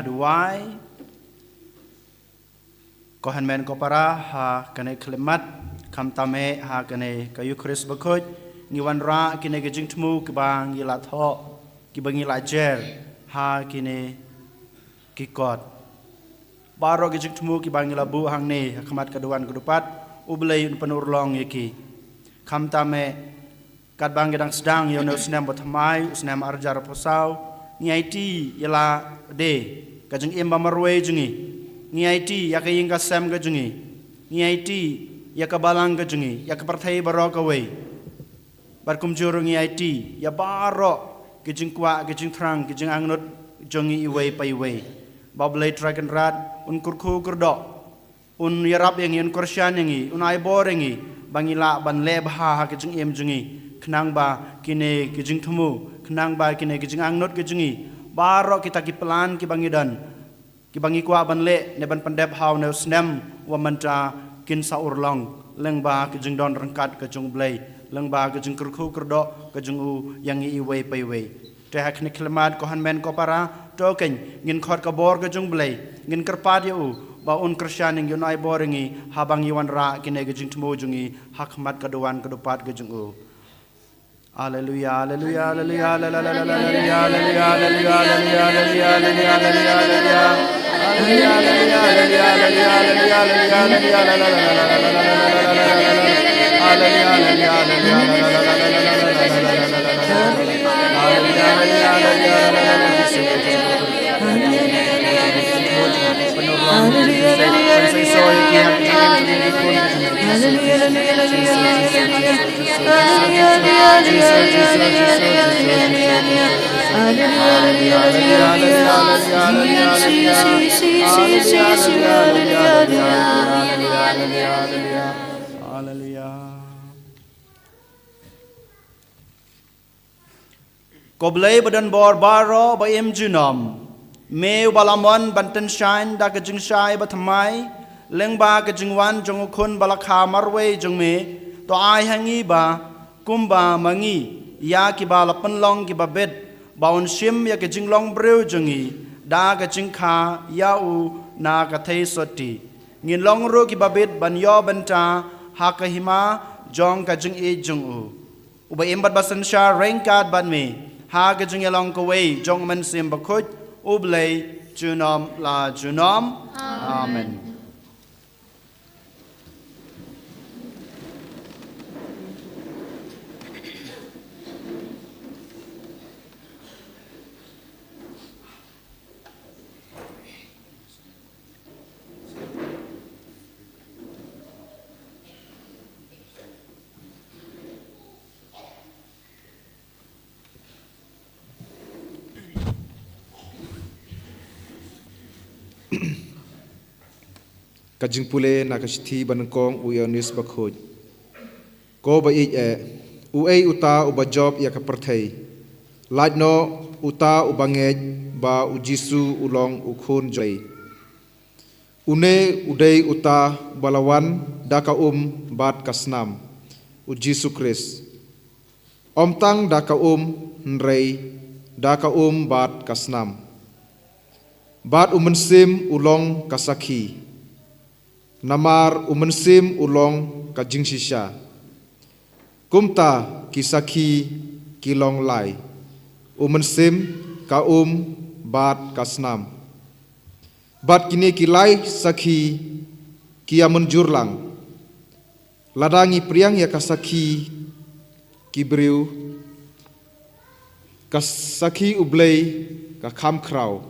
duai ko hanmen ko para ha kane klemat kam tame ha kane kayu Khrist bakhoj ngiwan ra kine gejing tmu ke bang yila tho ki bangi la jer ha kine ki kot baro gejing tmu ki bang yila bu hang ne khamat kaduan kedupat ublei penur long yeki kam tame kat bang gedang sedang yo no snem bothamai usnem arjar posau ngiaiti yala de kajeng imba marwe jungi ngiaiti yakaying ka sem ka jungi ngiaiti yakabalang ka jungi yakaparthai baro ka we barkum juru ngiaiti ya baro kajeng kwa kajeng thrang kajeng angnut jungi iwe pai we bablai dragon rat un kurku kurdo un yarap yang un korsyan yang un ai bor yang bangila ban lebha kajeng em jungi khnang ba kine kajeng thumu khnang ba kine kajeng angnut kajeng baro kita ki plan ki bangidan ki bangi kwa ban le ne ban pandep haw ne snem wa manta kin sa urlong leng ba ki jing don rangkat ka jung blai leng ba ki jing kurkhu kurdo ka jung u yang i we pai we te hak ni klemat ko han men ko para to ken ngin khot ka bor ka jung blai ngin karpat yu ba un krisyan ing yunai boringi habang yiwan ra ki ne ka jing tmo jungi hak mat ka dowan ka dopat ka jung u Hallelujah, hallelujah, hallelujah, hallelujah, hallelujah, hallelujah, hallelujah, hallelujah, Koblai badan bor baro ba em junom meu balamon banten shine da ka jing shai ba thamai leng ba ka jingwan jong khun balakha marwe jong me to ai hangi ba kumba mangi ya ki ba lapan long ki ba bed ba on shim ya ka jinglong breu jongi da ka jingkha ya u na ka thei soti ngin long ro ki ba bed ban yo banta ha ka hima jong ka jing e jong u uba em bat basan sha rengkat ban me ha ka jing along ko way jong man sim ba khut ublay junom la junom amen Kajing pule nakasithi banangkong uyanis bakhoj ko ba uai uta uba job ya kaperthei laj no uta ubangej ba ujisu ulong ukhun jai une udai uta balawan daka bat kasnam ujisu Kris omtang daka nrei daka bat kasnam bat umensim ulong kasaki namar umensim ulong kajing shisha kumta kisaki kilong lai umensim bat kasnam bat kini kilai saki kia menjurlang ladangi priang ya kasaki kibriu kasaki ublei ka kham krau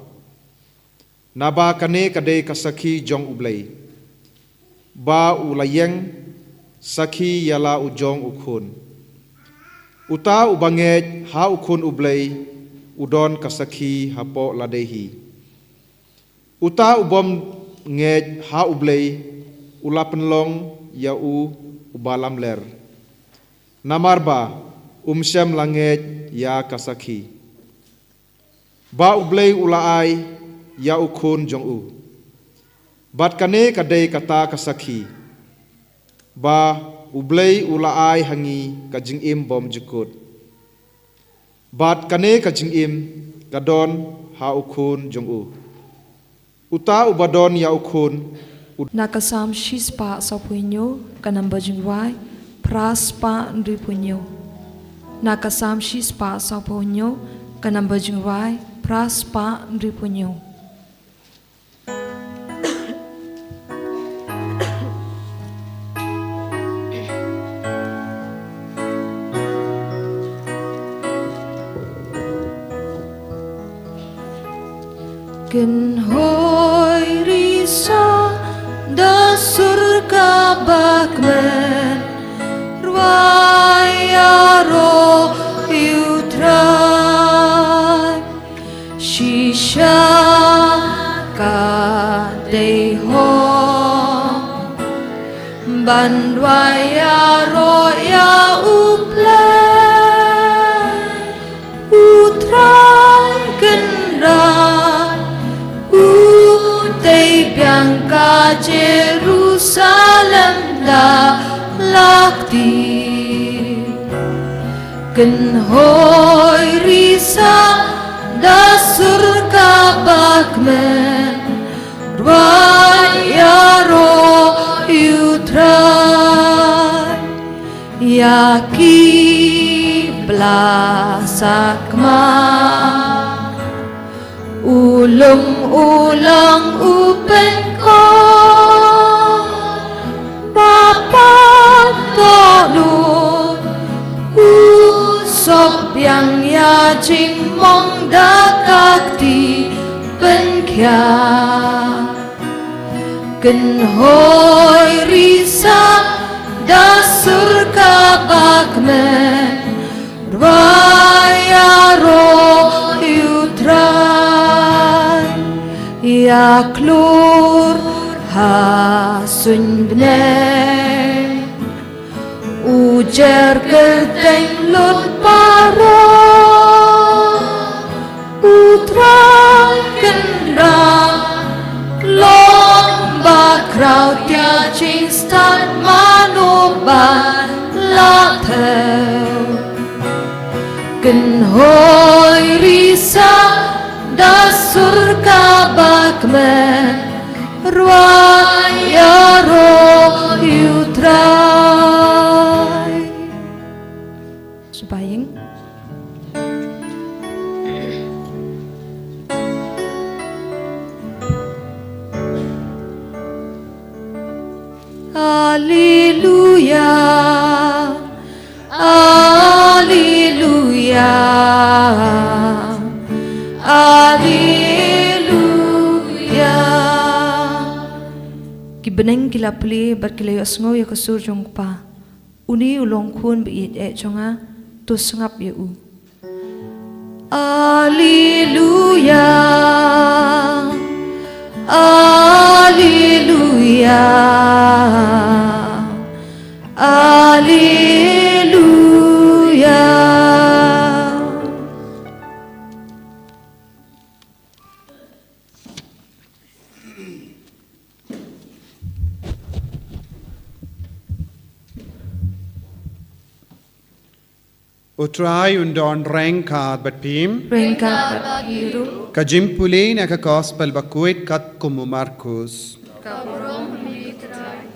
naba kane kade kasaki jong ublei ba ulayeng saki yala ujong ukhun uta ubangej ha ukhun ublei udon kasaki hapo ladehi uta ubom ngej ha ublei ulapenlong ya ubalam ler namar ba umsyam langej ya kasaki ba ublei ulaai ya ukhun jong bat kane kadai kata kasaki ba ublei ulaai hangi kajing im bom jukut bat kane kajing im kadon ha ukhun jong uta ubadon ya ukhun nakasam shispa sapunyo kanamba jingwai praspa ndripunyo nakasam shispa sapunyo kanamba jingwai praspa ndripunyo Ken hoi risa da surga bakmen ruaya ro yutrai shisha ka dei ho bandwaya ro ya utrai kendra Bianca Jerusalem la lakti Ken hoi risa da surga bakmen Rwaya ro yutrai Yaki blasakma Ulang upen ko Bapa tolu Usop yang ya jing mong dakak di pen kya Ken hoi risa da surga bakmen Raya roh yutrai Ya klur ha sun bnen Ujar kerteng lut paro Utrai kendang Lomba crowd tia cinstan manoban lateu Ken hoi risa da surga bakmen Raya roh yutrai Saitjaiñ Alleluia, Alleluia, Alleluia. Kibeneng kila pli bar kila yosngo ya kasur jong pa. Uni ulong kun biit jonga to sengap ya u. Alleluia, Alleluia, Alleluia. Utrai undon rengkat bat pim Rengkat bat biru kajimpuli na ka gospel bakuit kat kumu Markus. Kaburong mitrai.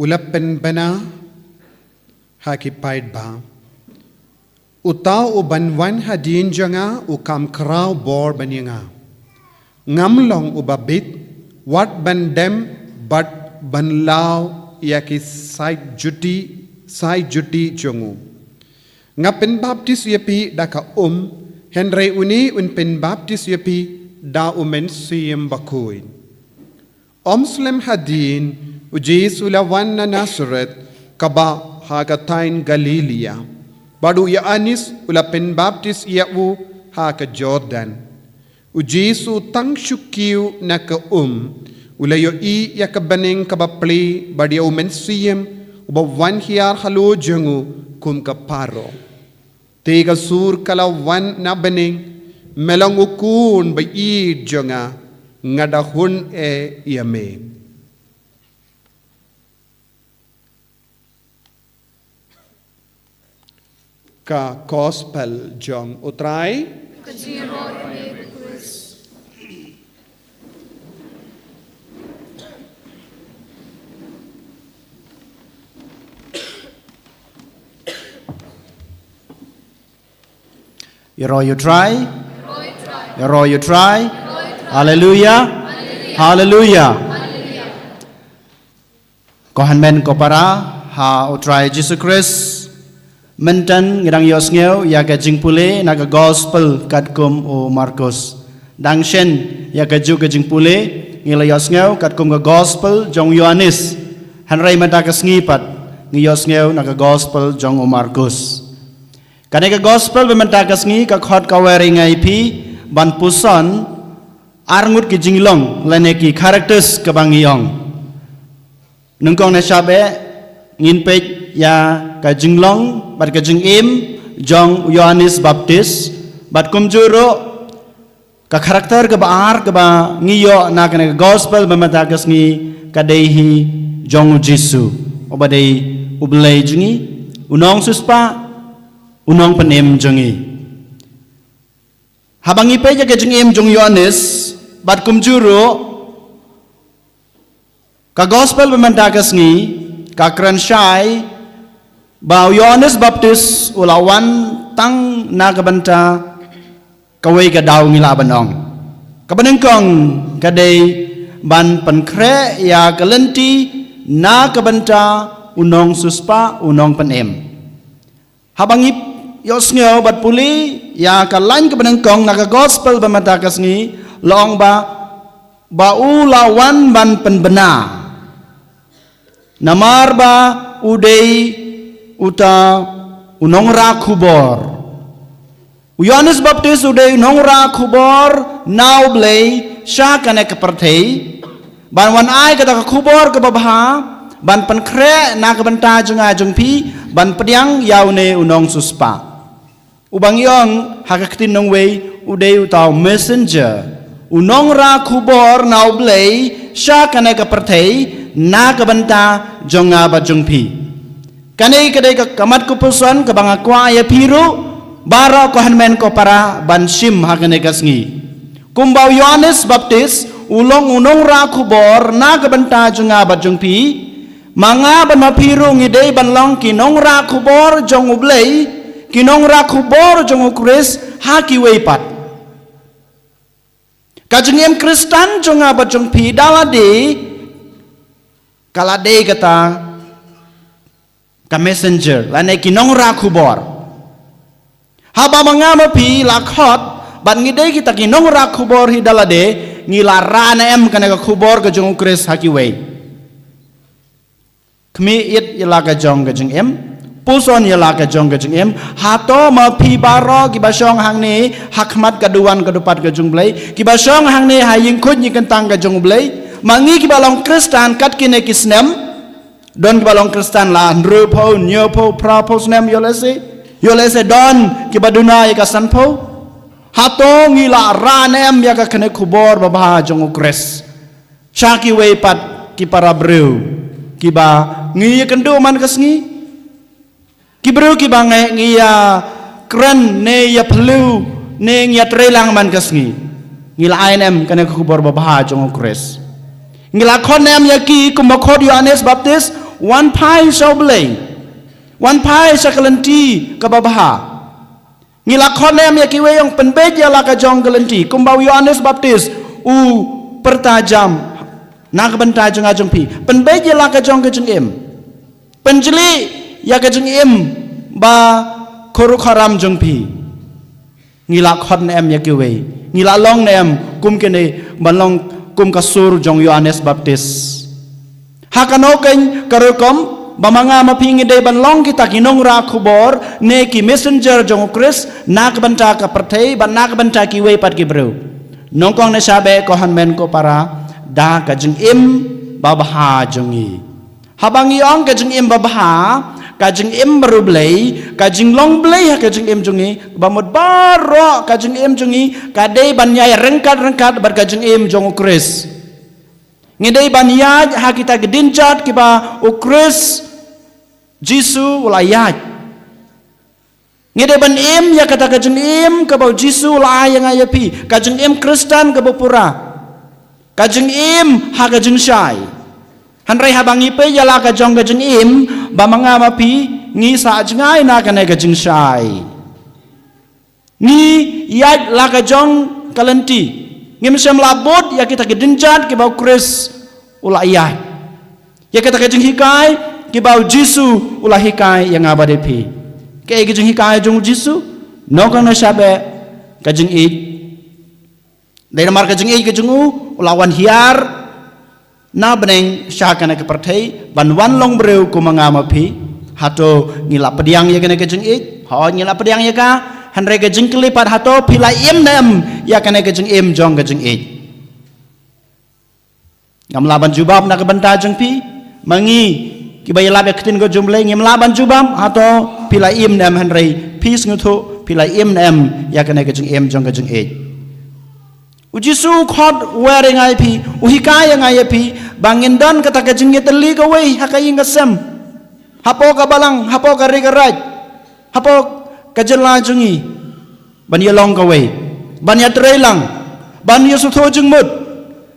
Ulapen bana hakipaid ba Utaw ubanwan hadin janga ukam kraw bor banyanga ngamlong ubabit wat bandem but banlaw yaki side juti jongu ngapen baptis yapi daka Henry uni unpen baptis yapi da umen siyem bakuin Omslem hadin Uji sulawan na Nazareth kaba hagatain Galilea. Badu ya anis ulapen baptis ya u haga Jordan. Uji su tang syukiu na ka ulayo i ya kabaneng kabapli badi ya umensiyem ubawan hiar halo jengu kum kaparo. Tiga sur kalawan na beneng melang ukun ba i jenga ngadahun yame. Ka gospel jong utrai You try. You try. Hallelujah. Hallelujah. Kohan men ko para ha utrai Jesus Christ. Mentan ngirang yosngeu ya ka jingpule na ka gospel katkum o Markus. Dangshen ya ka ju ka jingpule ngila yosngeu katkum ka gospel jong Yohanes. Hanrai mata ka sngipat ngi yosngeu na ka gospel jong o Markus. Kane ka gospel bementa ka sngi ka khot ka wering IP ban puson arngut ki jinglong lane ki characters ka bangyong. Nungkong na sabe ngin page ya ka jinglong bat ka jingim jong Yohanes Baptist bat kumjuro ka karakter ka baar ka ba ngiyo na ka gospel bemata ka sngi ka dehi jong Jesu obadei ublay jingi unong suspa unong panem jingi habang ipe ka jingim jong Yohanes bat kumjuro ka gospel bemata ka sngi ka kransyai Bau Yohanes Baptis ulawan tang nagabanta kawai ka daw ngila banong kabanengkong kadai ban pankre ya kalenti na kabanta unong suspa unong panem habangip yos ngeo bat puli ya kalain kabanengkong naka gospel bamata kasngi long ba ulawan ban penbena namar ba udai uta unong ra kubor Yohanes Baptis udai unong ra kubor now blay sya kane kapertei ban wan ai kata kubor ke babha ban pankre na kabanta junga jungpi ban pediang yaune unong suspa ubang yong hakakitin nong way udai utau messenger unong ra kubor now blay sya kane kapertei na kabanta jonga ba jungpi kanai kadai ka kamat kupusan ka banga kwa ya piru bara ko hanmen ko para bansim hakane kasngi kumbau Yohanes Baptis ulong unong ra kubor na kabanta junga ba jungpi manga ban mapiru ngidei banlong kinong ra kubor jong ublei kinong ra kubor jong ukris haki weipat kajengem Kristan jonga ba jungpi dalade kalade kata ka messenger lane kinong ra kubor haba mangama pi lakhot ban ngidei kita kinong ra kubor hidalade ngila rana em kana ka kubor ka jong kris hakiwei kmi it yalaka jong ka jong em puson yalaka jong ka jong em hato ma pi baro ki basong hangni hakmat kaduan kadupat ka jong blai ki basong hangni haying khut ni kentang ka jong blai mangi ki balong Kristan kat kine kisnem don balong Kristan la ndrupo nyopo prapo snem yolese don kibaduna ya kasanpo hato ngila ranem ya ka kene kubor babha jong ukres chaki we pat ki para breu kiba ngi kendo man kasngi ki breu ki bange ngi ya kren ne ya plu ne ngi ya trelang man kasngi ngila ainem kene kubor babha jong ukres ngila khonem ya ki kumakhod Yohanes Baptis one pai sobleng one pai sakalanti kababaha ngila khonem ya kiwe yang penbeja la ka jong kalanti kumbau Yohanes Baptis u pertajam nak benta jong ajong pi penbeja la ka jong em penjeli ya ka jong em ba koru kharam jong pi ngila khonem ya kiwe ngila long nem kum kene balong kum kasur jong Yohanes Baptis hakanoken karukom bamanga mapingi de banlong kita kinong ra kubor ne ki messenger jong kris nak banta ka pertei ban nak banta ki we pat ki bro nongkong ne sabe ko hanmen ko para da ka jing im babha jongi habangi ong ka jing im babha ka jing im berublei ka jing long blei ka jing im jongi bamod baro ka jing im jongi ka de ban nyai rengkat bar ka jing im jong kris ngidei baniyaj ha kita gedinjat kiba ukris Jisu ulayaj ngidei ban im ya kata kajeng im kabau Jisu ulay yang ayapi kajeng im Kristen kabau pura kajeng im ha kajeng syai hanrai habangi pe yala kajong kajeng im bamanga mapi ngi sa jengai na kanai kajeng syai ngi yaj la kajong kalenti ngem sem labot ya kita gedinjat ke bau kris ulah iya ya kita kejeng hikai ke bau Jisu ulah hikai yang abade pi ke kejeng hikai jong Jisu no kan sabe kejeng I dari mar kejeng I kejeng u ulawan hiar na beneng syakana ke pertei banwan long breu ku mangama pi hato ngila pediang ya kena kejeng I ho ngila pediang ya ka hanre kejeng kelipat hato pilai im nem ya kena kejeng im jong kejeng I ngam laban jubab nak benta jeng pi mangi kibay labe ketin go jumle ngim laban jubam hato pilai im nem hanre pis ngutu pilai im nem ya kena kejeng im jong kejeng I ujisu khot wearing ai pi uhikai yang ai pi bangin dan kata kejeng teli go we hakai ngasem hapo ka balang hapo ka rigaraj hapo kajela jungi ban yelong ka we ban ya trelang ban yesu tho jung mut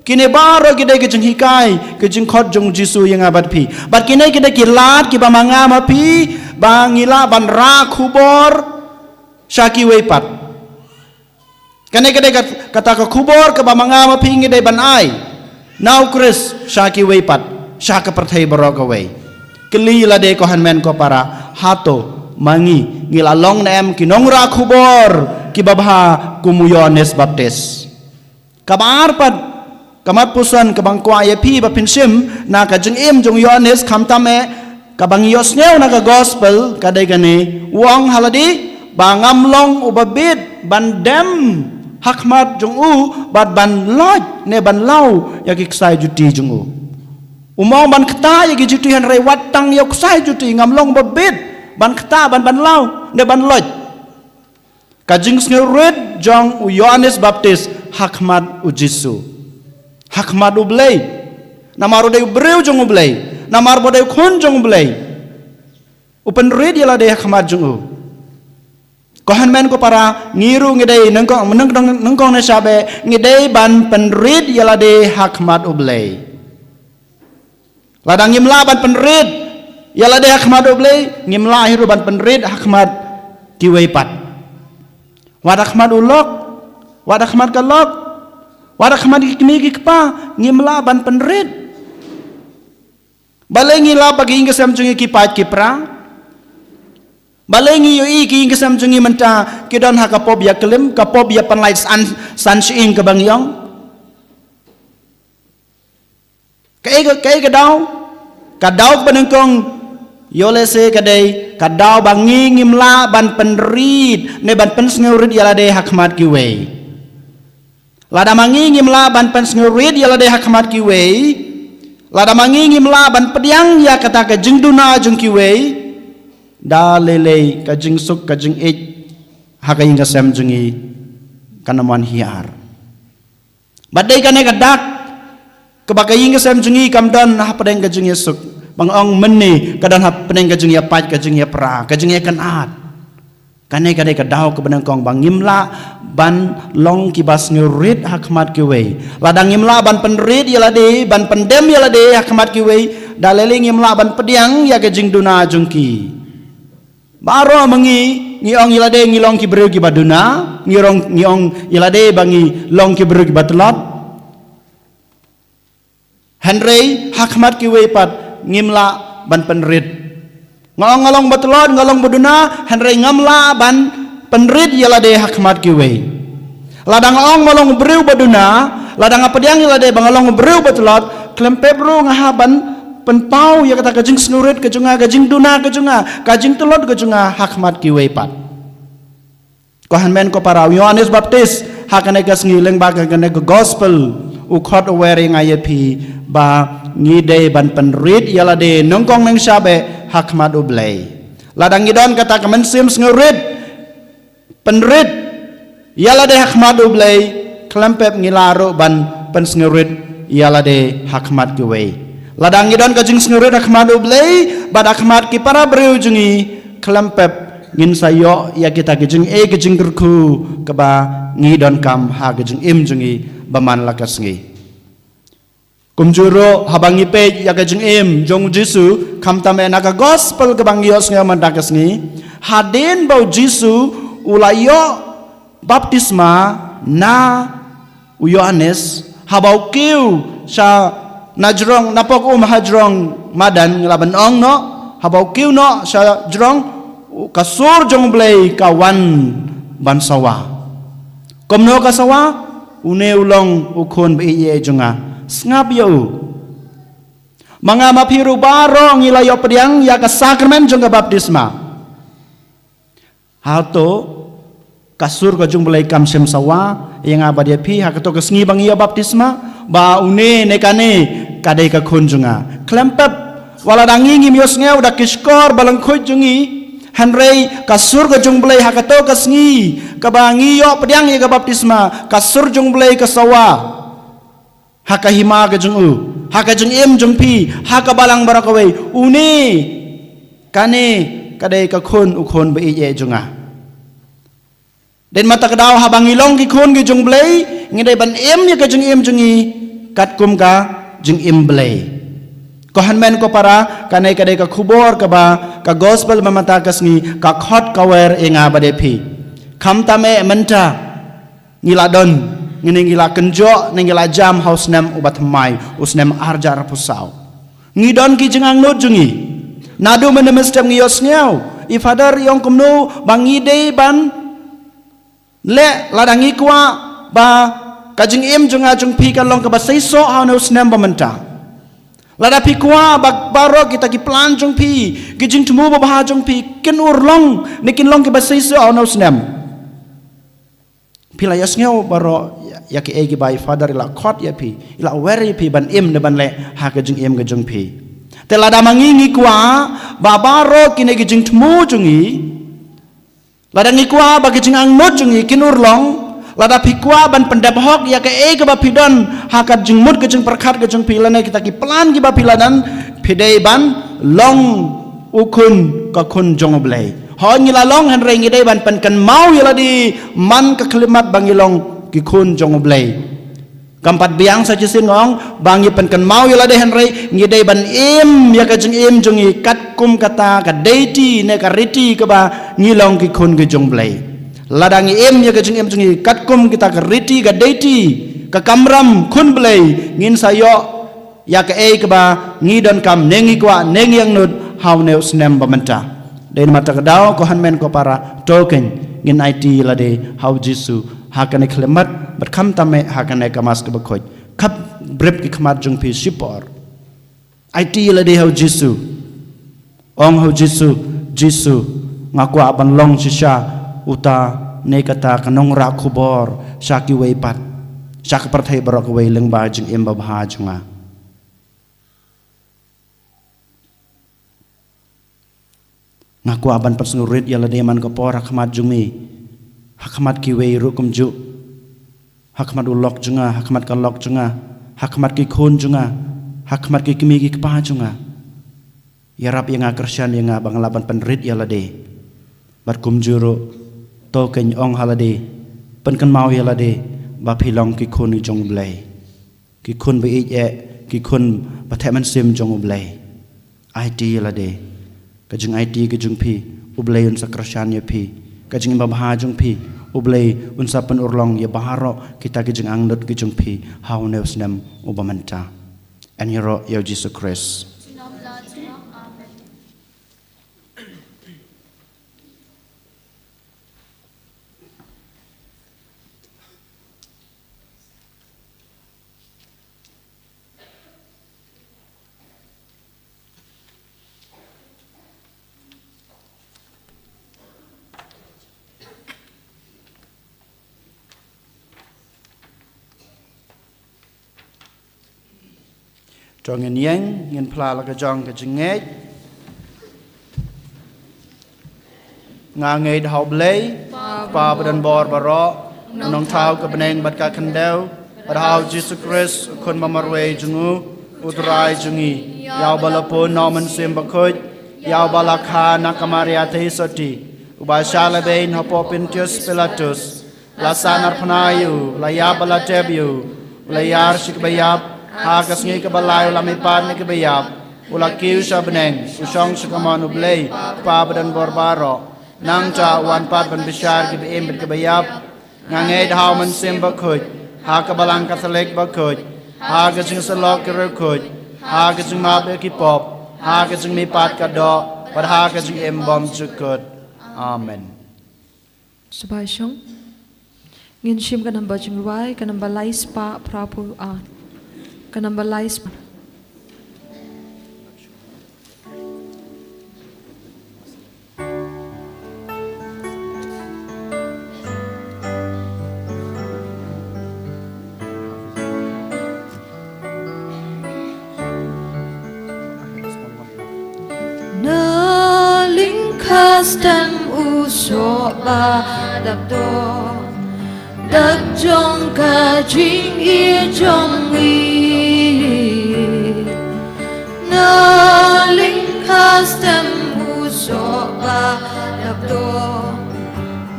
kine baro kide ke jeng hikai ke jeng khot jong Jisu yang abad pi bat kine kide kilat ki bamanga ma pi bangila ban ra khubor syaki we pat Kane kata ka kubor ka ba mga mapingi day banay. Now Chris syaki weipat syaka perthai barok away. Keli la de ko hanmen ko para hato mangi ngilalong na em kinongra kubor kibabha kumuyones baptis. Kabar pad kamat pusan kabang kwa yepi ba pinsim na ka jeng im jong yones kamtame kabang yosneu na ka gospel kadai gane wong haladi bangam long ubabit bandem hakmat jong u bad ban loj ne ban lau yakiksai juti jong u umong ban kta yaki juti han rei watang yaksai juti ngam long ubabit ban kta ban lau ne ban loj kajing sngered jong u yones baptis hakmat u jisu hakmat ublay namaro day breu jong ublay namar boday khon jong ublay upen red yala day hakmat jong u kohan men ko para ngiru ngidai nangkong na sabe ngidai ban pen red yala day hakmat ublay ladang ngimla ban pen red yala day hakmat ublay ngimla hiru ban pen red hakmat kiway pat wad hakmat ulok wad hakmat kalok warak madi kini kpa ngimla ban penred balengi la bagi inga samjungi kipat kipra balengi yo i ki inga samjungi menta kidon ha kapop ya kelim kapop ya panlait san sing ke bangyong kai kadau benengkong yolese kadai kadau bangi ngimla ban penrid ne ban pensngurid yala de hakmat kiwe lada mangi ngimla ban pensngurid yala de hakmat kiwe lada mangi ngimla ban pediang ya kata ka jingduna jung kiwe da lele ka jing suk ka jing ej hakaing ka sem jungi kanaman hiar badai kane kadak kebakaing ka sem jungi kamdan ha pedeng ka jing suk bangong meni kadan ha pedeng ka jing ya pat ka jing ya pra ka jing ya kanat kane kadai kadau ke benang kong bang ngimla ban long kibas ngurit hakmat kiwe ladang ngimla ban penrit yala de ban pendem yala de hakmat kiwe dalele ngimla ban pediang ya ke jing duna jungki baro mengi ngiong yala de ngilong ki beru ki baduna ngiong yala de bangi long ki beru ki batlot Henry hakmat kiwe pat ngimla ban penrit ngolong batlot ngolong baduna Henry ngamla ban penrit yala de hakmat kiwe ladang ong molong breu baduna ladang apa diang yala de bangalong breu batlot klempebro ngahaban penpau ya kata kajing snurit kajunga kajing duna kajunga kajing telot kajunga hakmat kiwe pat kohan men ko para Yohanes Baptis hakane kas ngileng bagane ke gospel ukhot wearing ayepi ba ngide ban penrit yala de nongkong nang sabe hakmat ublay ladang ngidon kata kemensim snurit penrit yala de hakmat ublay klempep ngilaro ban pensngurit yala de hakmat kiwe ladang ngidon kajing sngurit hakmat ublay bad hakmat ki para breu jungi klempep ngin sayo ya kita kajing kajing kerku keba ngidon kam ha kajing im jungi baman lakas ngi kumjuro habangi pe ya kajing im jong jisu kamtame naga gospel kebang yos nga mandakas ngi hadin bau jisu ulayo baptisma na Yohanes habau kiu sa najrong napok hajrong madan ngelaban ong no habau kiu no sa jrong kasur jong blay kawan bansawa komno kasawa une ulong ukon biye jonga ngap yo mga mapiru baro ngilayo pediang ya ka sakramen jong baptisma hato kasur ko jung belai kam sem sawa yang abadia pi hakato ka sngi bang iya baptisma ba une nekane kadai ka khunjunga klempep wala dangi ngim yos ngeu da kiskor balang khoj jungi Henry kasur ko jung belai hakato ka sngi ka bangi yo pediang iya ka baptisma kasur jung belai ka sawa haka hima ka jung u haka jung im jung pi haka balang barakawai une kane kadai ka khun ukhon ba iye junga den mata kedau habang ilong ki khon ki jung blay ngidai ban im ya ka jung im jungi kat kum ka jung im blay ko hanmen ko para kanai kadai ka khubor ka ba ka gospel mamata kasni ka khot kawer inga bade phi kham tame menta ngila don ngini ngila kenjo ngila jam haus nem ubat mai usnem arjar pusau ngidon ki jengang not jungi nadu menemestem ngiyos ngau ifadar yong kumnu bangi dei ban le ladangi kwa ba kajing im junga jung pi kan long ka basai so ha no usnem bamenta lada pi kwa bak baro kita ki plan jung pi gijing tumu ba jung pi kin urlong nikin long ki basai so ha no usnem pila yasngeu baro ya ki egi bai father ila khot ya pi ila weri pi ban im ne ban le ha ka jing im ga jung pi te lada mangi ngi kwa ba baro kine gi jing thmu jungi lada ngi kwa ba gi jing ang not jungi kinur long lada pi kwa ban pendap hok ya ka egi ba pi don ha ka jing mut ga jing perkhat ga jung pi la ne kita ki plan gi ba pi la dan pi dei ban long ukun ka kun jong blai hoi ngila long han rei ngidei ban pen kan mau yala di man ka klimat bang ilong ki kun jong blai kampat biang sa jisin ngong bang pen kan mau yala de han rei ngidei ban im ya ka jeng im jongi kat kum kata ka deiti ne ka riti ka ba ngilong ki kun ki jong blai ladang im ya ka jeng im jongi kat kum kita ka riti ka deiti ka kamram kun blai ngin sayo ya ka e ka ba ngidon kam nengi kwa nengi yang nut how ne usnem bamenta dan mata kedau ko hanmen ko para token ngin IT lade how jisu hakane klemat berkam tame hakane kamas ke bekoj kap brep ki khamat jung pi sipor IT lade how jisu ong how jisu ngaku aban long sisha uta ne kata kanong ra khubor shaki wei pat shak parthai barok wei leng ba jing em ba bha junga ngaku aban persnurit yala deman ko por hakmat jumi hakmat ki wei rukum ju hakmat ulok junga hakmat kalok junga hakmat ki khon junga hakmat ki kimi ki kpa junga yarap yang akrasyan yang banglaban penrit yala de bat kum juro to ken ong halade pen kan mau yala de ba philong ki khon ni jong blai ki khon be e ki khon ba theman sim jong blai IT yala de kajing IT kajing pi ublay unsa krasyan ya pi kajing babha jung pi ublay unsa pen urlong ya baharo kita kajing angdot kajing pi how news nam ubamanta and hero ya Jesus Christ cho ngin yang ngin pla la ka jong ka jingej nga ngei dhau blei pa badan bor baro nong thau ka beneng bat ka khandeu badhau Jesus Christ khon mamarwe jungu utrai jungi yaw balapo noman sim bakhoj yaw balakha nakamaria thei soti ubashala bein hapo Pontius Pilatus lasanar phanayu laya balatebiu layar sikbayap hakas ngi ka balay la may pan ni kabayap ulakiw sa beneng usong sa kamano blay pa badan borbaro nang cha wan pat ban bishar ki beem bit kabayap ngangay dahaw man sim bakhoj ha ka balang katolik bakhoj ha ka sing salok ki rukhoj ha ka sing mabe ki pop ha ka sing may pat ka do pad ha ka sing embom chukot amen Sabai syong ngin shim ka namba jingwai ka namba lais pa prapu a ka namba lais pa Custom uso ba đập đô đất trong cả chính ý trong ý na linh custom uso ba đập đô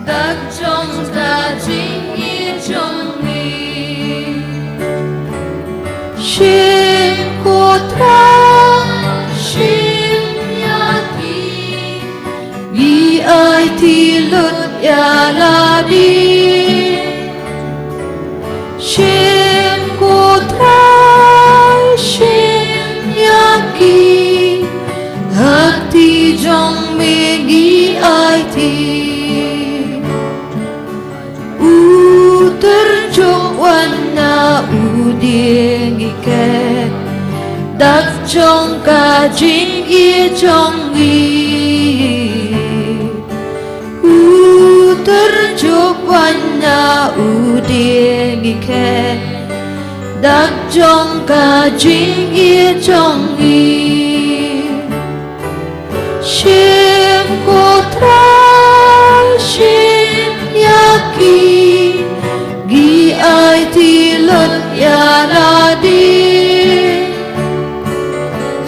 đất trong cả chính ý trong ý xin cô thang xin ai thì lụt ya la đi điên ike đặc trong cả chính ý trong ý terjuk wana điên ike đặc trong cả chính ý trong ý Shem kotra shem yaki gi ai ti lot ya la di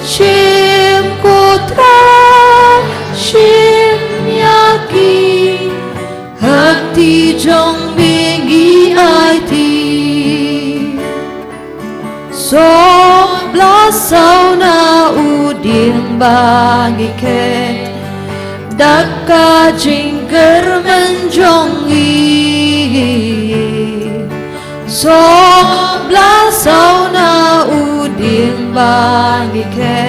Shem kotra shem yaki hak ti trong bi gi ai ti so bla sau na u điên ba nghi khe Daka jingker menjong i So bla sau na u điên ba nghi khe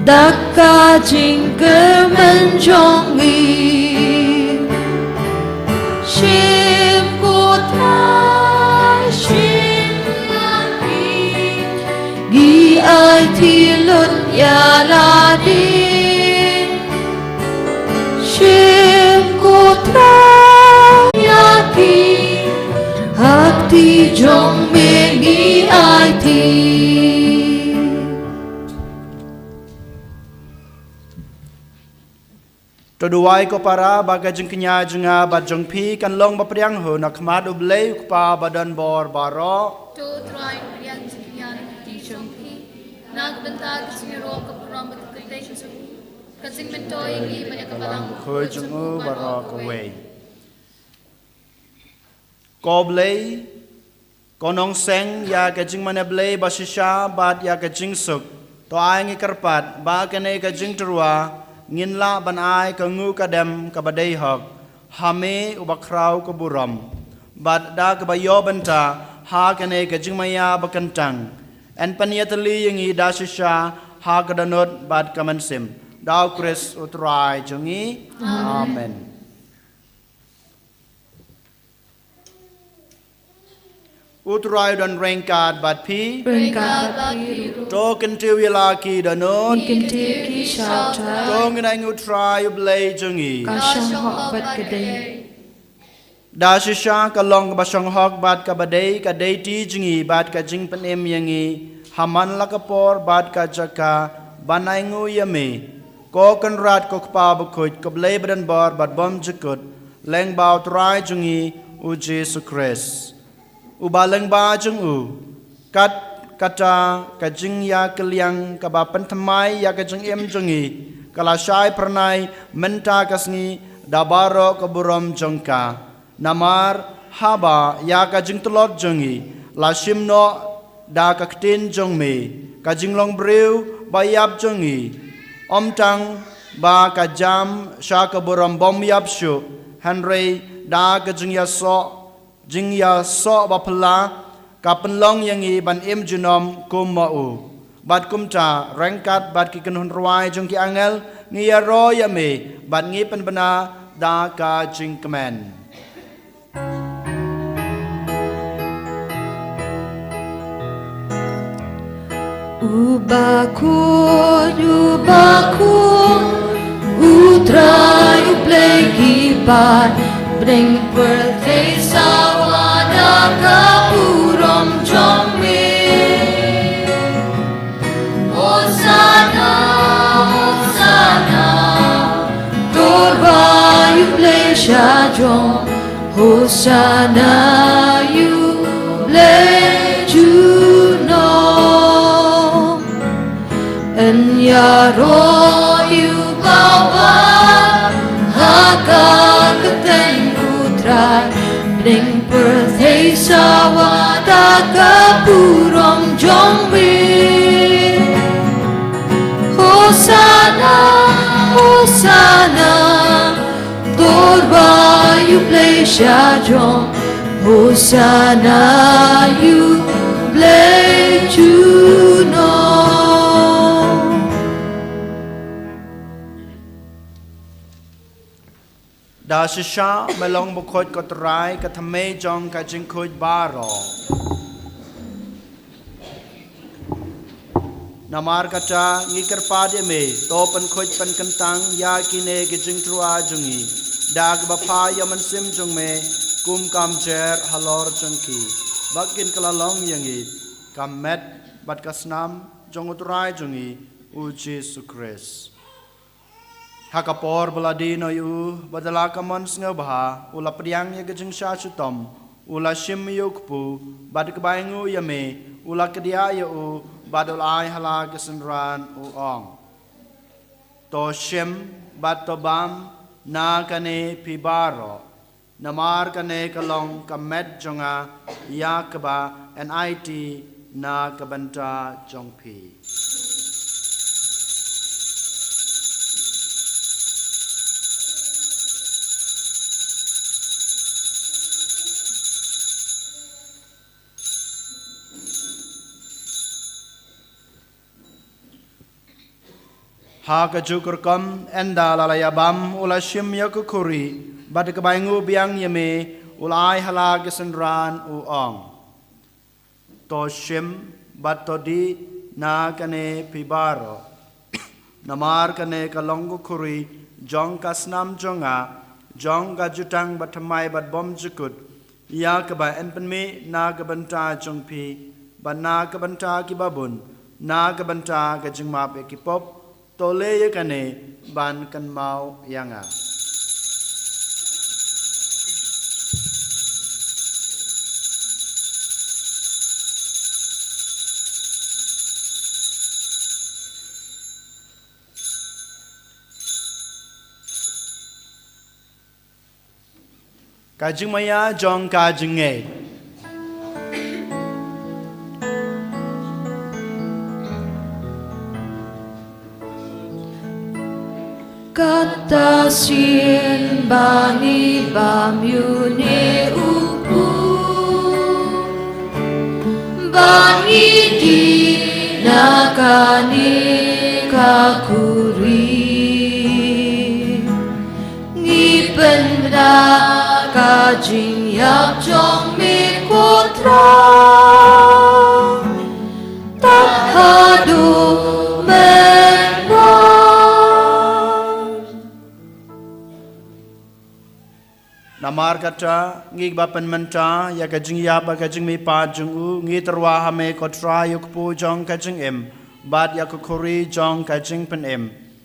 Daka jingker menjong i Shem kotra shem yaki Gi ai thi lut ya la di Shem kotra yaki Hakti jong me gi ai thi Toduai ko para baga jeng kenya jenga bat jong pi kan long ba priang ho nak mad ublei pa badan bor baro To try yang sekian di jompi. Nag benta kisiro ka puram betul su. Kasing mentoy gi banyak kabalang. khoi jengu baro ko wei ko blei konong seng ya ka jing mane blei basisha bat ya ka jing suk to ai ngi karpat ba ka nei ka jing trua ngin la ban ai ka ngu ka dem ka badai hok hame ubakrau ko buram bat da ka bayo benta ha ka nei ka jing maya bakantang en paniatali yangi dasisha ha ka danot bat ka mansim Dao Chris utrai jungi Amen Utrai dan rengkat bat pi Berkat bagi To kentiu yalaki danot Kinti ki shauta To ngenang utrai ublei jungi Kasyang hok bat kedai Dasisha ka long basang hok bat ka badai ka deiti jungi bat ka jing penem yangi Haman lakapor bat ka jaka banai ngu yame Ko kan rat ko kpa bukut ko blei badan bar bat bom jekut leng bau trai jungi u Jesu Christ u baleng ba jung u kat kata ka jing ya keliang ka ba pentamai ya ka jing em jungi kala shai pernai menta kasngi dabaro ka buram jongka namar haba ya ka jing telot jungi la shimno da ka ktin jong me ka jing long breu bayap jungi Om tang ba ka jam sha ka buram bom yap shu Henry da ka jing ya so ba pla ka penlong yangi ban im junom kum ma u bat kum ta rengkat bat ki kanun ruai jong ki angel ngi ya ro ya me bat ngi pen bana da ka jing kemen Ubakun, utrai uplay kipan, bring birthday sawada kapurom jombe. Hosanna, Hosanna, torba uplay shajong, Hosanna uplay juno. En yaro yu bawa haka keteng utrai bring birthday sawada kapurom jombe Hosanna Hosanna torba yu play shajong Hosanna yu play juno Da shisha melong bukhot ko trai ka thame jong ka jing khoj baro Namar kata ngikar pade me topan khoj pan kentang ya kine ke jing trua jungi dag bapa ya mansim jung me kum kam jer halor jungki bakin kalalong yangi kam met bat kasnam jong utrai jungi u Jesu Christ Hakapor baladino yu badala kamon sngabaha ula priang ya gejing syasutom ula shim yukpu bad kebaingu yame ula kedia yu badul ai hala gesenran u ong to shim bad to bam na kane pibaro namar kane kalong kamet jonga yakba NIT na kabanta jongpi Haka jukur kam enda lalaya bam ula shim yakukuri bad kebaingu biang yame ula ai hala gesenran u ong to shim bad to di na kane pibaro namar kane kalongu kuri jong kasnam jonga jong gajutang batamai bad bom jukut ya keba enpenme na kebanta jongpi bad na kebanta kibabun na kebanta gajingmap ekipop tole ye kane ban kan mau yanga kajing maya jong kajing nge Kata sien bani bam yune upu bani di nakani kakuri ngipen bda kajing yak jong me kotra tak hadu Namar kata ngig bapan menta ya kajing ya ba kajing mi pa jungu ngi terwa hame kotra yuk pu jong kajing em bad ya kukuri jong kajing pen em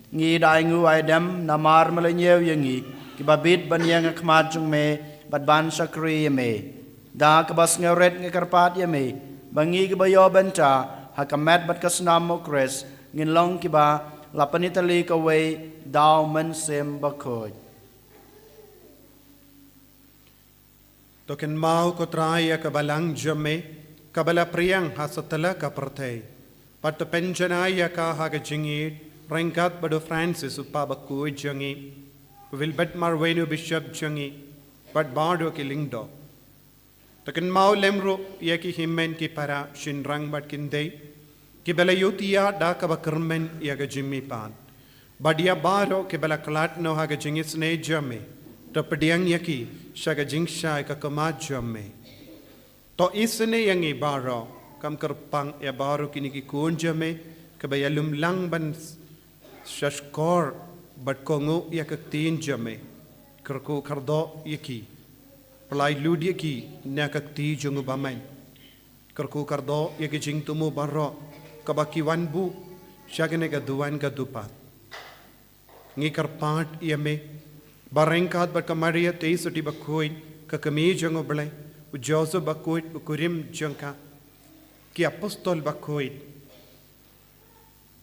ngi daingu aidam namar melenyew yangi kibabit ban yang khmat jung me bad ban sakri me da kabas ngeret ngi karpat me bangi kibayo benta hakamet bad kasnam mokres ngin long kiba lapanitali kawe daw men sem bakoj Token mau kotraya kabalang jame kabala priang hasatala kapertay pat penjanaya ka haga jingi rengkat bado Francis upabaku jangi will bet marwenu bishop jangi but bardo ki lingdo token mau lemro yaki himmen ki para shinrang bat kinde ki bela yotia da kabakermen yaga jimmi pan badia baro ki bela klat no haga jingi sne jame Tapadiang yaki shaga jingsha ka kamajamme to isne yangi baro kam karpang ya baro kini ki kunjame kabayalum lang ban shashkor bat kongo yakaktin jame karko kardo yaki plai lud yaki nakakti jungu bamai karko kardo yaki jingtumu baro kabaki wanbu shagane ka duwan ka dupat ngi karpat yame Barengkat berkamaria teisuti bakuin kakami jango belai ujoso bakuin ukurim jangka ki apostol bakuin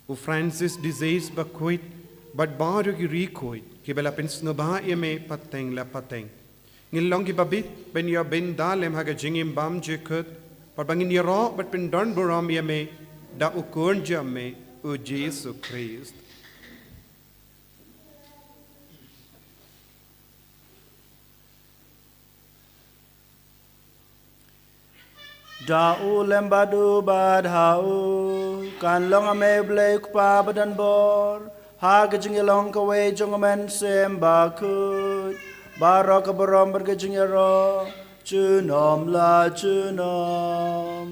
u Francis disease bakuin but baru ki rikuin ki bela pensnaba yame pateng la pateng ngilong ki babit ben ya ben dalem haga jingim bam jekut par bangin yaro but pen don buram yame da ukun jamme u Jesu Christ Da'u lembadu badhau kan long ame blek pa badan bor ha gejing long kawe jong men sem bakut barok berom bergejing ro chunom la chunom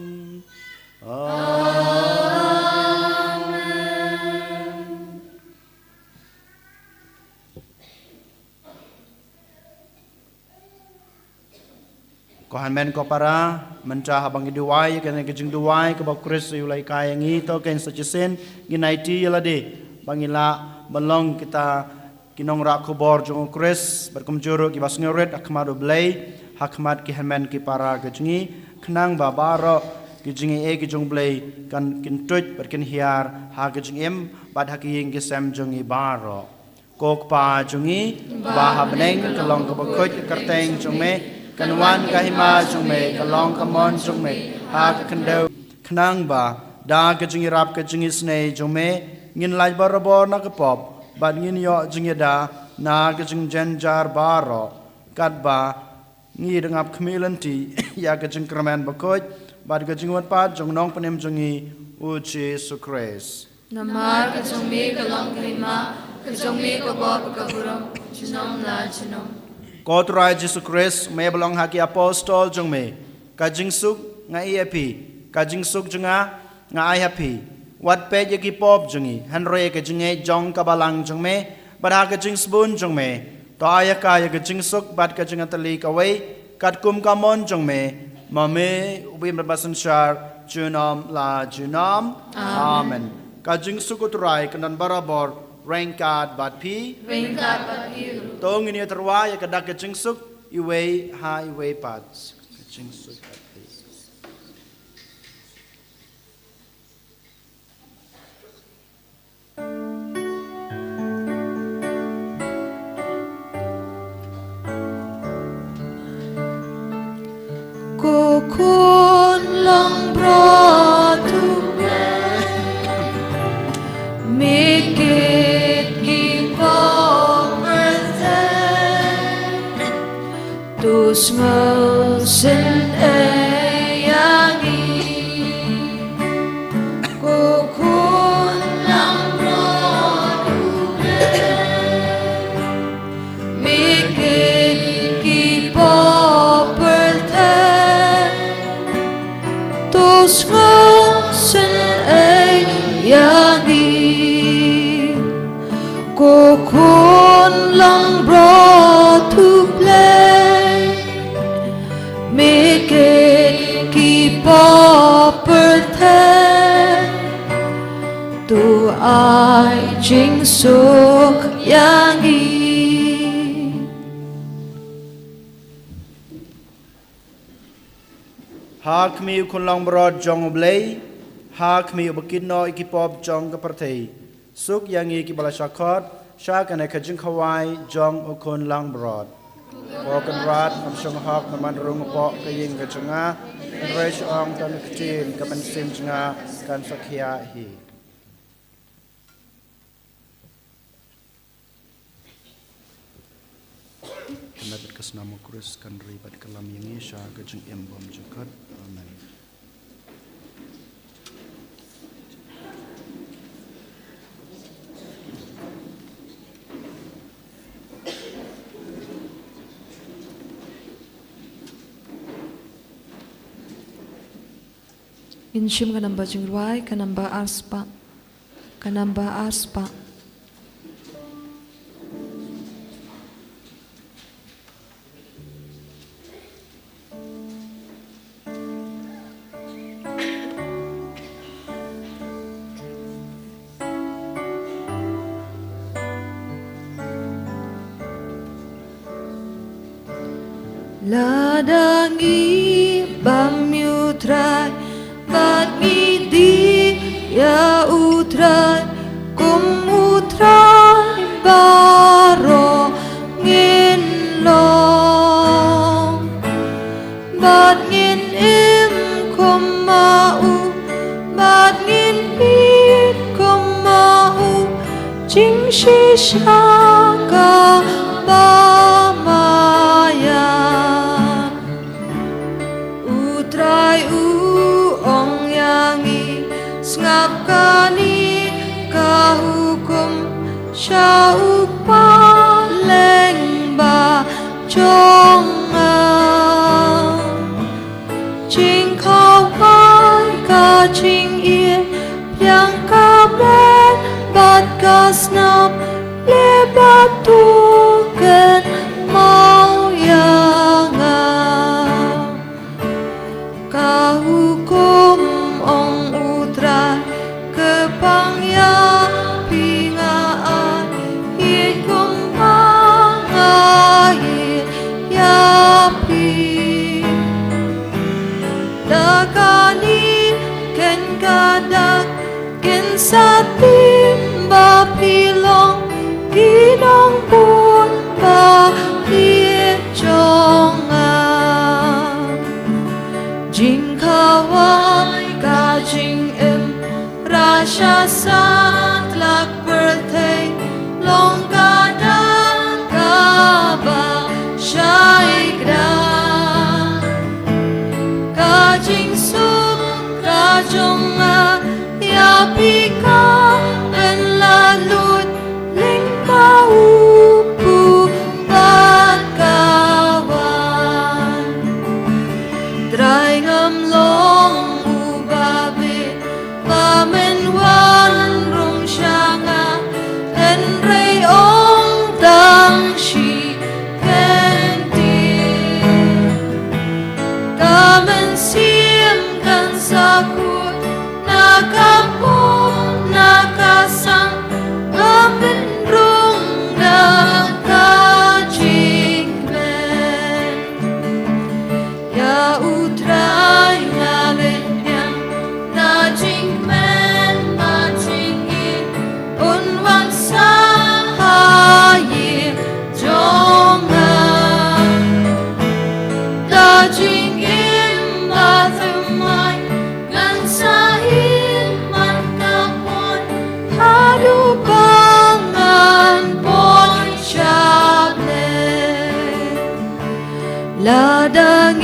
Amen Kohan men ko para mencah habang iduai kena kejeng duai ke bab Kristus ulai kaya ngi to ken sejesen nginaiti yalade bangila melong kita kinong rak kubor jong Kristus berkumjuru ki bas ngoret akmadu blai hakmat ki hemen ki para kejengi kenang babaro kejengi ki jong blai kan kintut berken hiar ha kejeng em bad hakiyeng ki sem jong ibaro kok pa jongi ba habneng kalong ke bakut kerteng jong me kanwan kahima jong me kalong kamon jong me ha kendau kenang ba da kejengi rap kejengi snei jong me ngin laj barabor na kepop bad ngin yo jengi da na kejeng jenjar baro kat ba ngi dengap kemilanti ya kejeng kramen bakut bad kejeng wat pat jong nong penem jongi u Jesu Christ Namar kejong me kalong kahima kejong me kabor kaburam jinom la jinom Kotrai Jesu Christ me belong haki apostol jong me kajing suk nga iapi kajing suk jenga nga ai happy wat pe yaki pop jongi hanre kajing e jong kabalang jong me bad kajing spoon jong me to aya ka ya kajing suk bad kajing atali kawai kat kum kamon jong me mame ubim basan shar junom la junom amen kajing suk utrai kanan barabor Rengkat bat pi Ringkat bahiru tong ini terwa ya kedak kejeng suk iwe ha iwe pat kejeng suk bat pi Kokon lang bratu make it keep on tus ngosen eyangi kokon lang prodube make it keep on tus ngosen eyangi kokon lang brought to play make it keep up tu ai chính suk yang hak mi kun long brod jong blei hak mi ubakin no ikipop jong kapartei suk yang ki bala shakot shak ane kajing kawai jong ukun lang brod Bokan rat am shong hak naman rung po kaying kajunga resh ong tan ktin kaman sim junga kan sakya hi Kemet kesnama Kris kan ribat kelam yang isya kajing embom jakat amen Inshim kanamba jingruai kanamba aspa Ladangi bamyutrai Badmi di ya utrai kum utrai baro ngin long bad ngin im kum mau bad ngin pit kum mau jing shi shaka ba maya utrai ong yangi ngapkani kahukum syau paleng ba chonga ching khao pai ka ching ie yang ka ben bat ka snap le bat tu ken mau yanga Lakani ken kadak ken sa tim ba pilong kinong pun ba hiet chong jing kawai ka jing em rasha sa tlak berthei long ka dang ka ba shai gra ka jing su ka jong ya pi ka en la lut ling ka upu bat kawan drai ngam long u babe ba men wan rong shanga en rei ong dang shi ken ti ka men sim kan sa ku nakapon nakasang amin rong nakajikmen ya utray ngalen yang najikmen majingin unwan sa hayir jongan najingin mathumay ngan sahin man kapon hadu pangan pon chable ladang